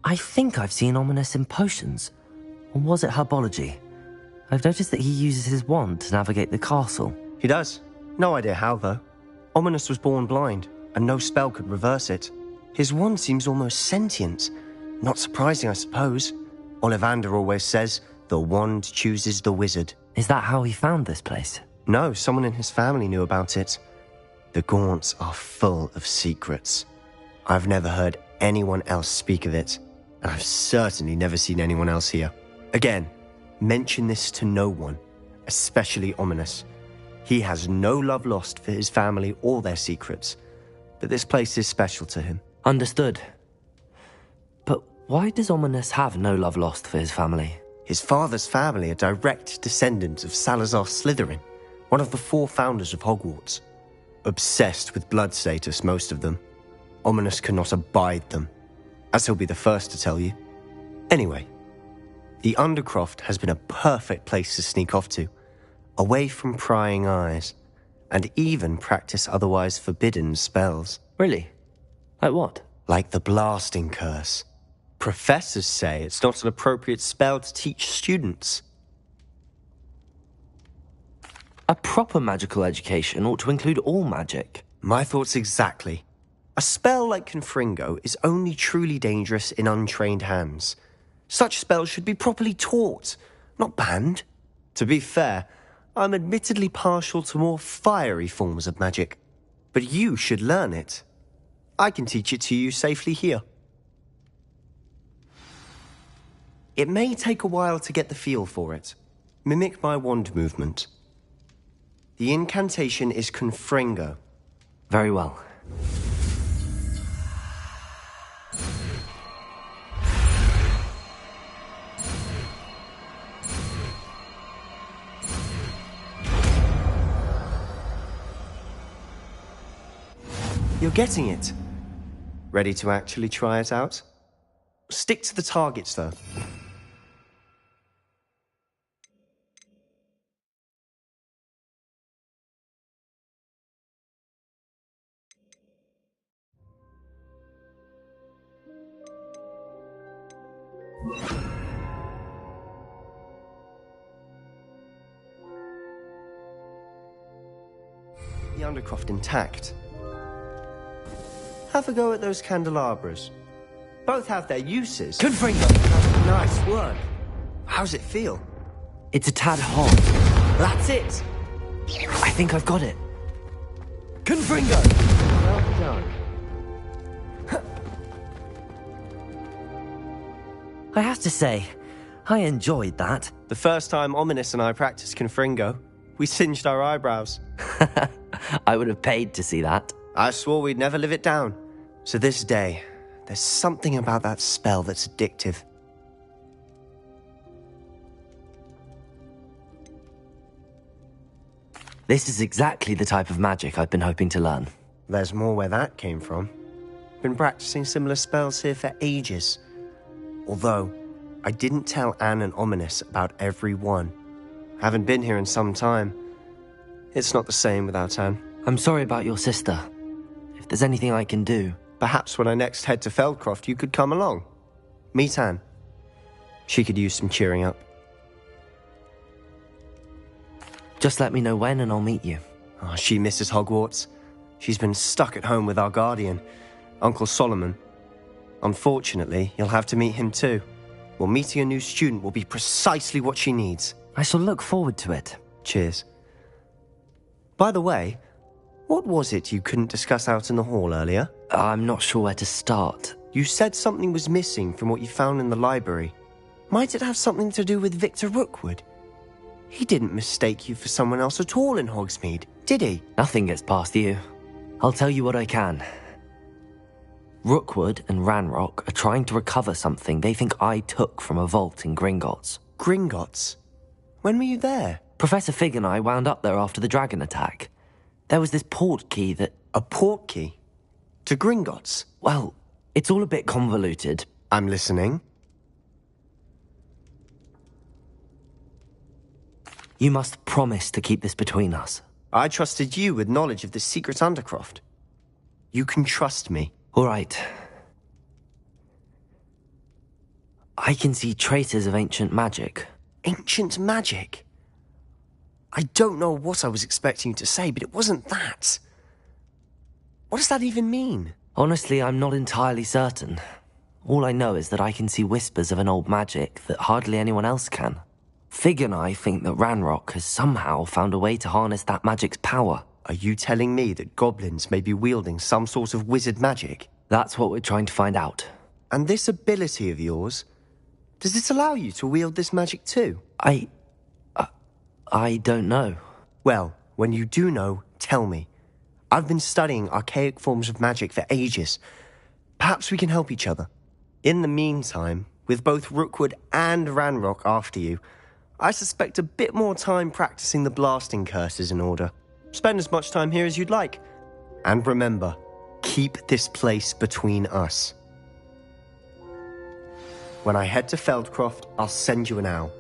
I think I've seen Ominous in potions. Or was it herbology? I've noticed that he uses his wand to navigate the castle. He does. No idea how, though. Ominous was born blind, and no spell could reverse it. His wand seems almost sentient. Not surprising, I suppose. Ollivander always says, the wand chooses the wizard. Is that how he found this place? No, someone in his family knew about it. The Gaunts are full of secrets. I've never heard anyone else speak of it, and I've certainly never seen anyone else here. Again, mention this to no one, especially Ominous. He has no love lost for his family or their secrets, but this place is special to him. Understood. But why does Ominous have no love lost for his family? His father's family are direct descendants of Salazar Slytherin, one of the 4 founders of Hogwarts. Obsessed with blood status, most of them. Ominis cannot abide them, as he'll be the first to tell you. Anyway, the Undercroft has been a perfect place to sneak off to, away from prying eyes, and even practice otherwise forbidden spells. Really? Like what? Like the blasting curse. Professors say it's not an appropriate spell to teach students. A proper magical education ought to include all magic. My thoughts exactly. A spell like Confringo is only truly dangerous in untrained hands. Such spells should be properly taught, not banned. To be fair, I'm admittedly partial to more fiery forms of magic. But you should learn it. I can teach it to you safely here. It may take a while to get the feel for it. Mimic my wand movement. The incantation is Confringo. Very well. You're getting it. Ready to actually try it out? Stick to the targets, though. The Undercroft intact. Have a go at those candelabras. Both have their uses. Confringo! Nice work. How's it feel? It's a tad hot. That's it! I think I've got it. Confringo! Well done. I have to say, I enjoyed that. The first time Ominis and I practiced Confringo, we singed our eyebrows. I would have paid to see that. I swore we'd never live it down. To this day, there's something about that spell that's addictive. This is exactly the type of magic I've been hoping to learn. There's more where that came from. Been practicing similar spells here for ages. Although, I didn't tell Anne and Ominis about every one. Haven't been here in some time. It's not the same without Anne. I'm sorry about your sister. If there's anything I can do... Perhaps when I next head to Feldcroft, you could come along. Meet Anne. She could use some cheering up. Just let me know when and I'll meet you. Oh, she misses Hogwarts. She's been stuck at home with our guardian, Uncle Solomon. Unfortunately, you'll have to meet him too. Well, meeting a new student will be precisely what she needs. I shall look forward to it. Cheers. By the way, what was it you couldn't discuss out in the hall earlier? I'm not sure where to start. You said something was missing from what you found in the library. Might it have something to do with Victor Rookwood? He didn't mistake you for someone else at all in Hogsmeade, did he? Nothing gets past you. I'll tell you what I can. Rookwood and Ranrock are trying to recover something they think I took from a vault in Gringotts. Gringotts? When were you there? Professor Fig and I wound up there after the dragon attack. There was this port key that... A port key? To Gringotts? Well, it's all a bit convoluted. I'm listening. You must promise to keep this between us. I trusted you with knowledge of the secret Undercroft. You can trust me. All right. I can see traces of ancient magic. Ancient magic? I don't know what I was expecting you to say, but it wasn't that. What does that even mean? Honestly, I'm not entirely certain. All I know is that I can see whispers of an old magic that hardly anyone else can. Fig and I think that Ranrock has somehow found a way to harness that magic's power. Are you telling me that goblins may be wielding some sort of wizard magic? That's what we're trying to find out. And this ability of yours, does it allow you to wield this magic too? I don't know. Well, when you do know, tell me. I've been studying archaic forms of magic for ages. Perhaps we can help each other. In the meantime, with both Rookwood and Ranrock after you. I suspect a bit more time practicing the blasting curse is in order. Spend as much time here as you'd like. And remember, keep this place between us. When I head to Feldcroft, I'll send you an owl.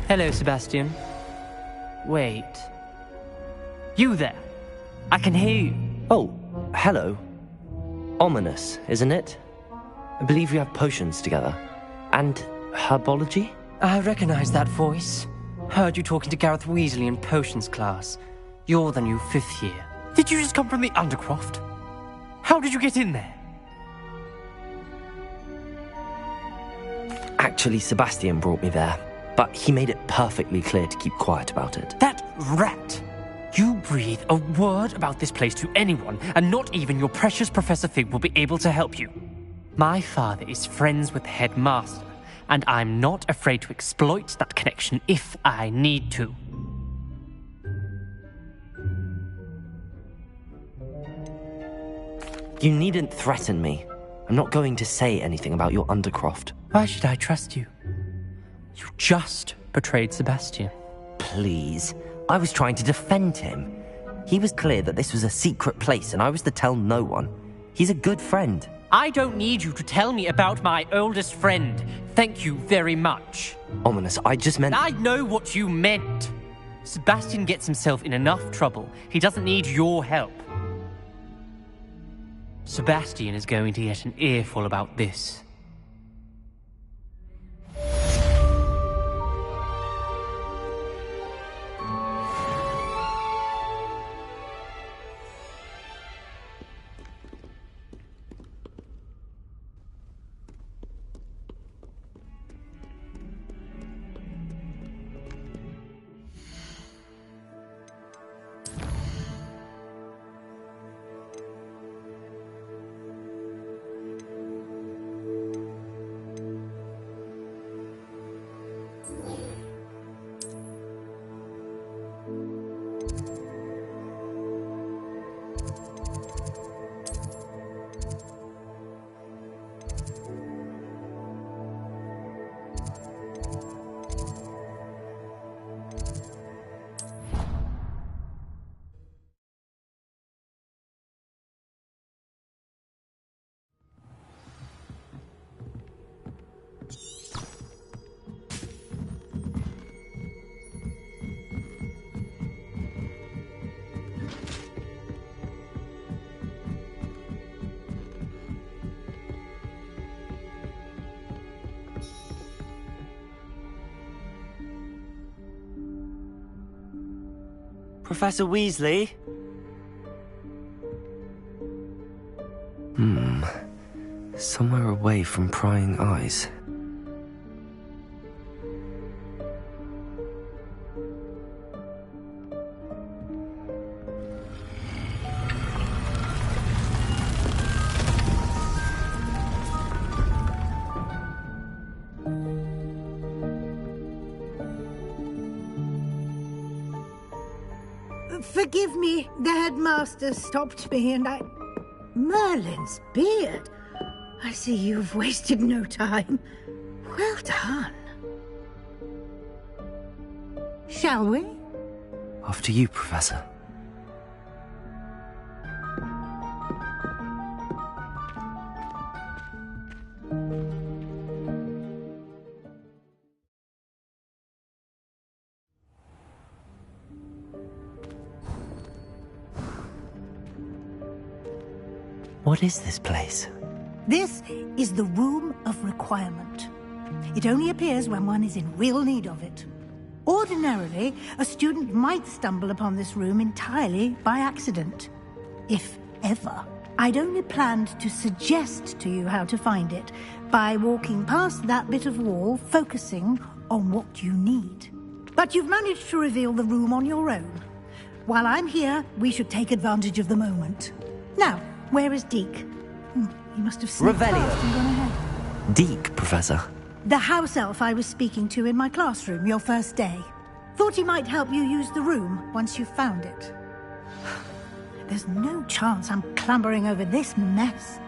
Hello, Sebastian. Wait. You there? I can hear you. Oh, hello. Ominous, isn't it? I believe we have potions together. And herbology? I recognize that voice. Heard you talking to Gareth Weasley in potions class. You're the new 5th year. Did you just come from the Undercroft? How did you get in there? Actually, Sebastian brought me there. But he made it perfectly clear to keep quiet about it. That rat! You breathe a word about this place to anyone, and not even your precious Professor Fig will be able to help you. My father is friends with the headmaster, and I'm not afraid to exploit that connection if I need to. You needn't threaten me. I'm not going to say anything about your Undercroft. Why should I trust you? You just betrayed Sebastian. Please. I was trying to defend him. He was clear that this was a secret place and I was to tell no one. He's a good friend. I don't need you to tell me about my oldest friend. Thank you very much. Ominous, I just meant... I know what you meant. Sebastian gets himself in enough trouble. He doesn't need your help. Sebastian is going to get an earful about this. Professor Weasley? Somewhere away from prying eyes. Forgive me, the headmaster stopped me and I... Merlin's beard. I see you've wasted no time. Well done. Shall we? After you, Professor. What is this place? This is the Room of Requirement. It only appears when one is in real need of it. Ordinarily, a student might stumble upon this room entirely by accident. If ever. I'd only planned to suggest to you how to find it by walking past that bit of wall, focusing on what you need. But you've managed to reveal the room on your own. While I'm here, we should take advantage of the moment. Now, where is Deke? He must have sneaked Revelio. past and gone ahead. Deke, Professor. The house elf I was speaking to in my classroom your first day. Thought he might help you use the room once you found it. There's no chance I'm clambering over this mess.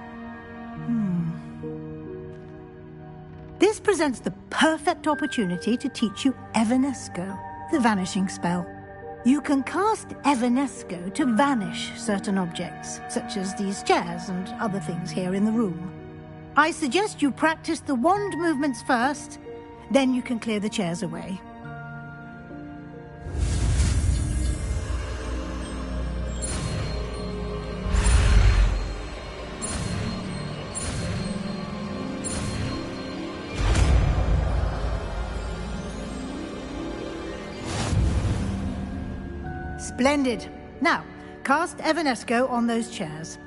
This presents the perfect opportunity to teach you Evanesco, the vanishing spell. You can cast Evanesco to vanish certain objects, such as these chairs and other things here in the room. I suggest you practice the wand movements first, then you can clear the chairs away. Splendid. Now, cast Evanesco on those chairs.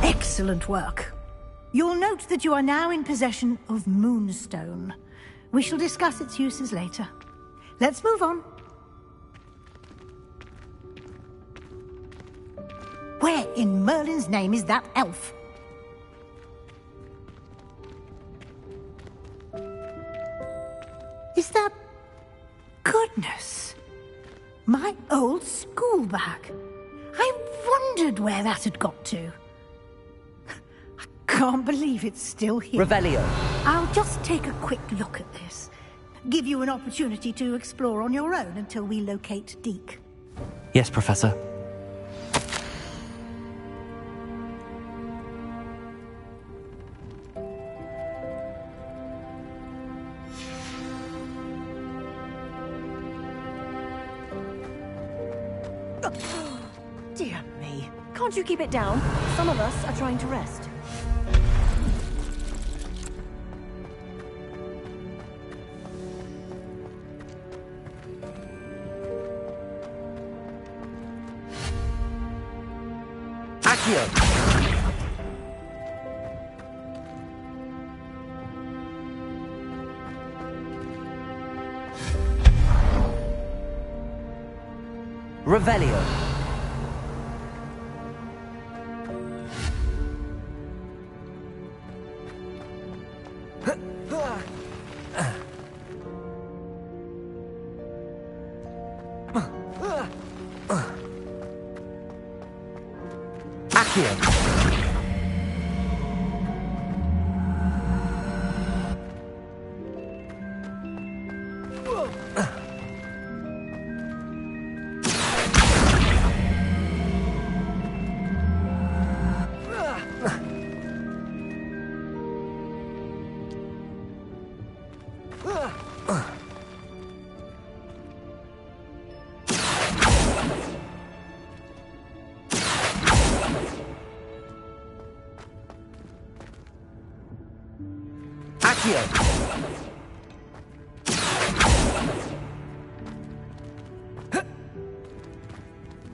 Excellent work. You'll note that you are now in possession of Moonstone. We shall discuss its uses later. Let's move on. Where in Merlin's name is that elf? Is that... Goodness! My old school bag. I wondered where that had got to. Can't believe it's still here. Revelio. I'll just take a quick look at this. Give you an opportunity to explore on your own until we locate Deke. Yes, Professor. Dear me. Can't you keep it down? Some of us are trying to rest. Revelio.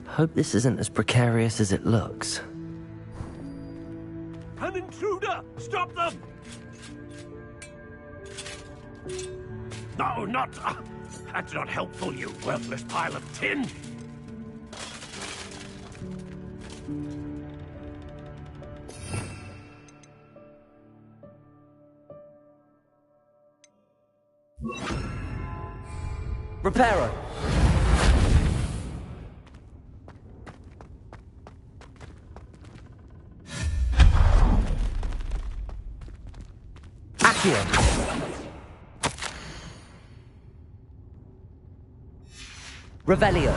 Hope this isn't as precarious as it looks. An intruder! Stop them! No, not... that's not helpful, you worthless pile of tin! Reparo. Accio. Revelio.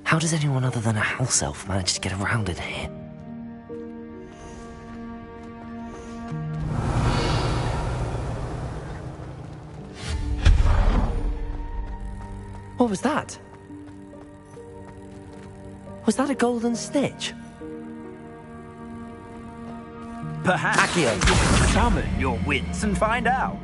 How does anyone other than a house elf manage to get around in here? What was that? Was that a golden snitch? Perhaps you can summon your wits and find out.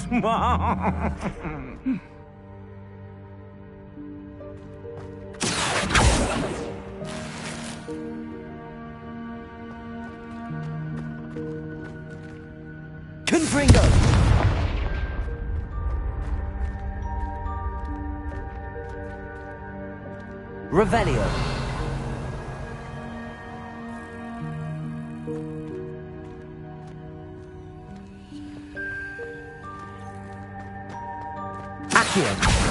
Confringo! Revelio. Accio.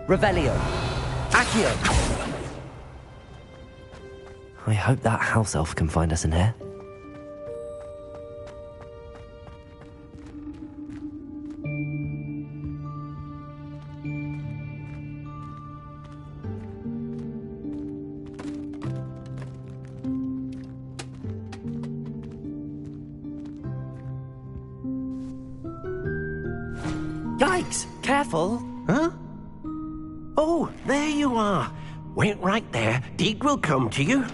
Revelio. Accio. I hope that house elf can find us in here. Yikes! Careful! Huh? Oh, there you are. Wait right there. Deke will come to you.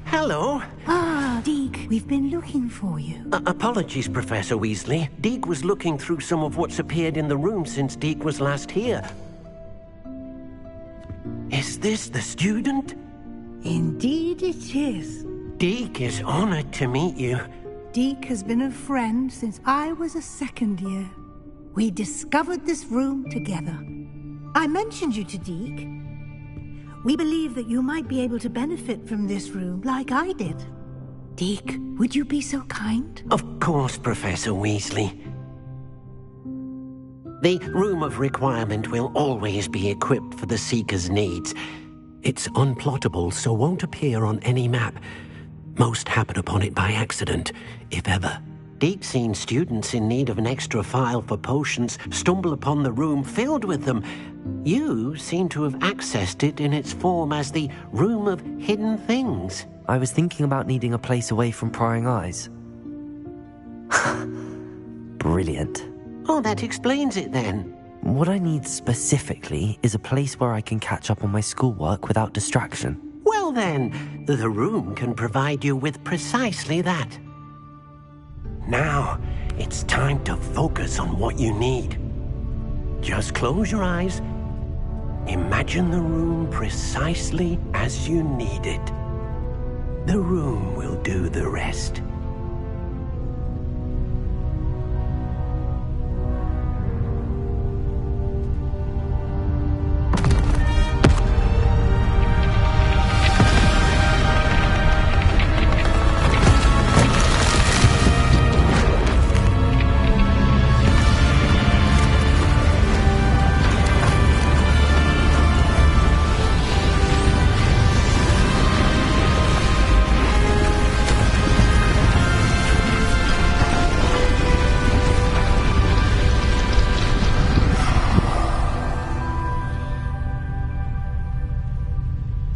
Hello. Ah, Deke, we've been looking for you. Apologies, Professor Weasley. Deke was looking through some of what's appeared in the room since Deke was last here. Is this the student? Indeed it is. Deke is honored to meet you. Deke has been a friend since I was a second year. We discovered this room together. I mentioned you to Deke. We believe that you might be able to benefit from this room like I did. Deke, would you be so kind? Of course, Professor Weasley. The Room of Requirement will always be equipped for the Seeker's needs. It's unplottable, so won't appear on any map. Most happen upon it by accident, if ever. Deke's seen students in need of an extra file for potions stumble upon the room filled with them. You seem to have accessed it in its form as the Room of Hidden Things. I was thinking about needing a place away from prying eyes. Brilliant. Oh, that explains it then. What I need specifically is a place where I can catch up on my schoolwork without distraction. Well then, the room can provide you with precisely that. Now, it's time to focus on what you need. Just close your eyes. Imagine the room precisely as you need it. The room will do the rest.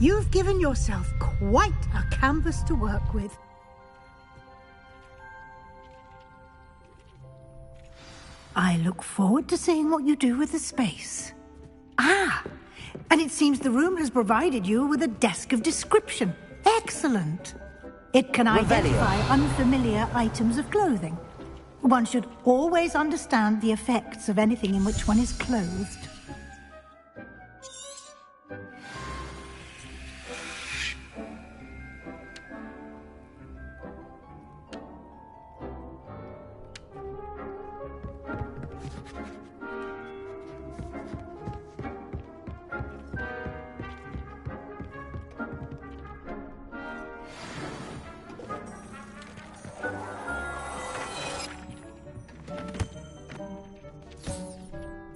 You've given yourself quite a canvas to work with. I look forward to seeing what you do with the space. Ah, and it seems the room has provided you with a desk of description. Excellent. It can identify unfamiliar items of clothing. One should always understand the effects of anything in which one is clothed.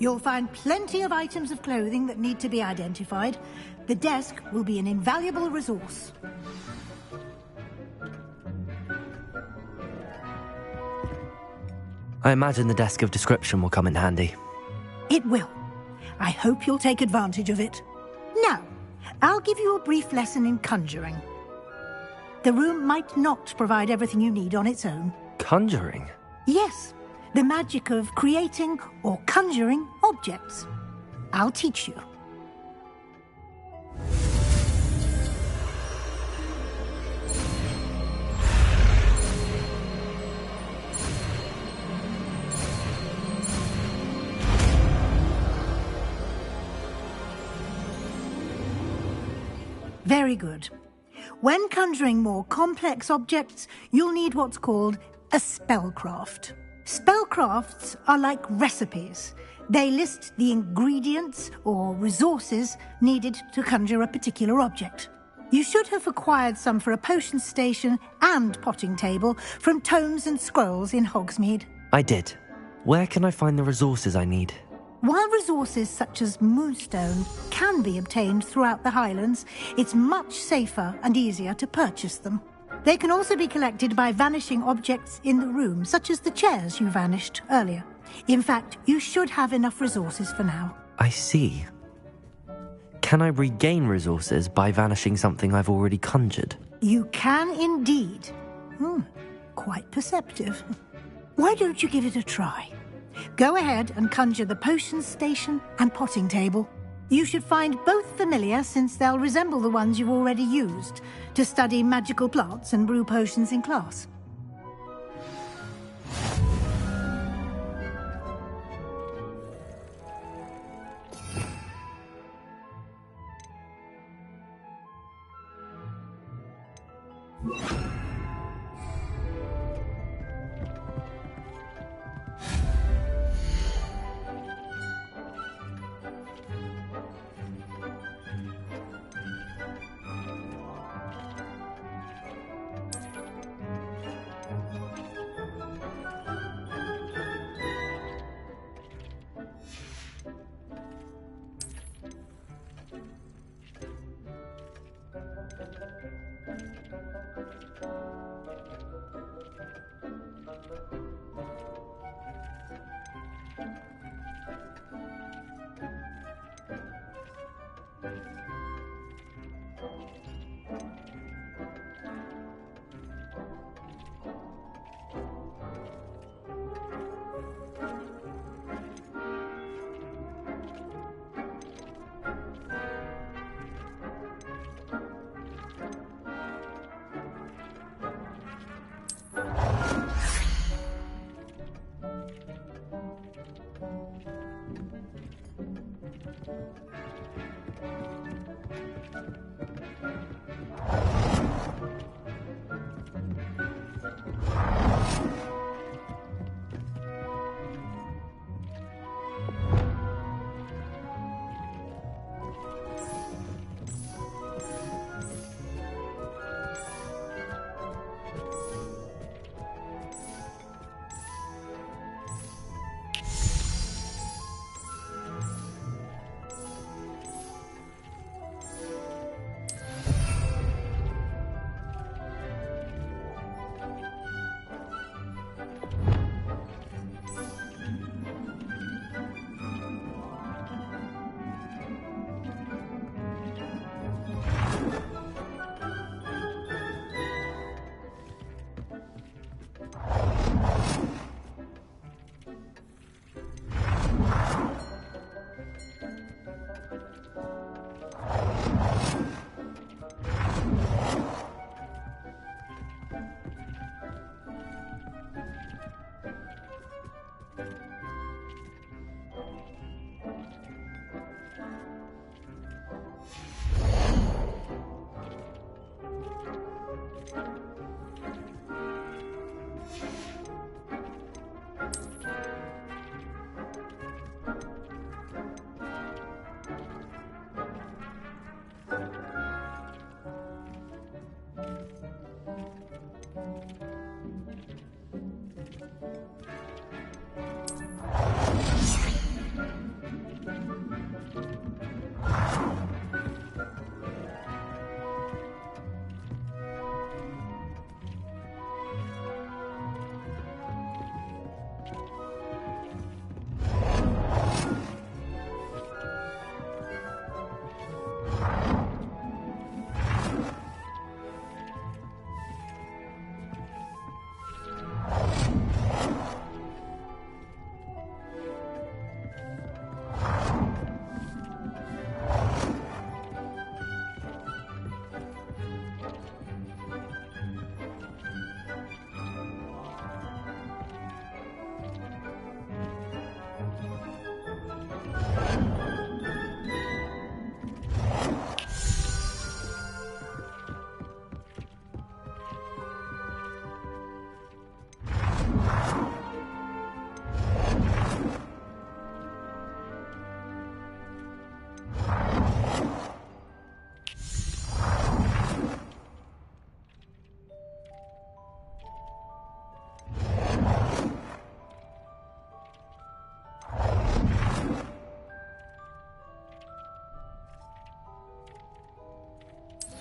You'll find plenty of items of clothing that need to be identified. The desk will be an invaluable resource. I imagine the desk of description will come in handy. It will. I hope you'll take advantage of it. Now, I'll give you a brief lesson in conjuring. The room might not provide everything you need on its own. Conjuring? Yes. The magic of creating or conjuring objects. I'll teach you. Very good. When conjuring more complex objects, you'll need what's called a spellcraft. Spellcrafts are like recipes. They list the ingredients or resources needed to conjure a particular object. You should have acquired some for a potion station and potting table from tomes and scrolls in Hogsmeade. I did. Where can I find the resources I need? While resources such as moonstone can be obtained throughout the Highlands, it's much safer and easier to purchase them. They can also be collected by vanishing objects in the room, such as the chairs you vanished earlier. In fact, you should have enough resources for now. I see. Can I regain resources by vanishing something I've already conjured? You can indeed. Quite perceptive. Why don't you give it a try? Go ahead and conjure the potion station and potting table. You should find both familiar, since they'll resemble the ones you've already used to study magical plants and brew potions in class.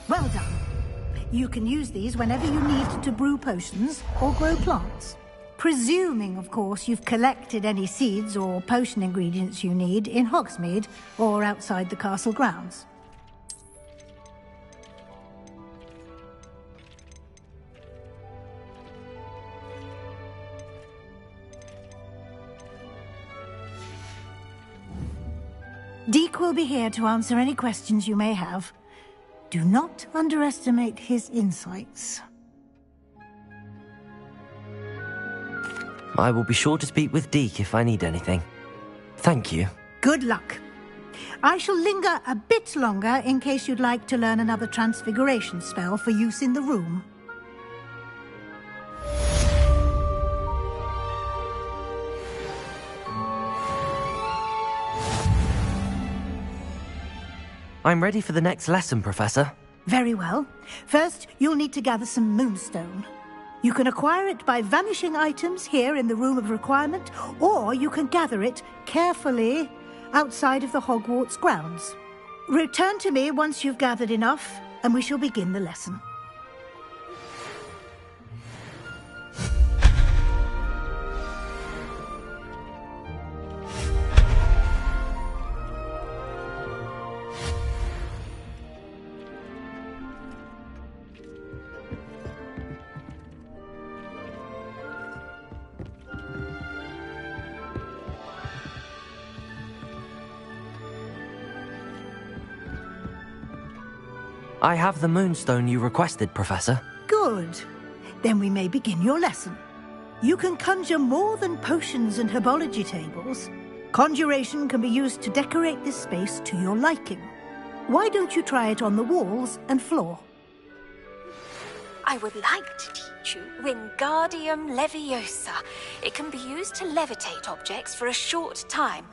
Well done. You can use these whenever you need to brew potions or grow plants. Presuming, of course, you've collected any seeds or potion ingredients you need in Hogsmeade or outside the castle grounds. Deke will be here to answer any questions you may have. Do not underestimate his insights. I will be sure to speak with Deke if I need anything. Thank you. Good luck. I shall linger a bit longer in case you'd like to learn another transfiguration spell for use in the room. I'm ready for the next lesson, Professor. Very well. First, you'll need to gather some moonstone. You can acquire it by vanishing items here in the Room of Requirement, or you can gather it carefully outside of the Hogwarts grounds. Return to me once you've gathered enough, and we shall begin the lesson. I have the moonstone you requested, Professor. Good. Then we may begin your lesson. You can conjure more than potions and herbology tables. Conjuration can be used to decorate this space to your liking. Why don't you try it on the walls and floor? I would like to teach you Wingardium Leviosa. It can be used to levitate objects for a short time.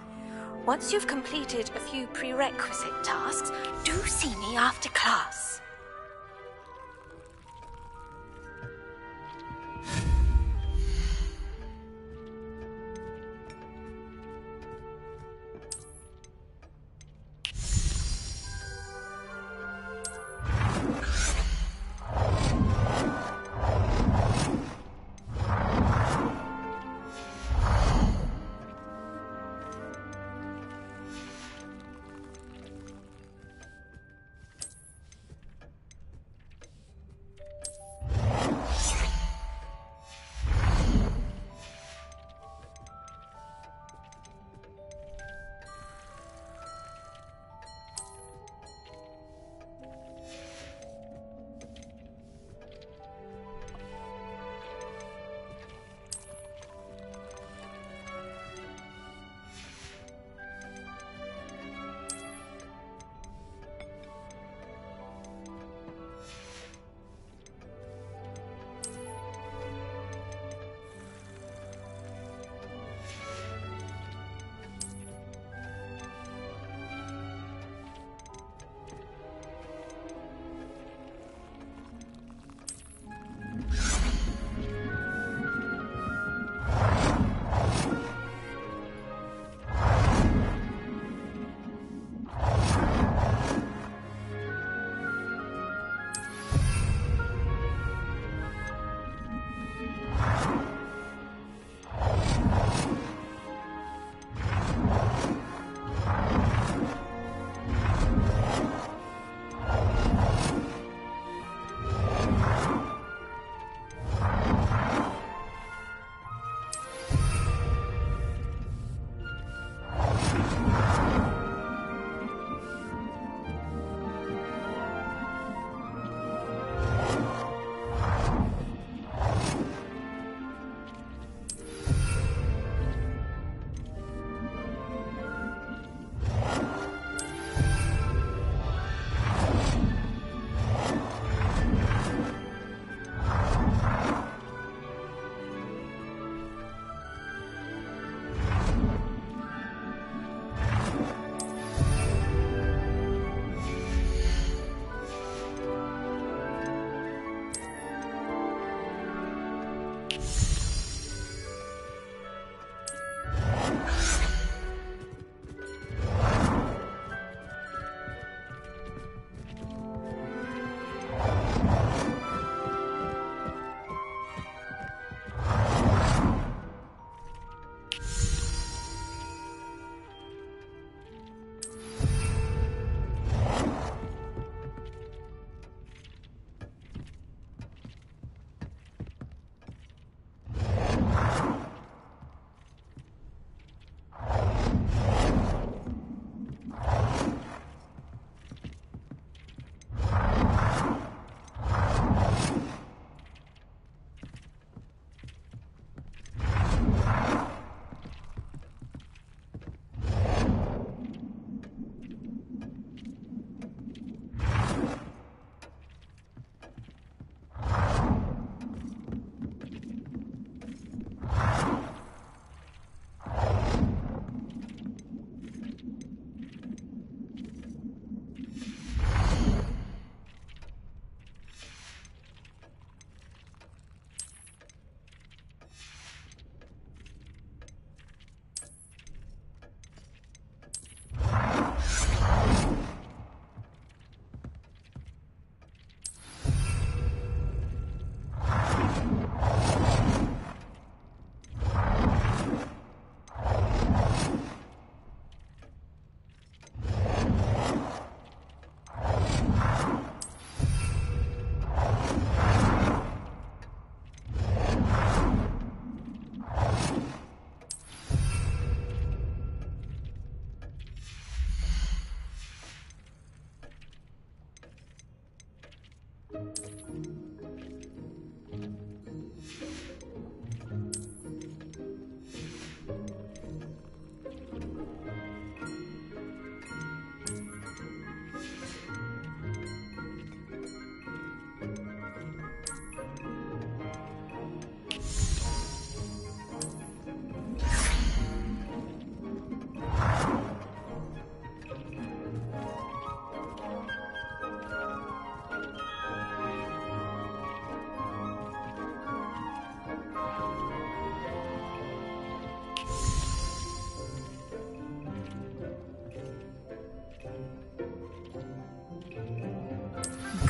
Once you've completed a few prerequisite tasks, do see me after class.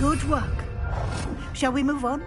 Good work. Shall we move on?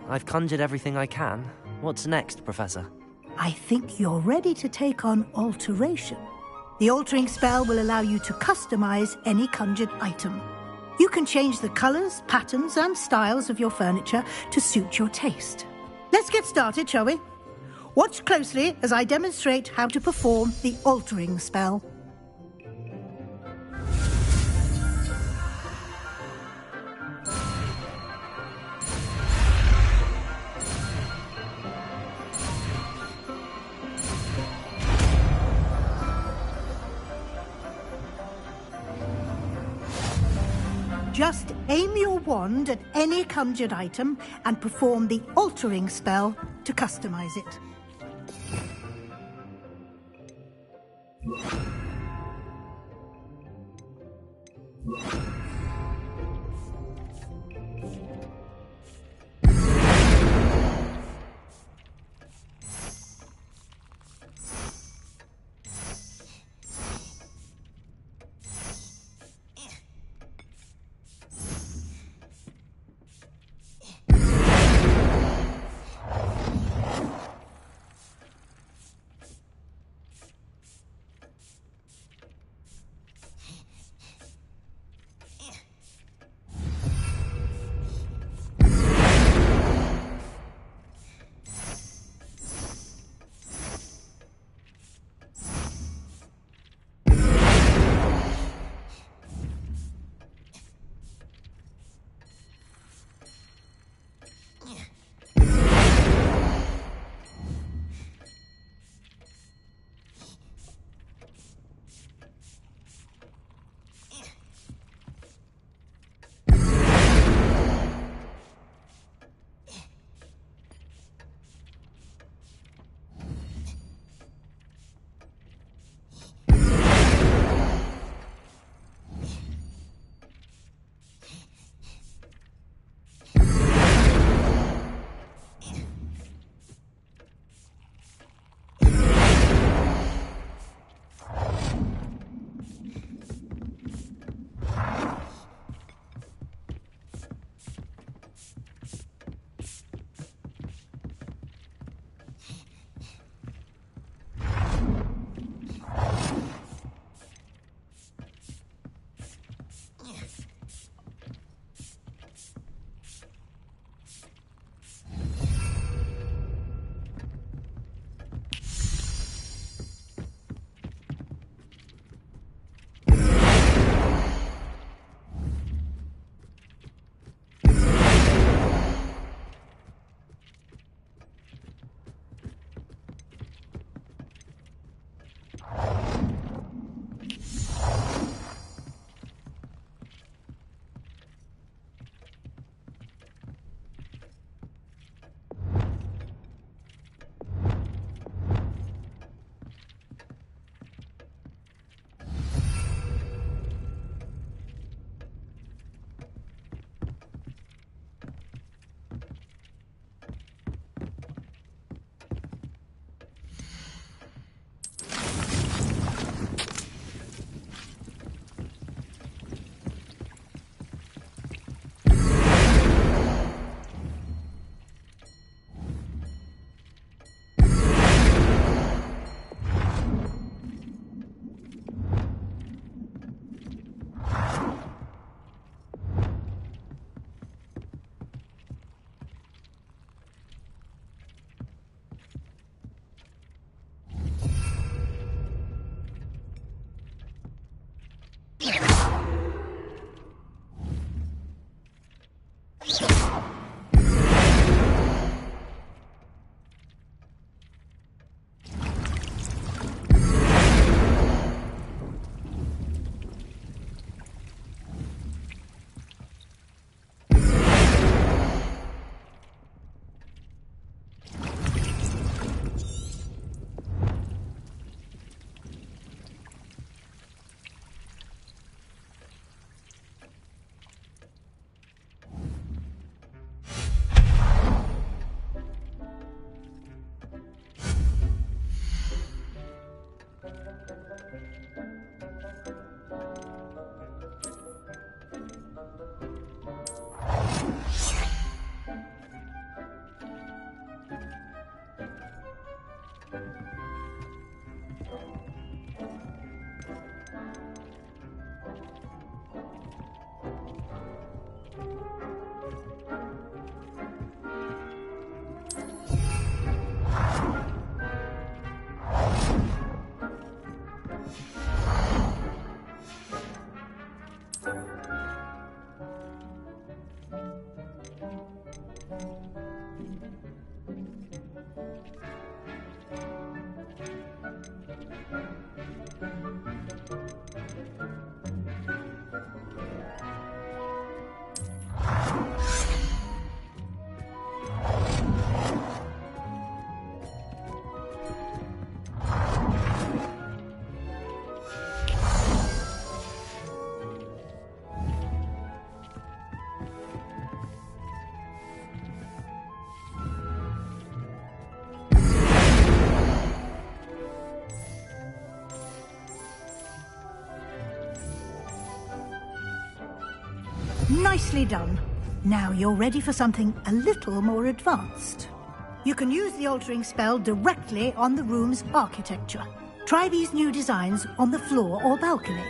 I've conjured everything I can. What's next, Professor? I think you're ready to take on alteration. The altering spell will allow you to customize any conjured item. You can change the colors, patterns, and styles of your furniture to suit your taste. Let's get started, shall we? Watch closely as I demonstrate how to perform the altering spell. Just aim your wand at any conjured item and perform the altering spell to customize it. Nicely done. Now you're ready for something a little more advanced. You can use the altering spell directly on the room's architecture. Try these new designs on the floor or balcony.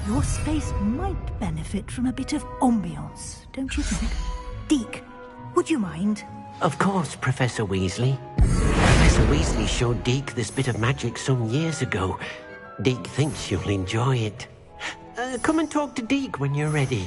Your space might benefit from a bit of ambiance, don't you think? Deke, would you mind? Of course, Professor Weasley. Professor Weasley showed Deke this bit of magic some years ago. Deke thinks you'll enjoy it. Come and talk to Deke when you're ready.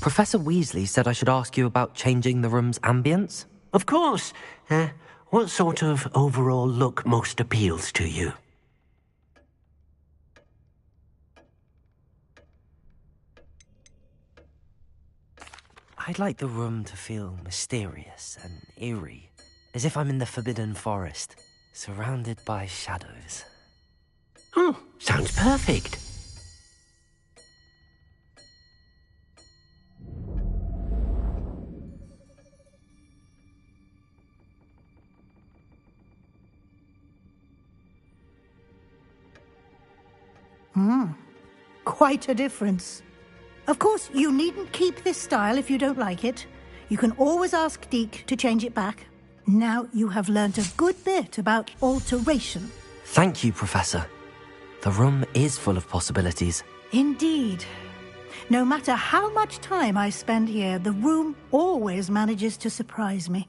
Professor Weasley said I should ask you about changing the room's ambience. Of course. What sort of overall look most appeals to you? I'd like the room to feel mysterious and eerie, as if I'm in the Forbidden Forest, surrounded by shadows. Oh, sounds perfect. Quite a difference. Of course, you needn't keep this style if you don't like it. You can always ask Deke to change it back. Now you have learnt a good bit about alteration. Thank you, Professor. The room is full of possibilities. Indeed. No matter how much time I spend here, the room always manages to surprise me.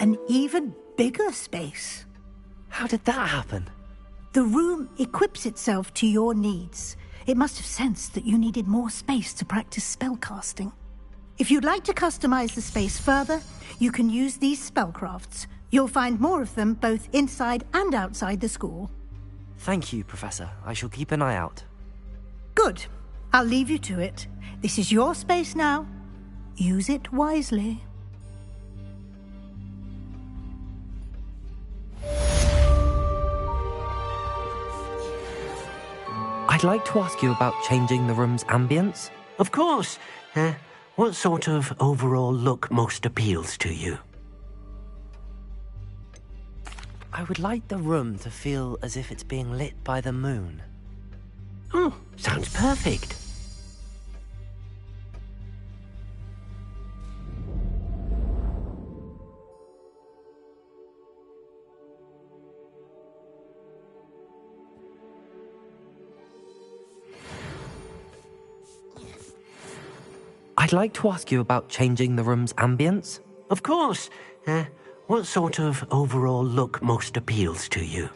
an even bigger space. How did that happen? The room equips itself to your needs. It must have sensed that you needed more space to practice spellcasting. If you'd like to customize the space further, you can use these spellcrafts. You'll find more of them both inside and outside the school. Thank you, Professor. I shall keep an eye out. Good. I'll leave you to it. This is your space now. Use it wisely. I'd like to ask you about changing the room's ambience. Of course. What sort of overall look most appeals to you? I would like the room to feel as if it's being lit by the moon. Oh, sounds perfect. I'd like to ask you about changing the room's ambience. Of course. What sort of overall look most appeals to you?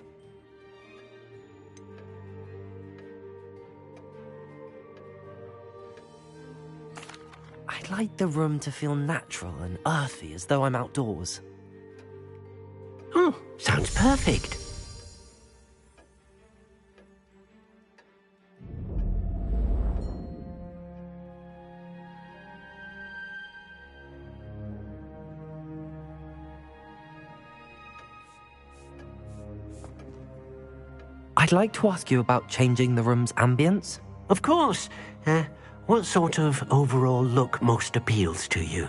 I'd like the room to feel natural and earthy, as though I'm outdoors. Oh, sounds perfect. I'd like to ask you about changing the room's ambience. Of course. What sort of overall look most appeals to you?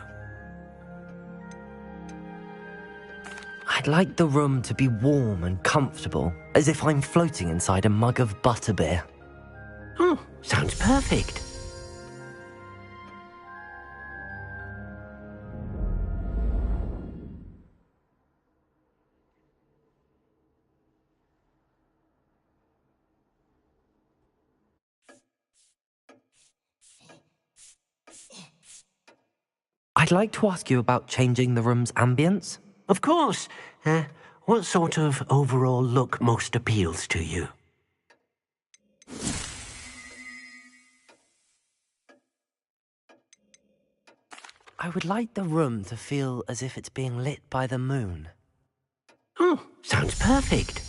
I'd like the room to be warm and comfortable, as if I'm floating inside a mug of butterbeer. Oh, sounds perfect. I'd like to ask you about changing the room's ambience. Of course. What sort of overall look most appeals to you? I would like the room to feel as if it's being lit by the moon. Oh, sounds perfect.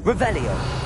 Revelio.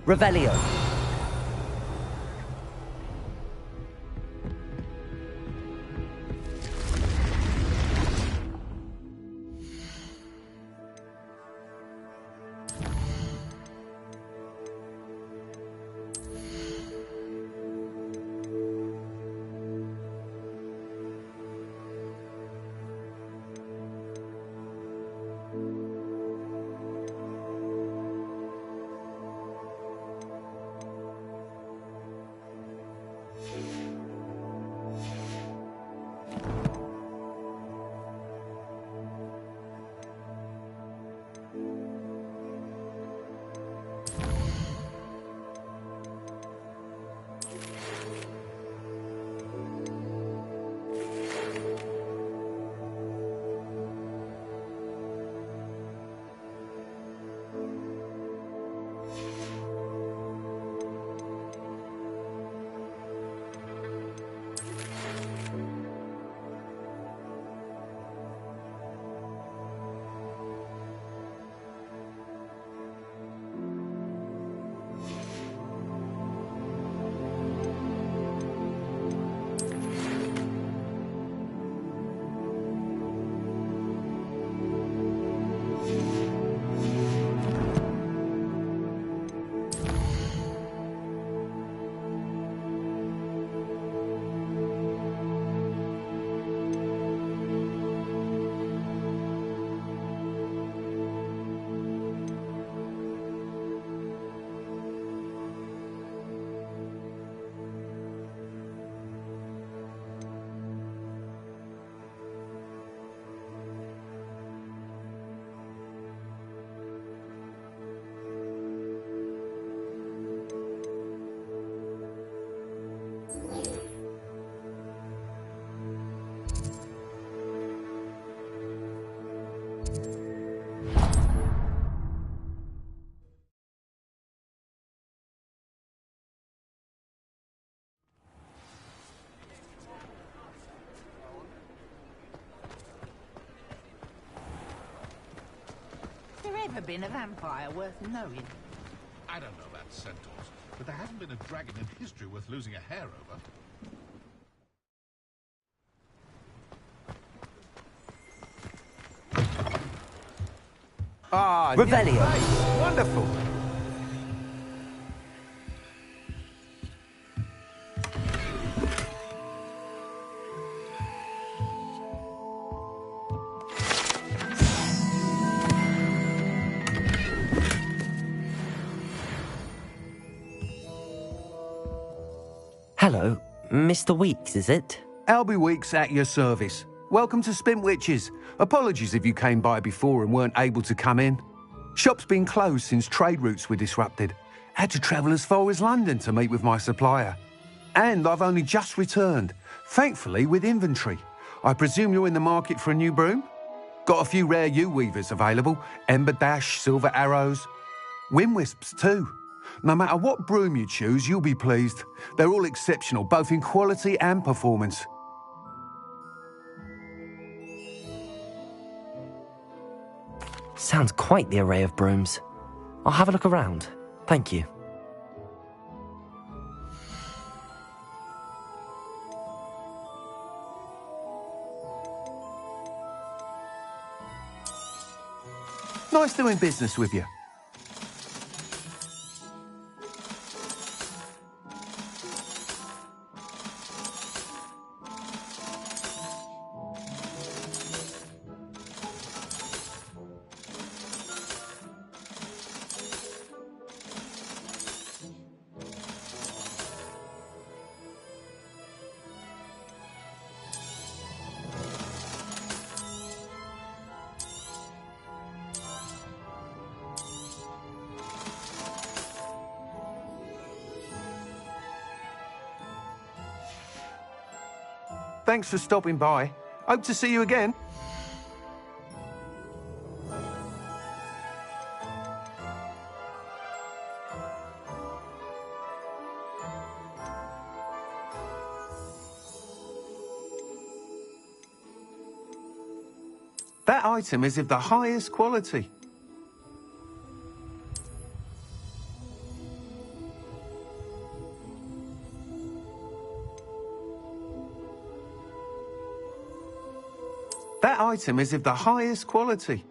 Revelio. Ever been a vampire worth knowing? I don't know about centaurs, but there hasn't been a dragon in history worth losing a hair over. Ah, Revelio. Nice. Wonderful. Hello, Mr. Weeks, is it? Albie Weeks at your service. Welcome to Spintwitches. Apologies if you came by before and weren't able to come in. Shop's been closed since trade routes were disrupted. Had to travel as far as London to meet with my supplier. And I've only just returned, thankfully with inventory. I presume you're in the market for a new broom? Got a few rare U-weavers available. Ember Dash, Silver Arrows. Wind Wisps too. No matter what broom you choose, you'll be pleased. They're all exceptional, both in quality and performance. Sounds quite the array of brooms. I'll have a look around. Thank you. Nice doing business with you. Thanks for stopping by. Hope to see you again. That item is of the highest quality. That item is of the highest quality.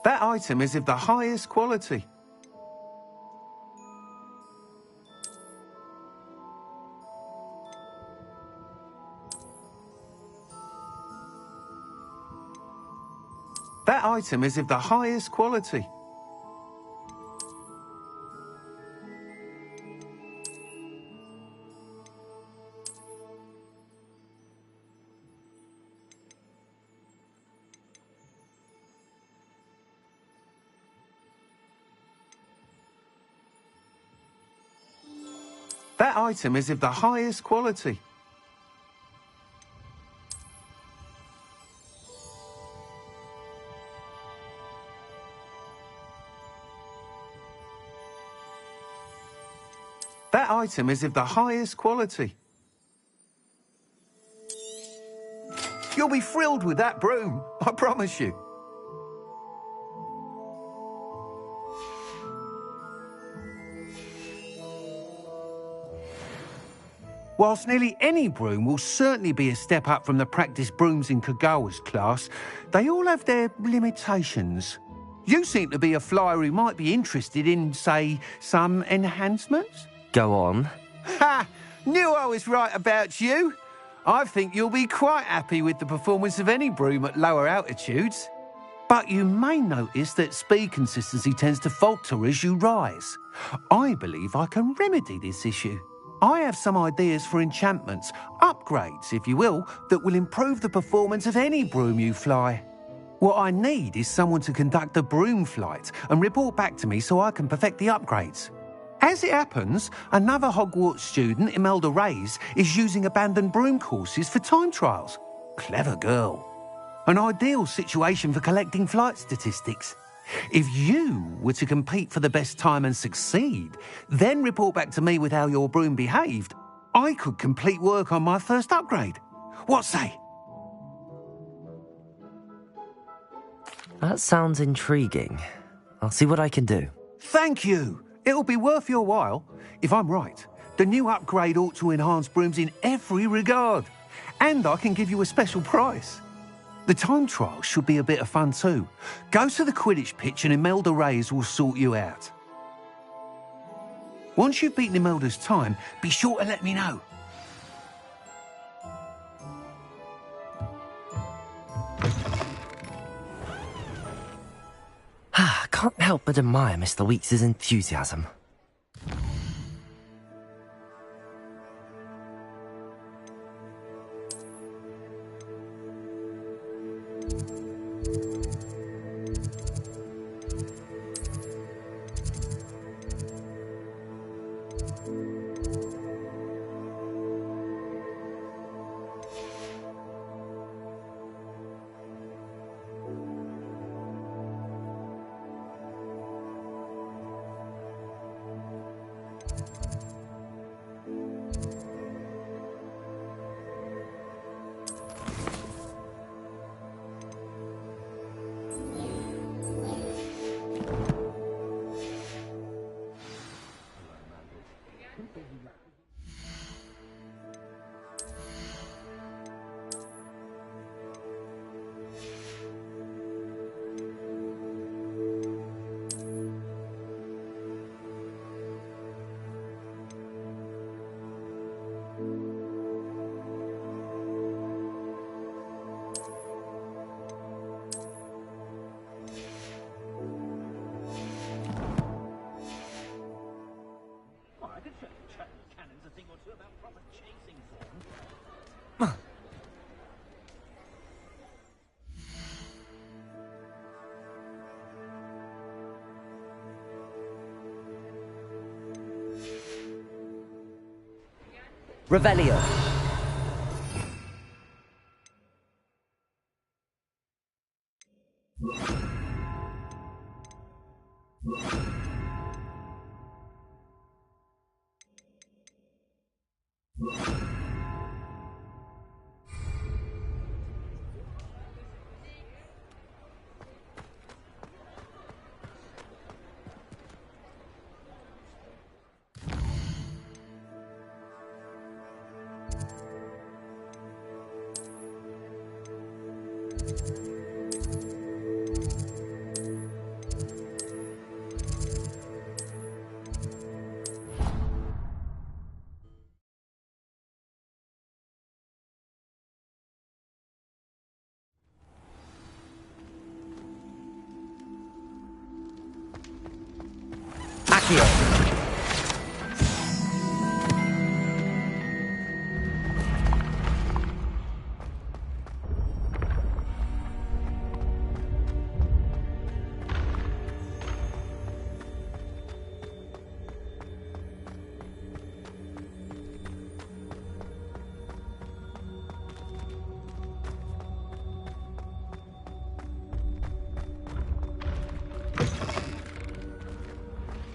That item is of the highest quality. That item is of the highest quality. That item is of the highest quality. That item is of the highest quality. You'll be thrilled with that broom, I promise you. Whilst nearly any broom will certainly be a step up from the practice brooms in Kagawa's class, they all have their limitations. You seem to be a flyer who might be interested in, say, some enhancements? Go on. Ha! Knew I was right about you. I think you'll be quite happy with the performance of any broom at lower altitudes. But you may notice that speed consistency tends to falter as you rise. I believe I can remedy this issue. I have some ideas for enchantments, upgrades, if you will, that will improve the performance of any broom you fly. What I need is someone to conduct a broom flight and report back to me so I can perfect the upgrades. As it happens, another Hogwarts student, Imelda Reyes, is using abandoned broom courses for time trials. Clever girl. An ideal situation for collecting flight statistics. If you were to compete for the best time and succeed, then report back to me with how your broom behaved, I could complete work on my first upgrade. What say? That sounds intriguing. I'll see what I can do. Thank you. It'll be worth your while. If I'm right, the new upgrade ought to enhance brooms in every regard. And I can give you a special price. The time trial should be a bit of fun too. Go to the Quidditch pitch and Imelda Reyes will sort you out. Once you've beaten Imelda's time, be sure to let me know. I can't help but admire Mr. Weeks' enthusiasm. Revelio. Accio!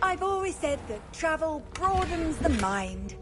I've always said that travel broadens the mind.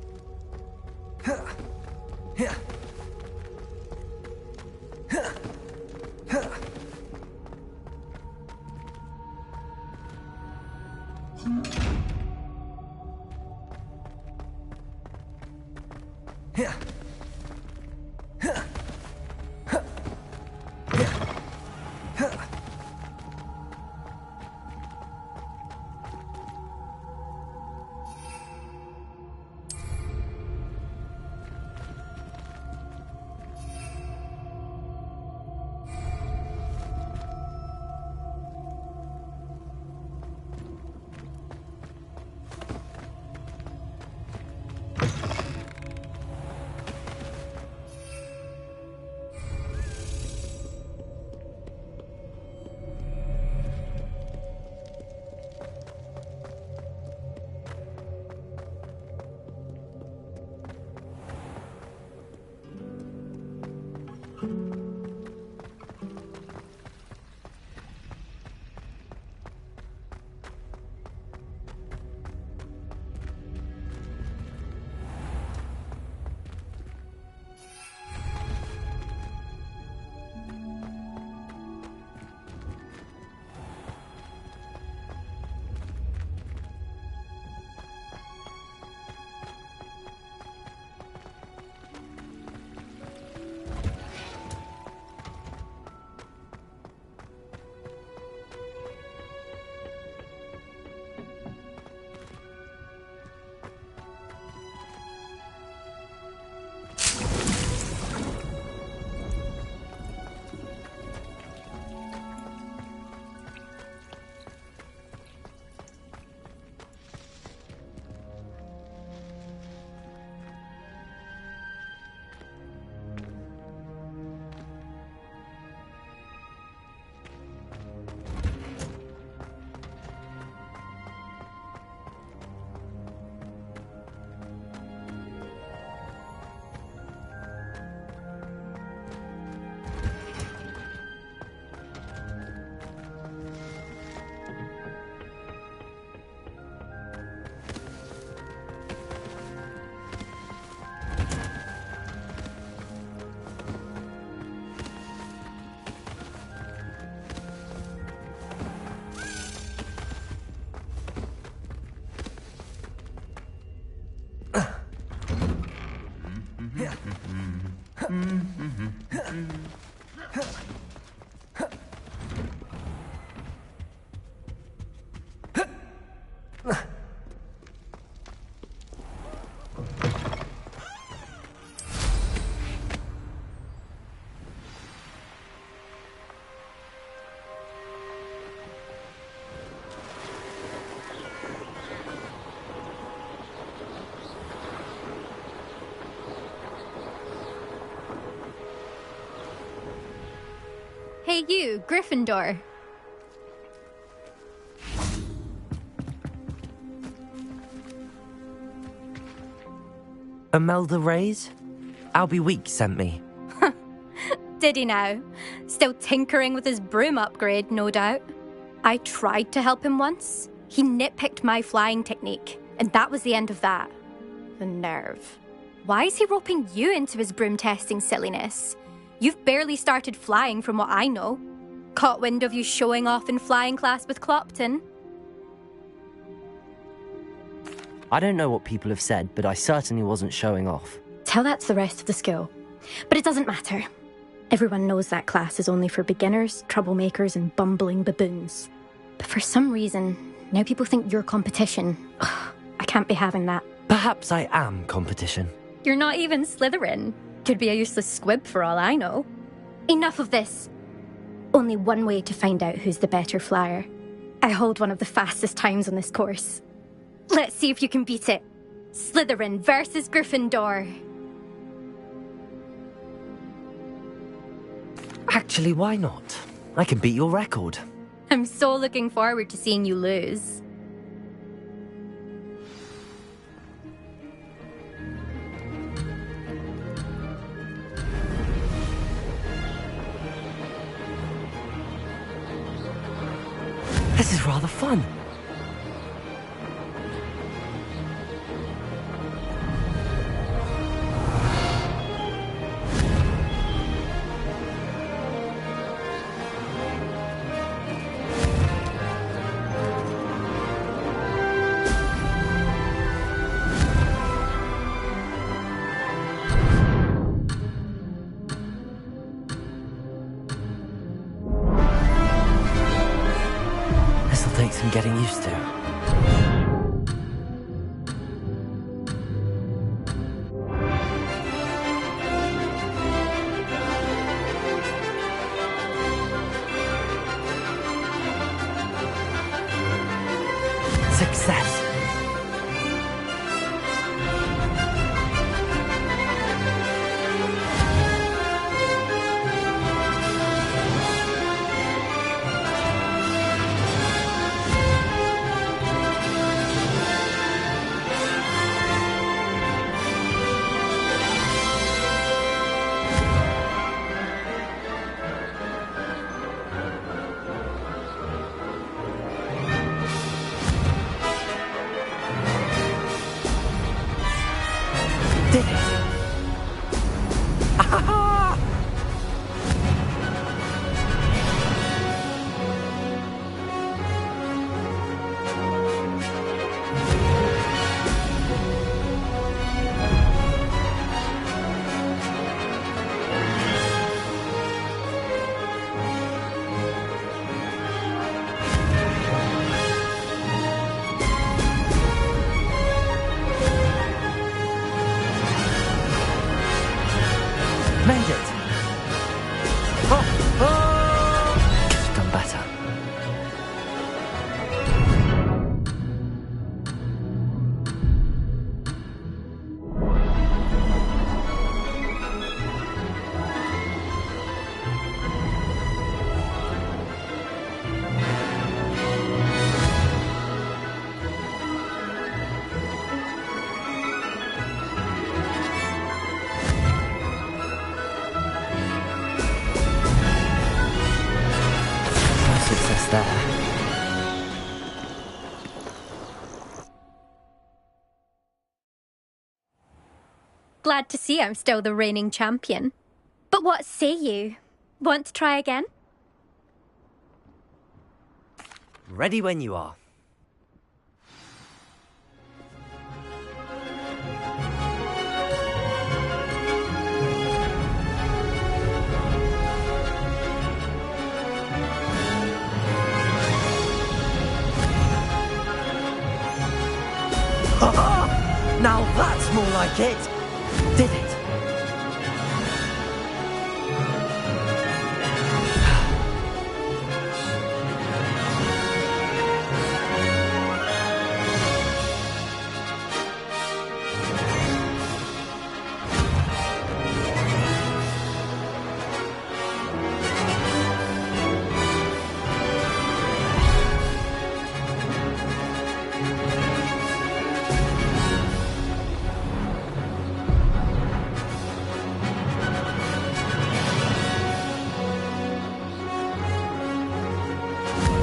Hey you, Gryffindor. Imelda Reyes? Albie Week sent me. Did he now? Still tinkering with his broom upgrade, no doubt. I tried to help him once. He nitpicked my flying technique, and that was the end of that. The nerve. Why is he roping you into his broom testing silliness? You've barely started flying from what I know. Caught wind of you showing off in flying class with Clopton. I don't know what people have said, but I certainly wasn't showing off. Tell that to the rest of the school. But it doesn't matter. Everyone knows that class is only for beginners, troublemakers, and bumbling baboons. But for some reason, now people think you're competition. Ugh, I can't be having that. Perhaps I am competition. You're not even Slytherin. Could be a useless squib for all I know. Enough of this. Only one way to find out who's the better flyer. I hold one of the fastest times on this course. Let's see if you can beat it. Slytherin versus Gryffindor. Actually, why not? I can beat your record. I'm so looking forward to seeing you lose. This is rather fun. This'll take some getting used to. Success. Did it! Ah! Made it! Oh, oh! Could have done better. Success there. Glad to see I'm still the reigning champion. But what say you? Want to try again? Ready when you are. Now that's more like it! Did it?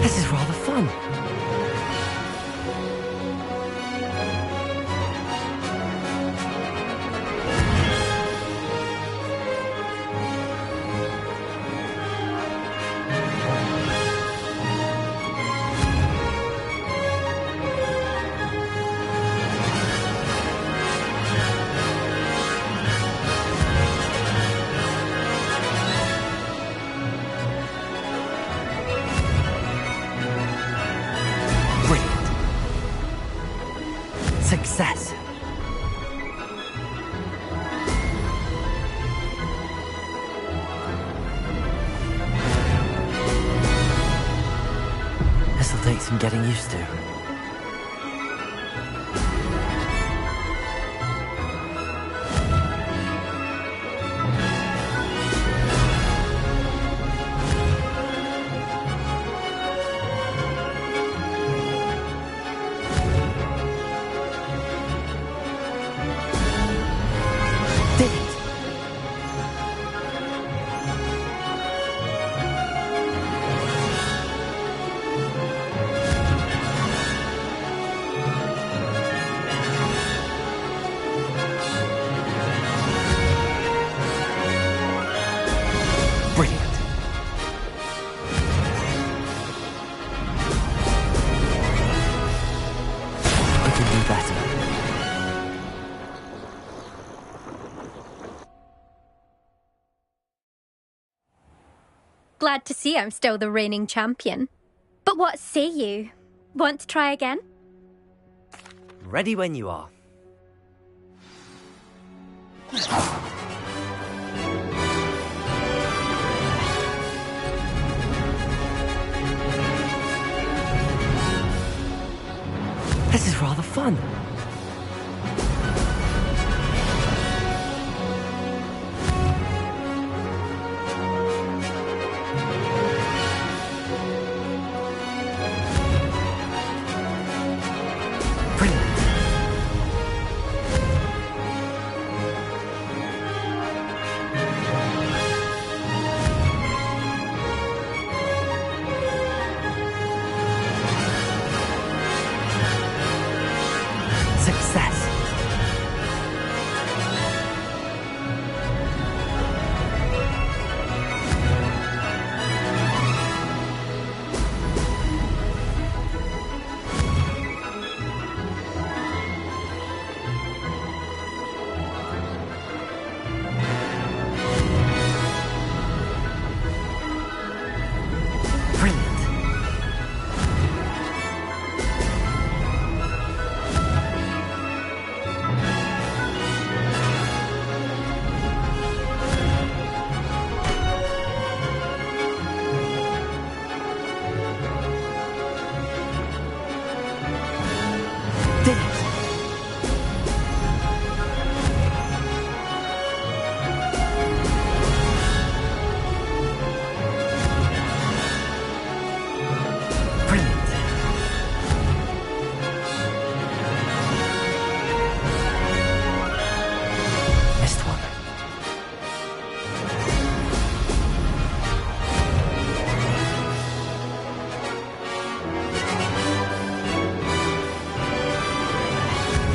This is rather fun. Success. This'll take some getting used to. Glad to see I'm still the reigning champion. But what say you? Want to try again? Ready when you are. This is rather fun.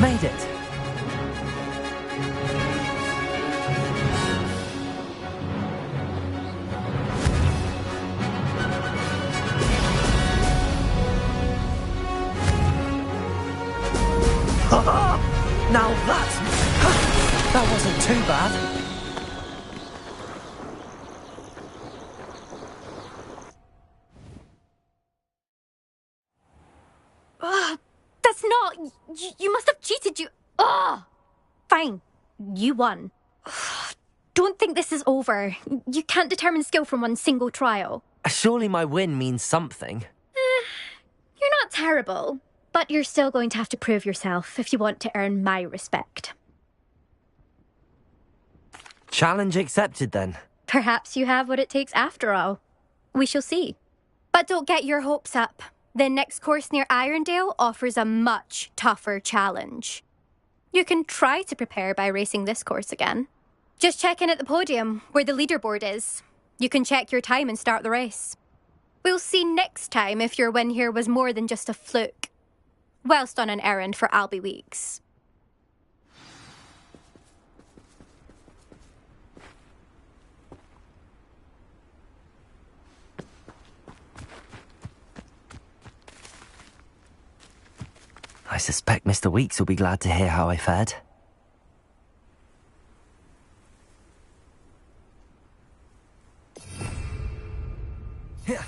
Made it! Now that's... that wasn't too bad. That's not... You must have cheated, you... Fine. You won. Don't think this is over. You can't determine skill from one single trial. Surely my win means something. You're not terrible, but you're still going to have to prove yourself if you want to earn my respect. Challenge accepted, then. Perhaps you have what it takes after all. We shall see. But don't get your hopes up. The next course near Irondale offers a much tougher challenge. You can try to prepare by racing this course again. Just check in at the podium, where the leaderboard is. You can check your time and start the race. We'll see next time if your win here was more than just a fluke. Whilst on an errand for Albie Weeks. I suspect Mr. Weeks will be glad to hear how I fared. Yeah.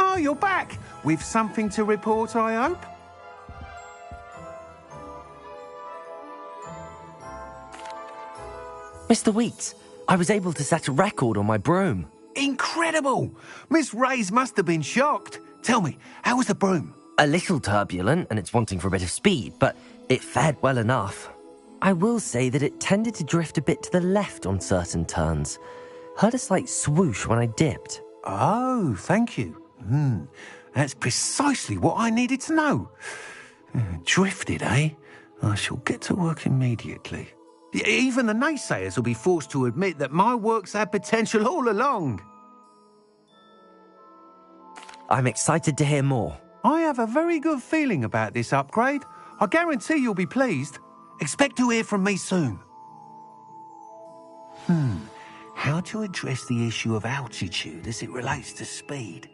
Oh, you're back! With something to report, I hope? Mr. Weeks, I was able to set a record on my broom. Incredible! Miss Reyes must have been shocked. Tell me, how was the broom? A little turbulent, and it's wanting for a bit of speed, but it fared well enough. I will say that it tended to drift a bit to the left on certain turns. Heard a slight swoosh when I dipped. Oh, thank you. That's precisely what I needed to know. Drifted, eh? I shall get to work immediately. Even the naysayers will be forced to admit that my work's had potential all along. I'm excited to hear more. I have a very good feeling about this upgrade. I guarantee you'll be pleased. Expect to hear from me soon. How to address the issue of altitude as it relates to speed?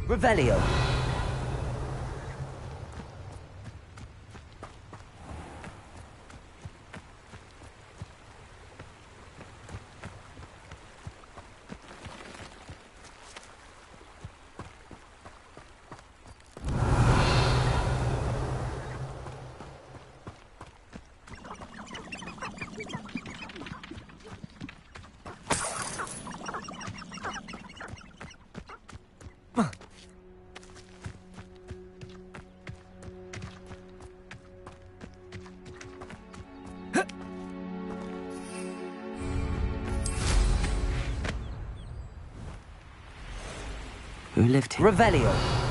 Revelio. Who lived here? Revelio.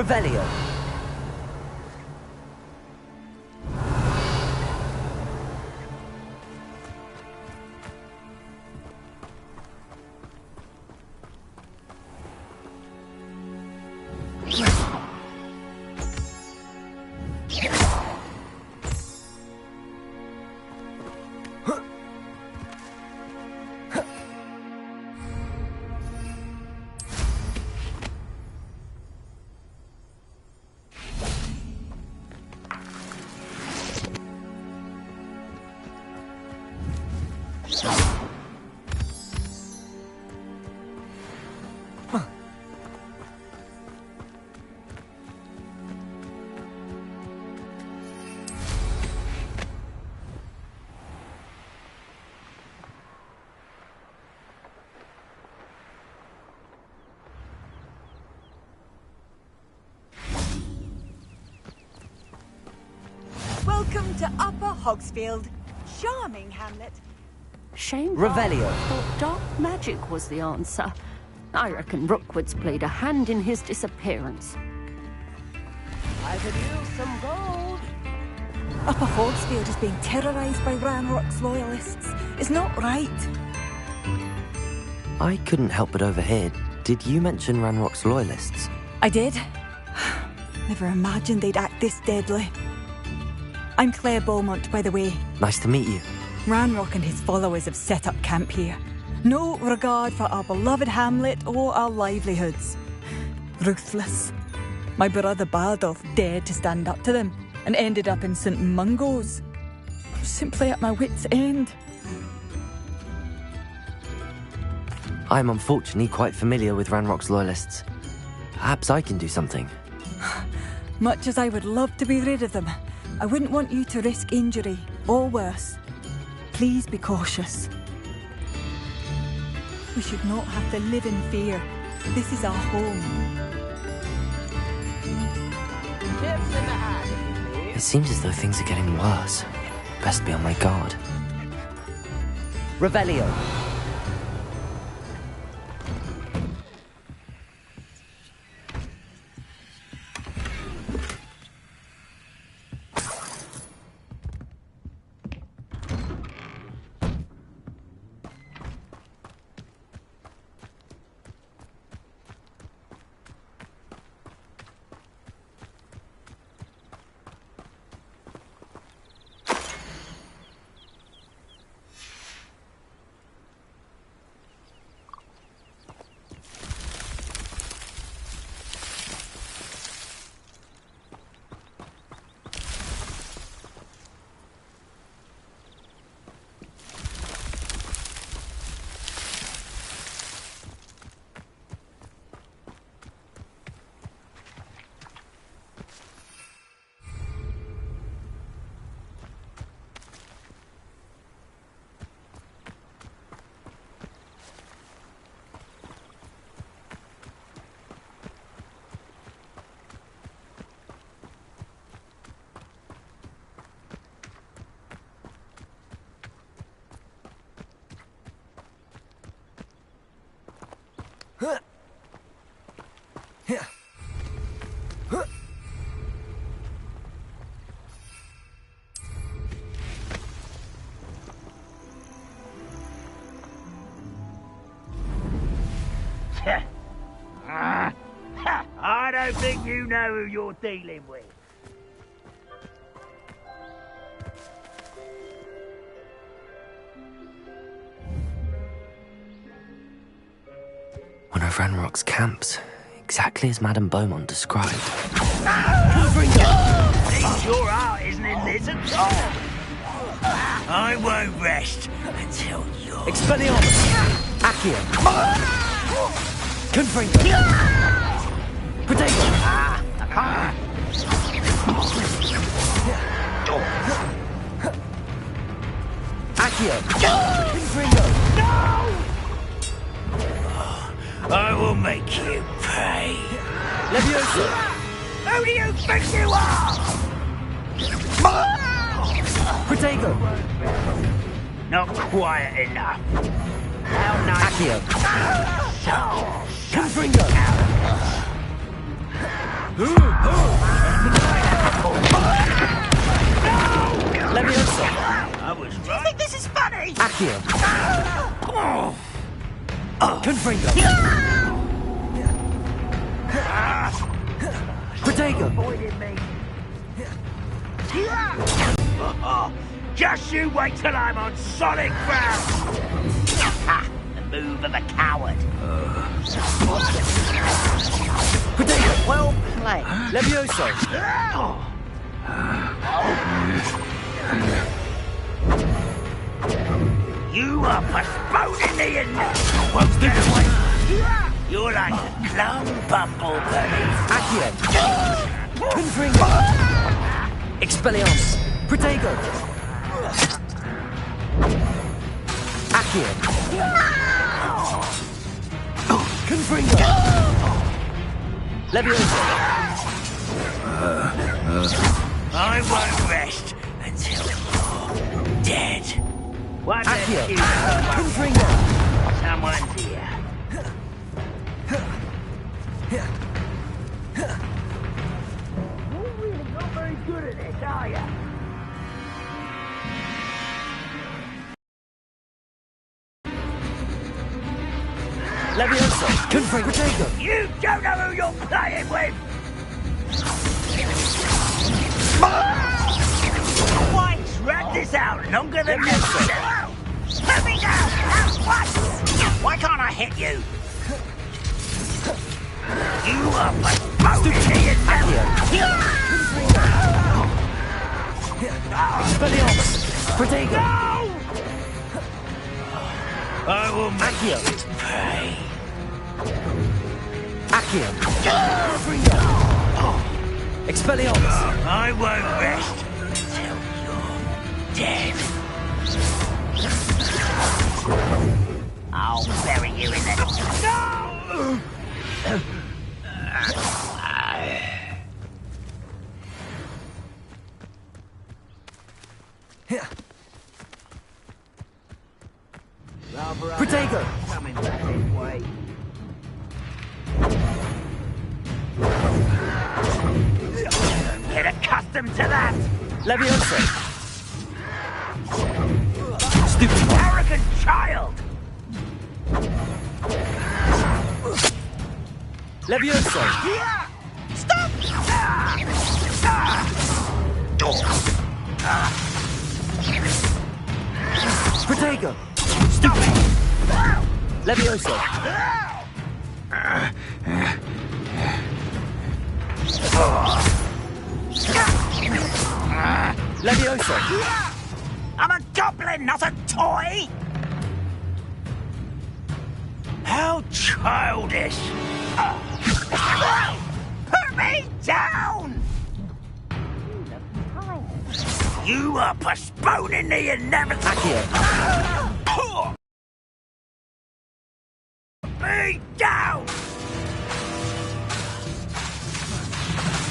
Revelio. Welcome to Upper Hogsfield. Charming hamlet. Shame Revelio. thought dark magic was the answer. I reckon Rookwood's played a hand in his disappearance. I could use some gold. Upper Hogsfield is being terrorised by Ranrock's loyalists. It's not right. I couldn't help but overhear. Did you mention Ranrock's loyalists? I did. Never imagined they'd act this deadly. I'm Claire Beaumont, by the way. Nice to meet you. Ranrock and his followers have set up camp here. No regard for our beloved hamlet or our livelihoods. Ruthless. My brother Bardolph dared to stand up to them and ended up in St. Mungo's. I'm simply at my wit's end. I'm unfortunately quite familiar with Ranrock's loyalists. Perhaps I can do something. Much as I would love to be rid of them, I wouldn't want you to risk injury, or worse. Please be cautious. We should not have to live in fear. This is our home. It seems as though things are getting worse. Best be on my guard. Revelio. I don't think you know who you're dealing with. One of Ranrock's camps, exactly as Madame Beaumont described. It's your heart isn't in this at all. I won't rest until you're... Expelliarmus! Accio! Confringo! Protego! Accio! Confringo! No! I will make you pay. Leviosa! Who do you think you are? Protego! Not quiet enough. How nice. Accio! So, Confringo! Leviosa! I was right. Do you think this is funny? Accio! Confringo! Protego! Just you wait till I'm on solid ground! Ha! The move of a coward. Protego! Well played. Levioso! You are postponing the inevitable. What's this way? You're like a clown bumblebee. Accio! Confringo! Expelliarmus! Protego! Accio! Confringo! Leviosa! I won't rest until you're dead. What Accio! a Confringo! Someone's here. You're really not very good at this, are you? Leviosa! Confringo! Protego! You don't know who you're playing with! Why drag this out longer than necessary? Let me down! At once! Why can't I hit you? You are postponing the inevitable! Expelliarmus! Protego! No! I will make you pay. Accio! Confringo! Expelliarmus! I won't rest until you're dead. I'll bury you in the... No! Protego! Coming back this way. Get accustomed to that! Leviosa! Stupid! Arrogant child! Leviosa! Stop! Protego! Stupid! Leviosa! Leviosa! I'm a goblin, not a toy! How childish! Put me down! You are postponing the inevitable! Put me down!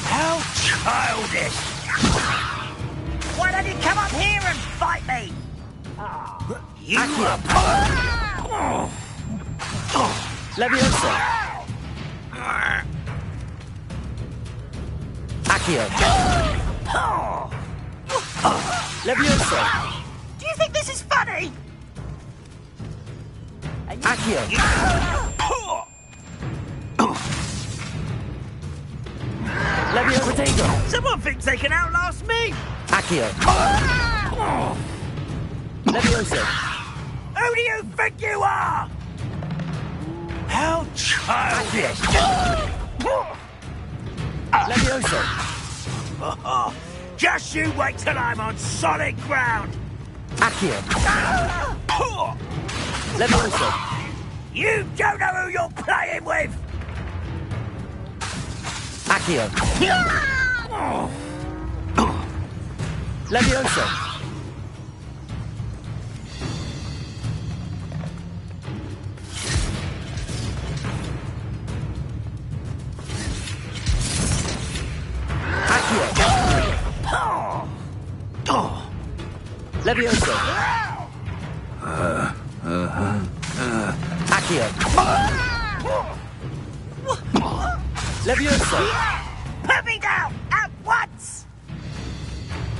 How childish! Why don't you come up here and fight me? You are... Leviosa! Accio! Leviosa! Do you think this is funny? Accio! Leviosa! Protego! Someone thinks they can outlast me! Accio! Leviosa! Who do you think you are? How childish! Leviosa! Just you wait till I'm on solid ground! Accio! Leviosa! You don't know who you're playing with! Accio! Leviosa! Accio! Leviosa! Accio! Leviosa! Let me down! At once!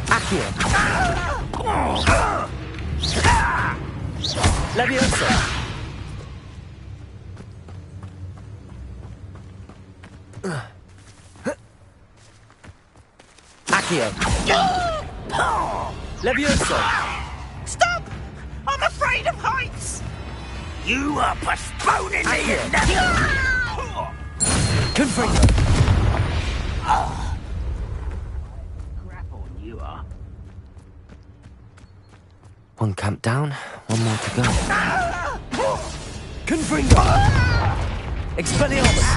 Accio. Leviosa. Accio. Leviosa. Stop! I'm afraid of heights! You are postponing me indefinitely! Confringo. Crap on you are. One camp down, one more to go. Confringo. Expelliarmus.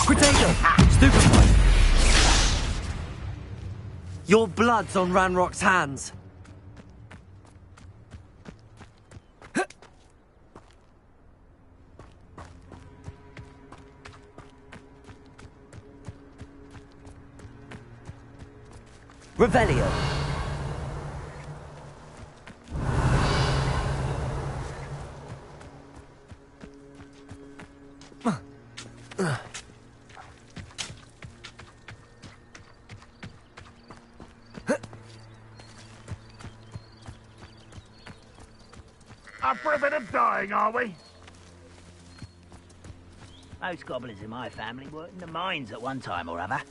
Potato. Stupefy. Your blood's on Ranrock's hands. Revelio. Up for a bit of dying, are we? Most goblins in my family worked in the mines at one time or other.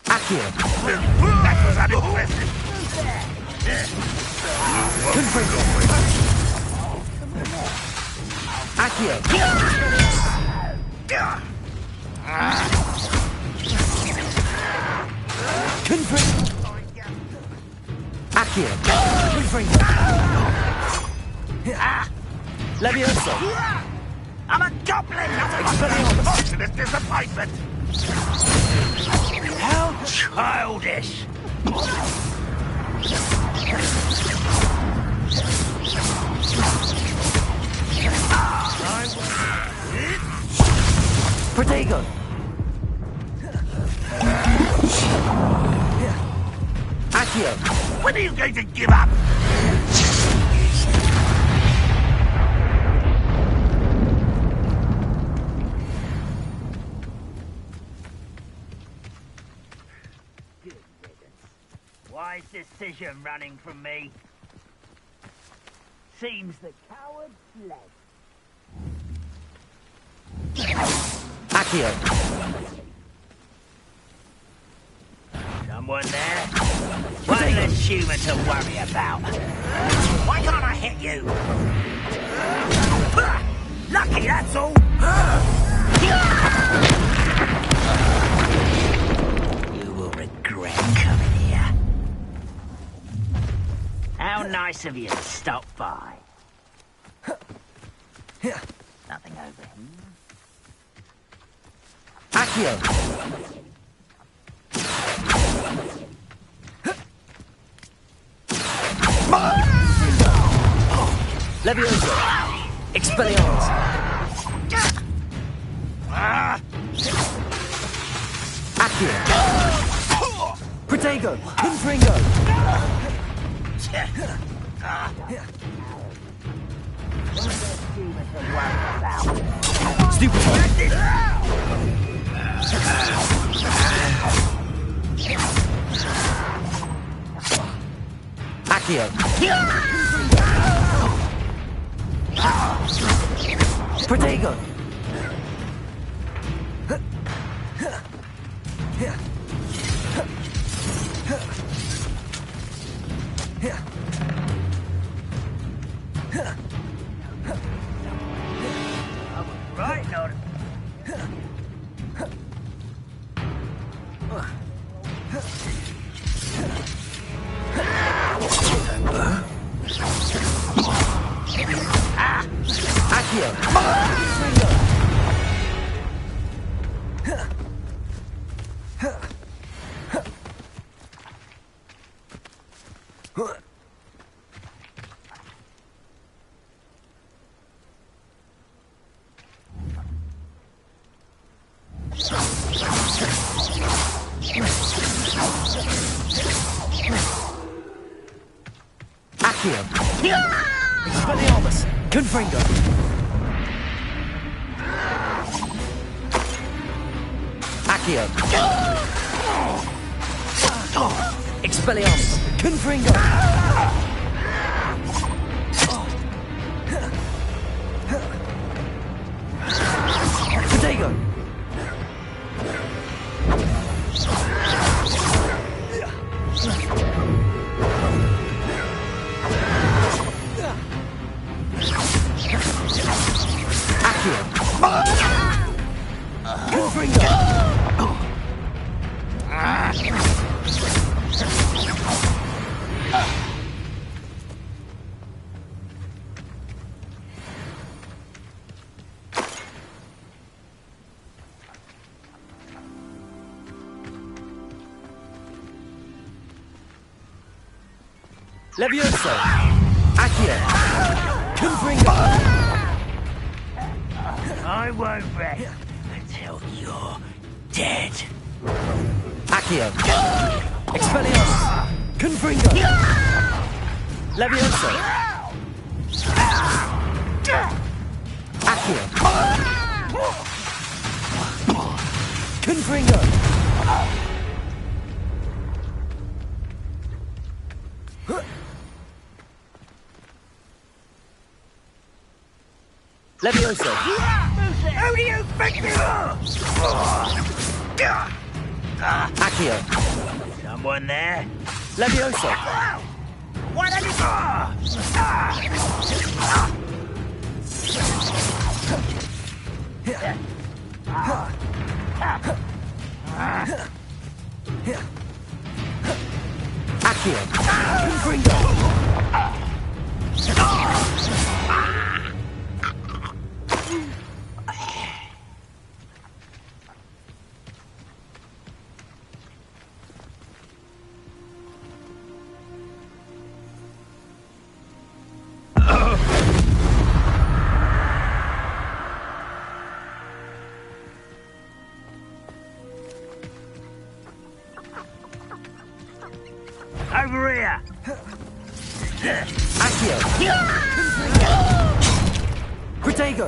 Accio. That was unimpressive. Confringo. Accio. Confringo. Accio. Confringo. Leviosa. I'm a goblin, not a unfortunate disappointment. How childish. Protego. Accio. When are you going to give up? Good riddance. Wise decision running from me. Seems the coward fled. Accio. Someone there? One less human to worry about. Why can't I hit you? Lucky, that's all. You will regret coming here. How nice of you to stop by. Nothing over here. Accio. Leviosa. Expelliarmus. Accio. Protego. Confringo. Stupefy. Accio. Protego. Right, Nod. Accio. Accio! Expelliarmus! Confringo! Accio! Expelliarmus! Confringo! Protego! Levioso! Accio! Confringo! I won't rest until you're dead. Accio! Expelliarmus! Confringo! Levioso! Accio! Confringo! Levioso! Who do you think you are? Accio! Someone there? Levioso! Why don't you... Accio! Confringo! Over here! Accio! Protego!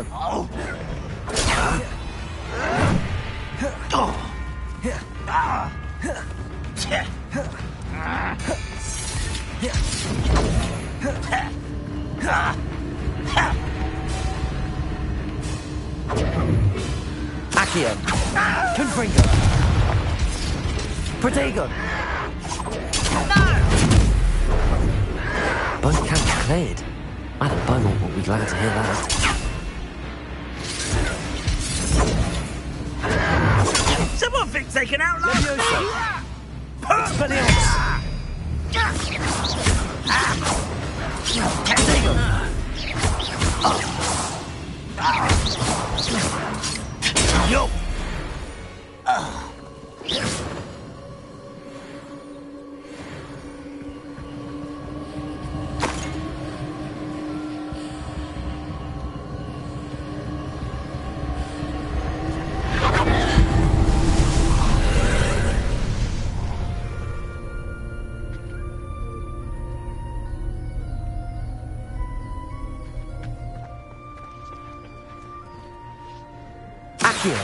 Accio! Confringo! Protego! Both camps cleared. Madam Beaumont will be glad to hear that. Someone thinks they can outlaw me! Expelliarmus! Protego! Yo! Accio!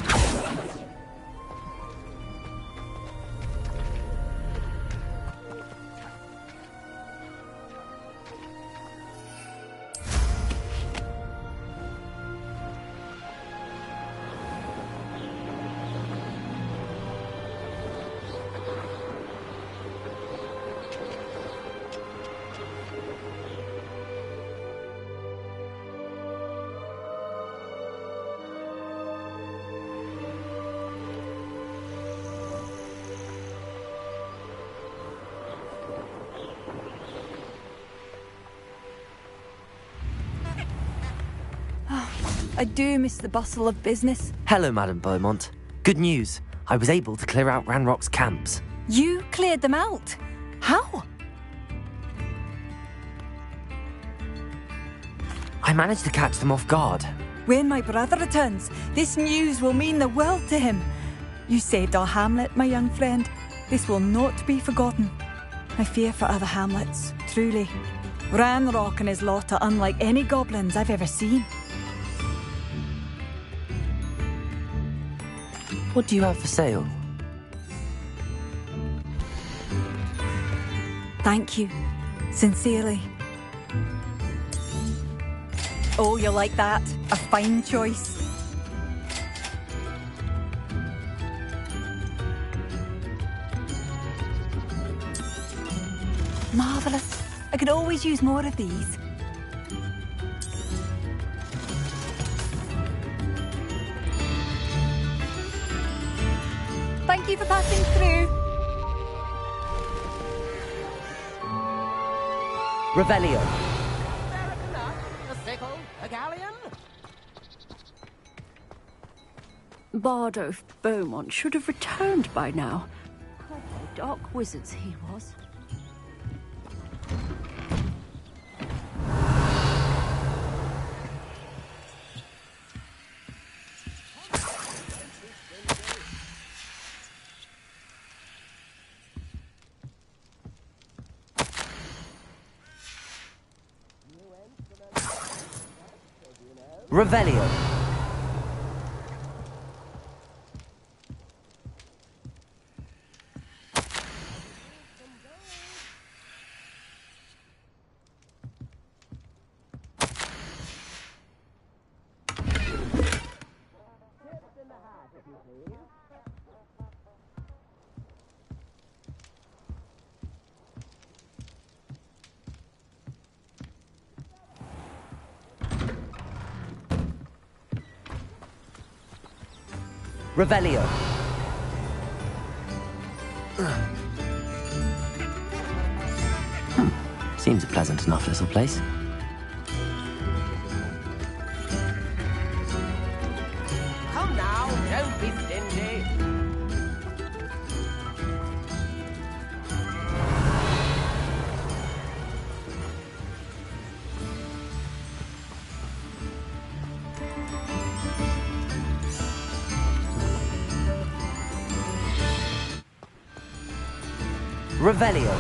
I do miss the bustle of business. Hello, Madam Beaumont. Good news. I was able to clear out Ranrock's camps. You cleared them out? How? I managed to catch them off guard. When my brother returns, this news will mean the world to him. You saved our hamlet, my young friend. This will not be forgotten. I fear for other hamlets, truly. Ranrock and his lot are unlike any goblins I've ever seen. What do you have for sale? Thank you. Sincerely. Oh, you like that? A fine choice. Marvellous. I could always use more of these. Thank you for passing through. Revelio. A sickle, a galleon. Bardo Beaumont should have returned by now. What dark wizards he was. Revelio. Revelio. Seems a pleasant enough little place. Come now, don't be stingy. Revelio.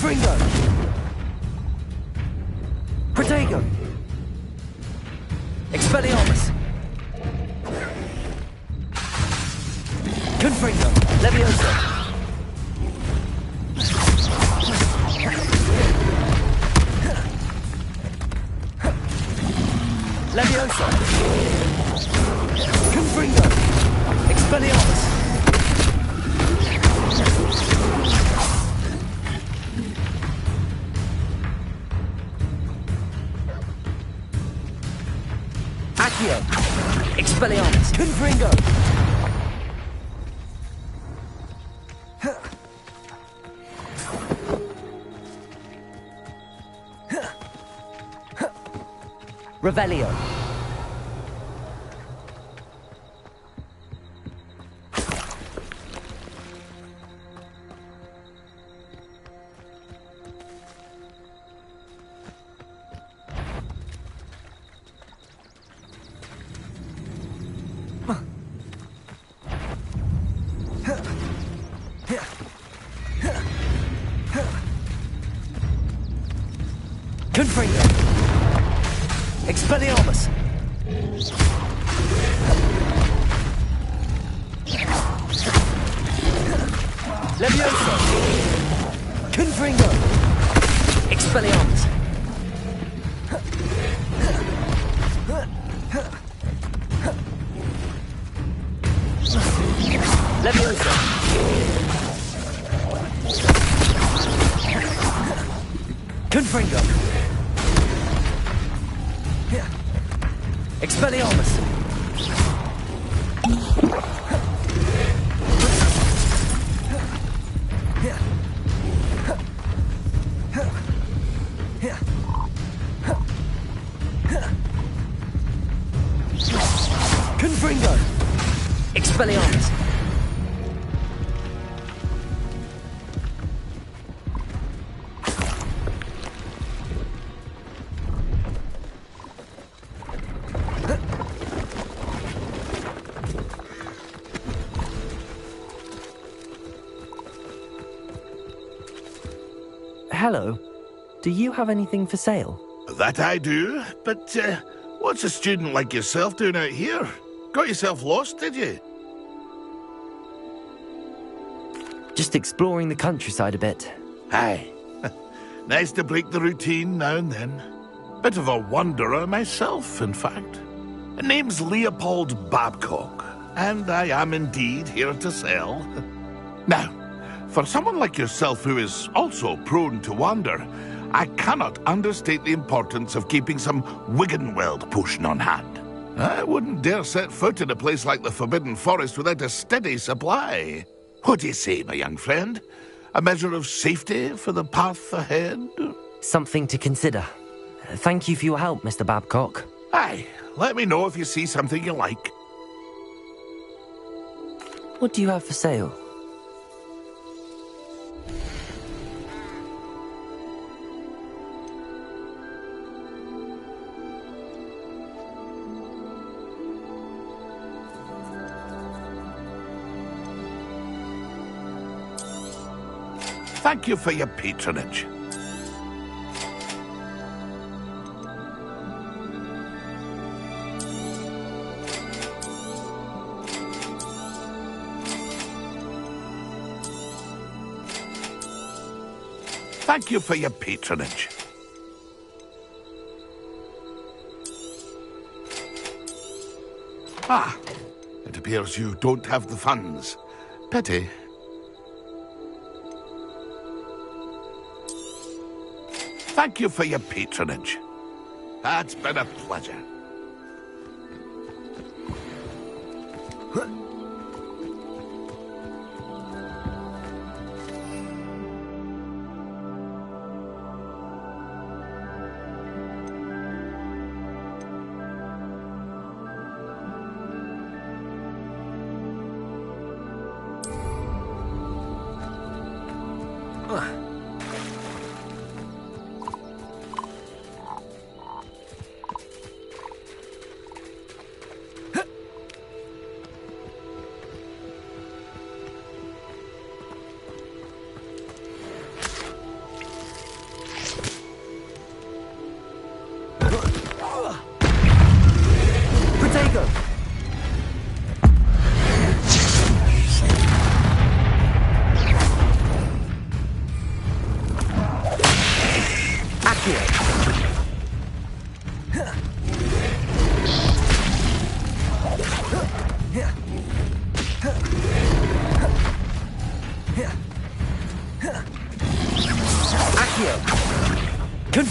Confringo! Protego! Expelliarmus! Confringo! Leviosa! Leviosa! Confringo! Expelliarmus! Accio! Expelliarmus! Confringo! Revelio! Confringo! Expelliarmus! Leviosa! Confringo! Expelliarmus! Leviosa! Confringo! Expelliarmus! Confringo! Expelliarmus! Hello. Do you have anything for sale? That I do, but what's a student like yourself doing out here? Got yourself lost, did you? Just exploring the countryside a bit. Aye. Nice to break the routine now and then. Bit of a wanderer myself, in fact. The name's Leopold Babcock, and I am indeed here to sell. Now, for someone like yourself who is also prone to wander, I cannot understate the importance of keeping some Wiggenweld potion on hand. I wouldn't dare set foot in a place like the Forbidden Forest without a steady supply. What do you say, my young friend? A measure of safety for the path ahead? Something to consider. Thank you for your help, Mr. Babcock. Aye, let me know if you see something you like. What do you have for sale? Thank you for your patronage. Thank you for your patronage. Ah, it appears you don't have the funds. Pity. Thank you for your patronage. That's been a pleasure.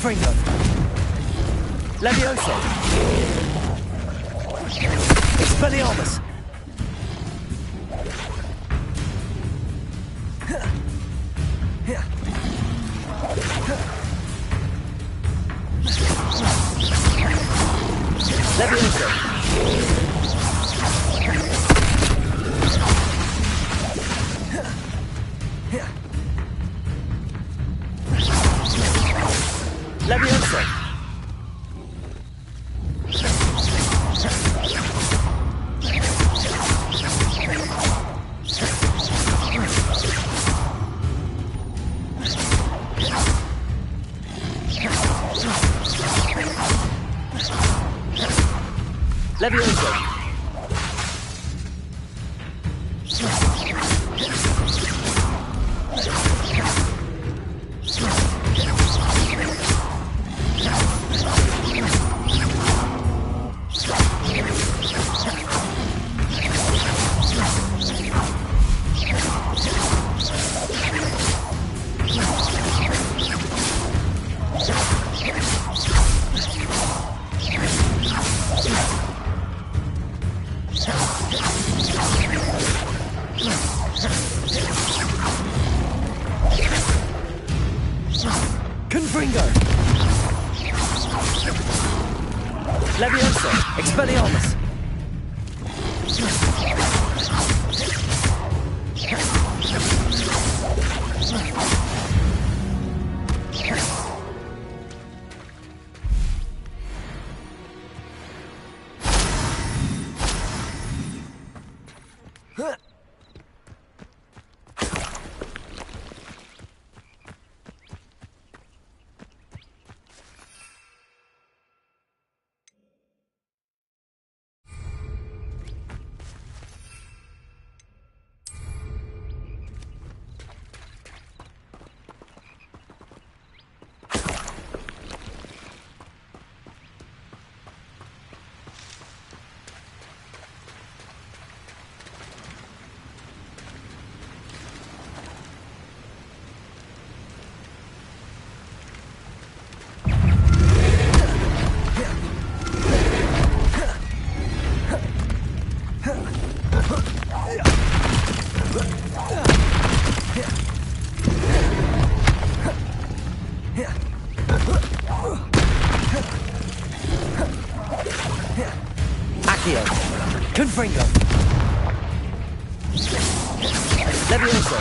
Confringo. Levioso. Expelliarmus. Levioso. Levioso. Levioso. Confringo. Levioso. Expelliarmus. Accio. Confringo. Levioso.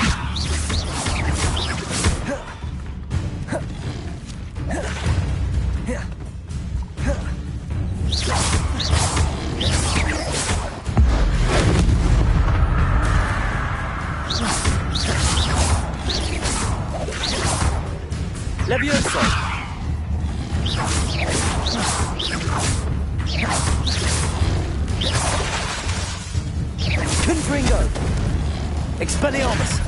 Levioso. Confringo. Expelliarmus.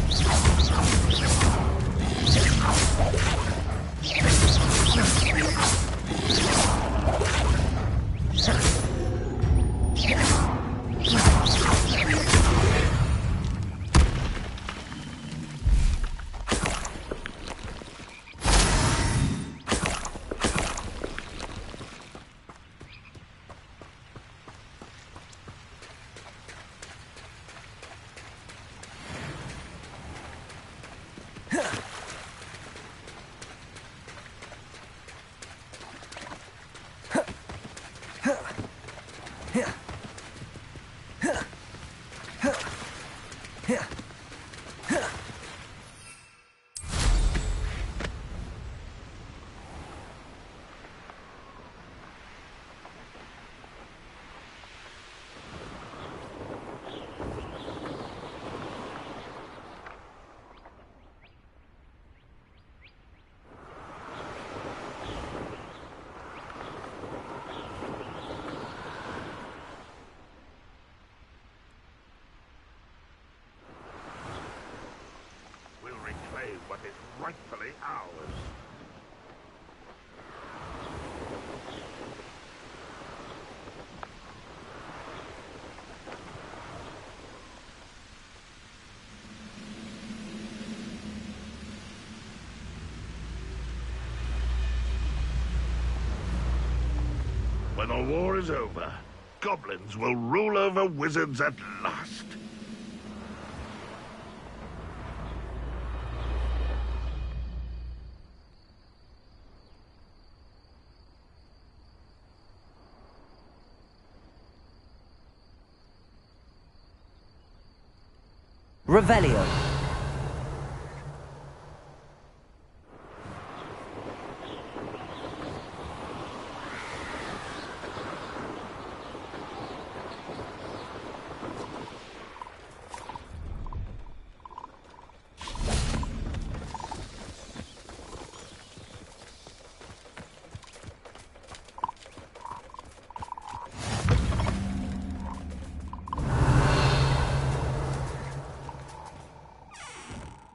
What is rightfully ours. When the war is over, goblins will rule over wizards at last. Revelio.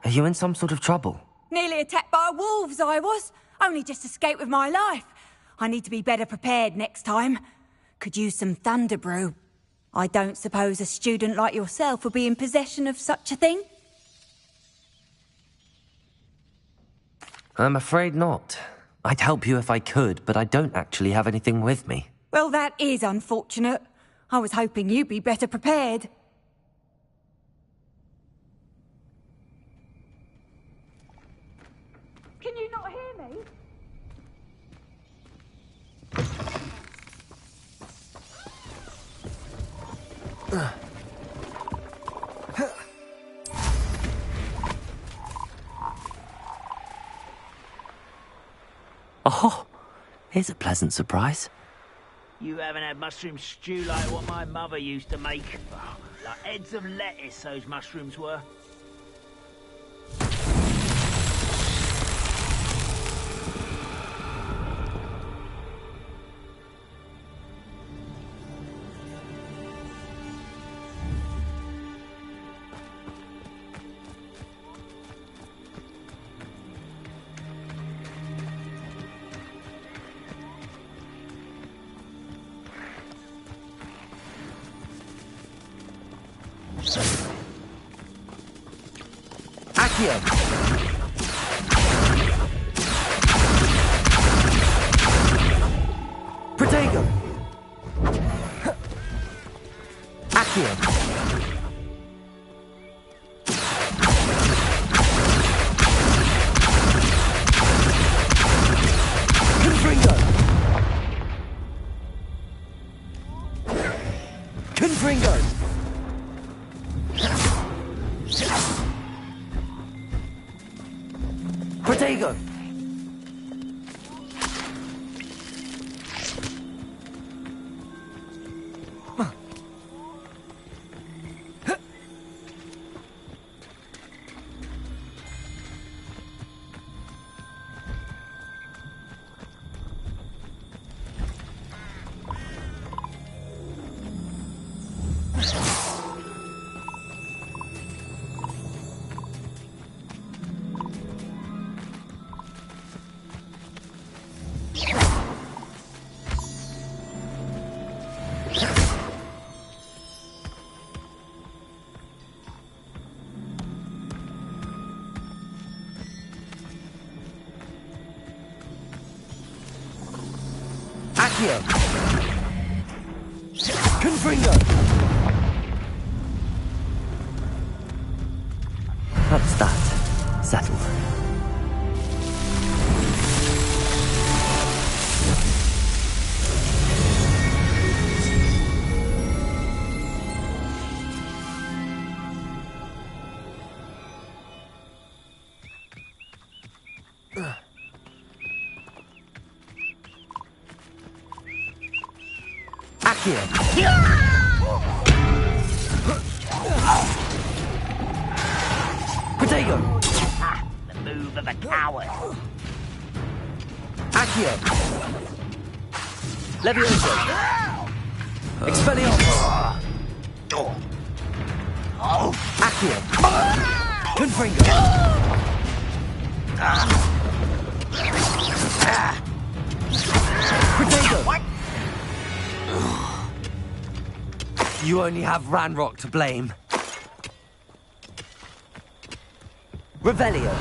Are you in some sort of trouble? Nearly attacked by wolves, I was. Only just escaped with my life. I need to be better prepared next time. Could use some thunder brew. I don't suppose a student like yourself would be in possession of such a thing? I'm afraid not. I'd help you if I could, but I don't actually have anything with me. Well, that is unfortunate. I was hoping you'd be better prepared. Can you not hear me? Oh, here's a pleasant surprise. You haven't had mushroom stew like what my mother used to make. Oh, like heads of lettuce, those mushrooms were. Accio! Protego! Accio! Confringo! Confringo! Protego! Accio! Confringo! That's that. Settled. Accio! Protego! The move of a coward. Accio! Levioso! Expelliarmus! Accio! Confringo! Protego! What? You only have Ranrock to blame. Revelio.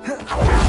Huh.